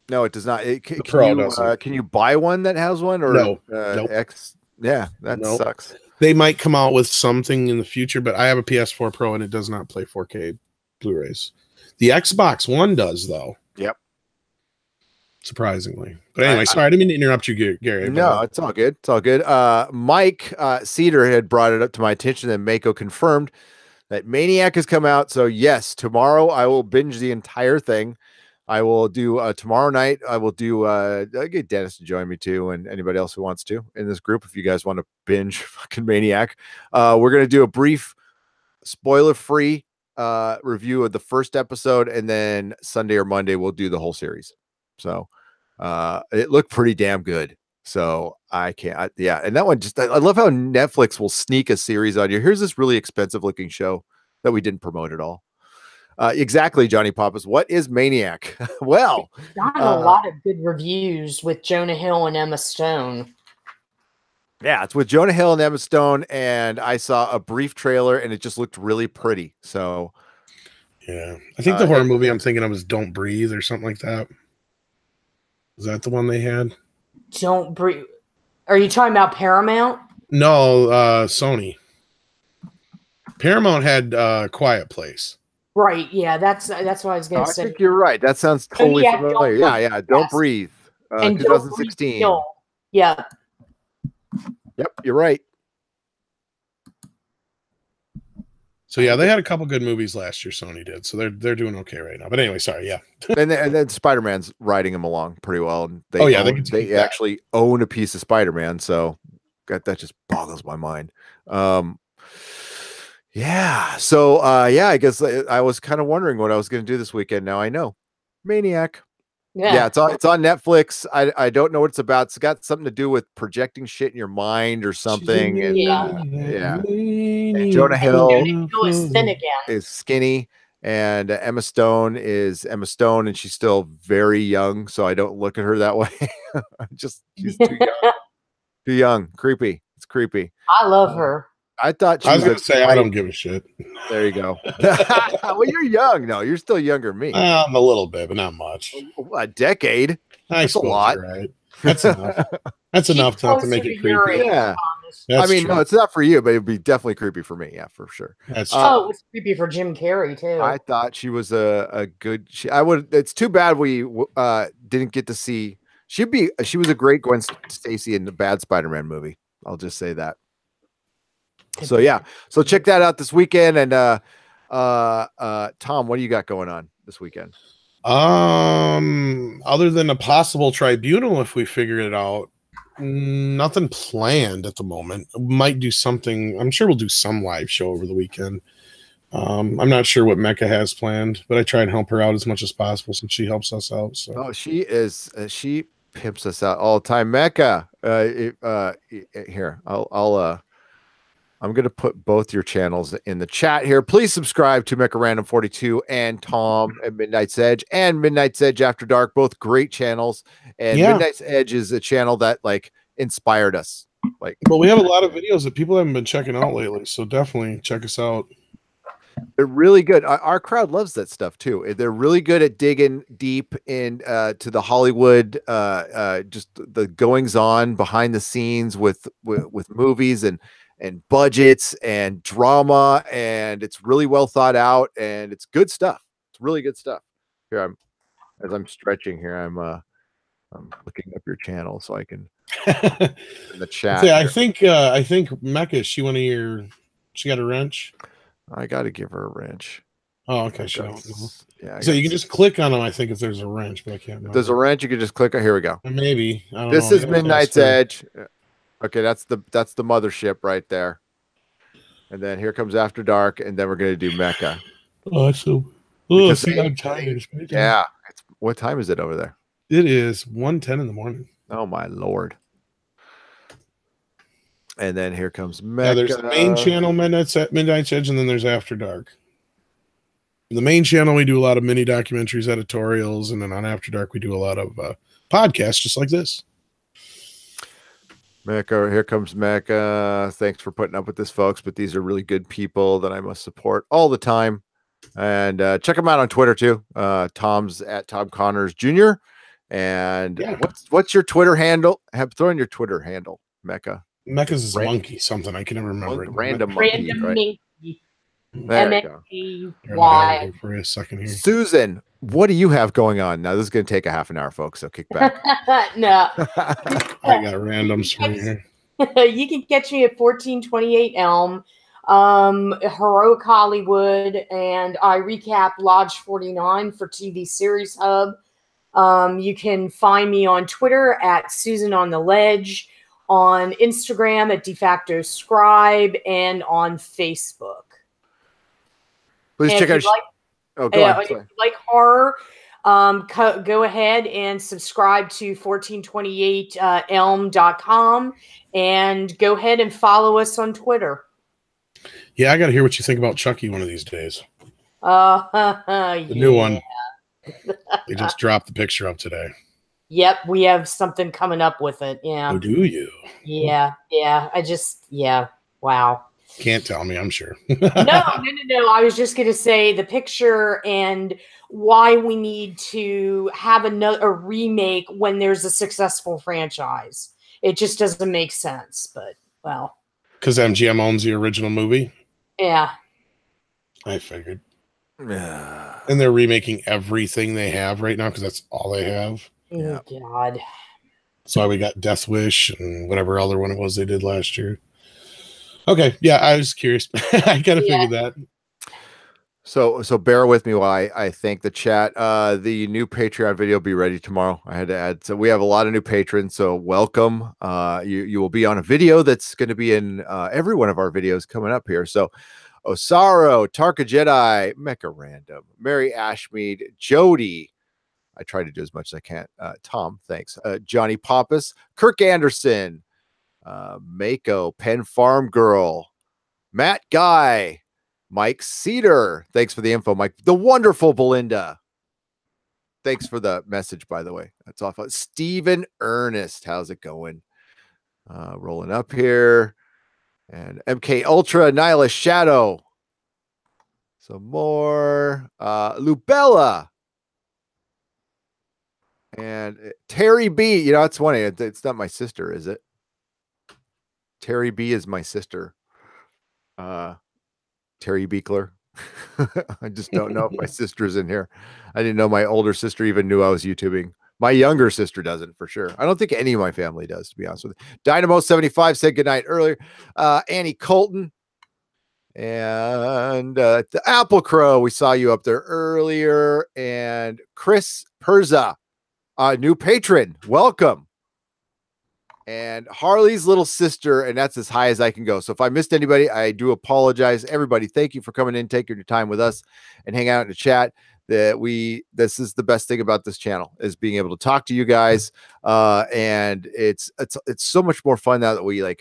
No, it does not. Doesn't. Can you buy one that has one or no? Nope. Yeah, that Nope. sucks. They might come out with something in the future, but I have a PS4 Pro and it does not play 4K Blu-rays. The Xbox One does, though. Yep. Surprisingly. But anyway, sorry, I didn't mean to interrupt you, Gary. No, it's all good. It's all good. Mike Cedar had brought it up to my attention, and Mako confirmed that Maniac has come out. So yes, tomorrow I will binge the entire thing. I will do tomorrow night. I will do I'll get Dennis to join me too, and anybody else who wants to in this group. If you guys want to binge fucking Maniac, we're gonna do a brief spoiler-free review of the first episode, and then Sunday or Monday we'll do the whole series. So it looked pretty damn good. So I can't, yeah. And that one I love how Netflix will sneak a series on you. Here's this really expensive looking show that we didn't promote at all. Exactly, Johnny Pappas. What is Maniac? Well, gotten a lot of good reviews with Jonah Hill and Emma Stone. Yeah, it's with Jonah Hill and Emma Stone, and I saw a brief trailer, and it just looked really pretty. So, yeah, I think the horror movie I'm thinking of is Don't Breathe or something like that. Is that the one they had? Don't Breathe. Are you talking about Paramount? No, Sony. Paramount had Quiet Place. Right. Yeah, that's what I was going to say. I think you're right. That sounds totally familiar. Yeah. Don't Breathe. And 2016. Don't Breathe. Yeah. Yep, you're right. So yeah, they had a couple good movies last year. Sony did, so they're doing okay right now. But anyway, sorry. Yeah, and then Spider-Man's riding them along pretty well. And they actually own a piece of Spider-Man. So that just boggles my mind. Yeah. So I guess I was kind of wondering what I was going to do this weekend. Now I know. Maniac. Yeah, it's on Netflix. I don't know what it's about. It's got something to do with projecting shit in your mind or something. And, and Jonah Hill is skinny, and Emma Stone is Emma Stone, and she's still very young. So I don't look at her that way. She's too young. Too young. Creepy. It's creepy. I love her. I thought she was going to say I don't give a shit. There you go. Well, you're young. No, you're still younger than me. A little bit, but not much. A decade. That's a lot. Right. That's enough. That's enough to make it creepy. Yeah. I mean, no, it's not for you, but it'd be definitely creepy for me. Yeah, for sure. That's true. It was creepy for Jim Carrey too. I thought she was a good. It's too bad we didn't get to see. She was a great Gwen Stacy in the bad Spider-Man movie. I'll just say that. So yeah, so check that out this weekend. And Tom, what do you got going on this weekend? Other than a possible tribunal, if we figure it out, nothing planned at the moment. Might do something. I'm sure we'll do some live show over the weekend. I'm not sure what Mecca has planned, but I try and help her out as much as possible since she helps us out. So. Oh, she pimps us out all the time. Mecca, here, I'm going to put both your channels in the chat here. Please subscribe to Mecha Random 42 and Tom at Midnight's Edge and Midnight's Edge After Dark, both great channels. And Midnight's Edge is a channel that inspired us. But we have a lot of videos that people haven't been checking out lately, so definitely check us out. They're really good. Our crowd loves that stuff too. They're really good at digging deep in to the Hollywood, just the goings on behind the scenes with movies and budgets and drama, and it's really well thought out, and it's good stuff. It's really good stuff. Here, as I'm stretching here, I'm looking up your channel so I can in the chat. I think Mecca, she got a wrench. I got to give her a wrench. Oh, okay. She don't know. Yeah. So you can just click on them. I think if there's a wrench, but I can't remember. If there's a wrench, you can just click. Here we go. Maybe. I don't This know. is Midnight's Edge. Okay, that's the mothership right there. And then here comes After Dark, and then we're gonna do Mecha. Awesome. I'm tired. Yeah. What time is it over there? It is 1:10 in the morning. Oh my lord. And then here comes Mecha. Yeah, there's the main channel, Midnight's Edge, and then there's After Dark. In the main channel, we do a lot of mini documentaries, editorials, and then on After Dark, we do a lot of podcasts just like this. Mecha, here comes Mecha. Thanks for putting up with this, folks. But these are really good people that I must support all the time. And check them out on Twitter too. Tom's at Tom Connors Jr. And what's your Twitter handle? Throw in your Twitter handle, Mecha. Mecha's is monkey something. I can never remember it. Random monkey. Right? There you go. Why? For a second here. Susan, what do you have going on? Now, this is going to take a half an hour, folks, so kick back. No. I got randoms from here. You can catch me at 1428 Elm, Heroic Hollywood, and I recap Lodge 49 for TV Series Hub. You can find me on Twitter at Susan on the Ledge, on Instagram at De Facto Scribe, and on Facebook. Please check out. If you like horror, go ahead and subscribe to 1428elm.com and go ahead and follow us on Twitter. Yeah, I got to hear what you think about Chucky one of these days. The new one. They just dropped the picture up today. Yep, we have something coming up with it. Yeah. Oh, do you? Yeah. Wow. Can't tell me, I'm sure. No. I was just going to say the picture and why we need to have a remake when there's a successful franchise. It just doesn't make sense, but well. Because MGM owns the original movie? Yeah. I figured. And they're remaking everything they have right now because that's all they have. Oh, God. That's why we got Death Wish and whatever other one it was they did last year. Okay, yeah, I was curious. I kind of figured that. So bear with me while I thank the chat. The new Patreon video will be ready tomorrow. I had to add. So we have a lot of new patrons. So welcome. You will be on a video that's going to be in every one of our videos coming up here. So Osaro, Tarka Jedi, Mecha Random, Mary Ashmead, Jody. I try to do as much as I can. Tom, thanks. Johnny Pappas, Kirk Anderson, Mako, Penn Farm Girl, Matt Guy, Mike Cedar. Thanks for the info, Mike. The wonderful Belinda. Thanks for the message, by the way. That's awful. Stephen Ernest, how's it going? Rolling up here. And MK Ultra, Nihilist Shadow. Some more. Lubella. And Terry B. You know, it's funny. It's not my sister, is it? Terry B is my sister. Terry Beekler. I just don't know if my sister's in here. I didn't know my older sister even knew I was YouTubing. My younger sister doesn't, for sure. I don't think any of my family does, to be honest with you. Dynamo75 said goodnight earlier. Annie Colton. And the Apple Crow, we saw you up there earlier. And Chris Perza, new patron. Welcome. And Harley's little sister, and that's as high as I can go. So if I missed anybody, I do apologize. Everybody, thank you for coming in, taking your time with us, and hang out in the chat. This is the best thing about this channel, is being able to talk to you guys. And it's so much more fun now that we're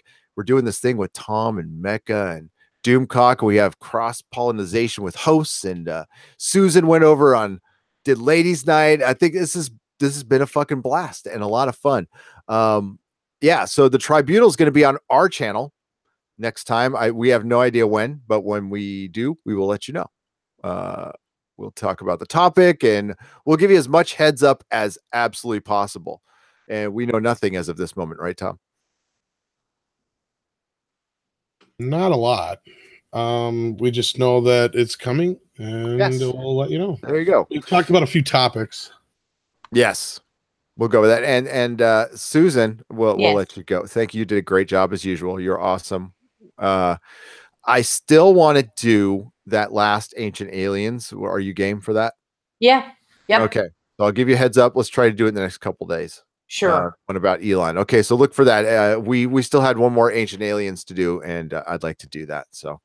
doing this thing with Tom and Mecha and Doomcock. We have cross-pollination with hosts, and Susan went over did ladies' night. I think this has been a fucking blast and a lot of fun. Yeah, so the Tribunal is going to be on our channel next time. We have no idea when, but when we do, we will let you know. We'll talk about the topic, and we'll give you as much heads up as absolutely possible. And we know nothing as of this moment, right, Tom? Not a lot. We just know that it's coming, and we'll let you know. There you go. We've talked about a few topics. Yes. We'll go with that. And Susan, we'll Yes. let you go. Thank you. You did a great job as usual. You're awesome. I still want to do that last Ancient Aliens. Are you game for that? Yeah. Yep. Okay. So I'll give you a heads up. Let's try to do it in the next couple days. Sure. What about Elon? Okay, so look for that. We still had one more Ancient Aliens to do, and I'd like to do that. So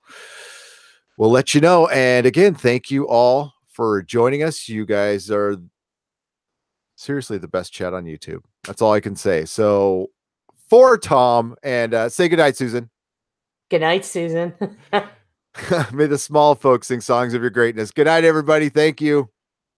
we'll let you know. And again, thank you all for joining us. You guys are seriously the best chat on YouTube. That's all I can say. So for Tom, and say goodnight, Susan. Good night, Susan. May the small folks sing songs of your greatness. Good night, everybody. Thank you.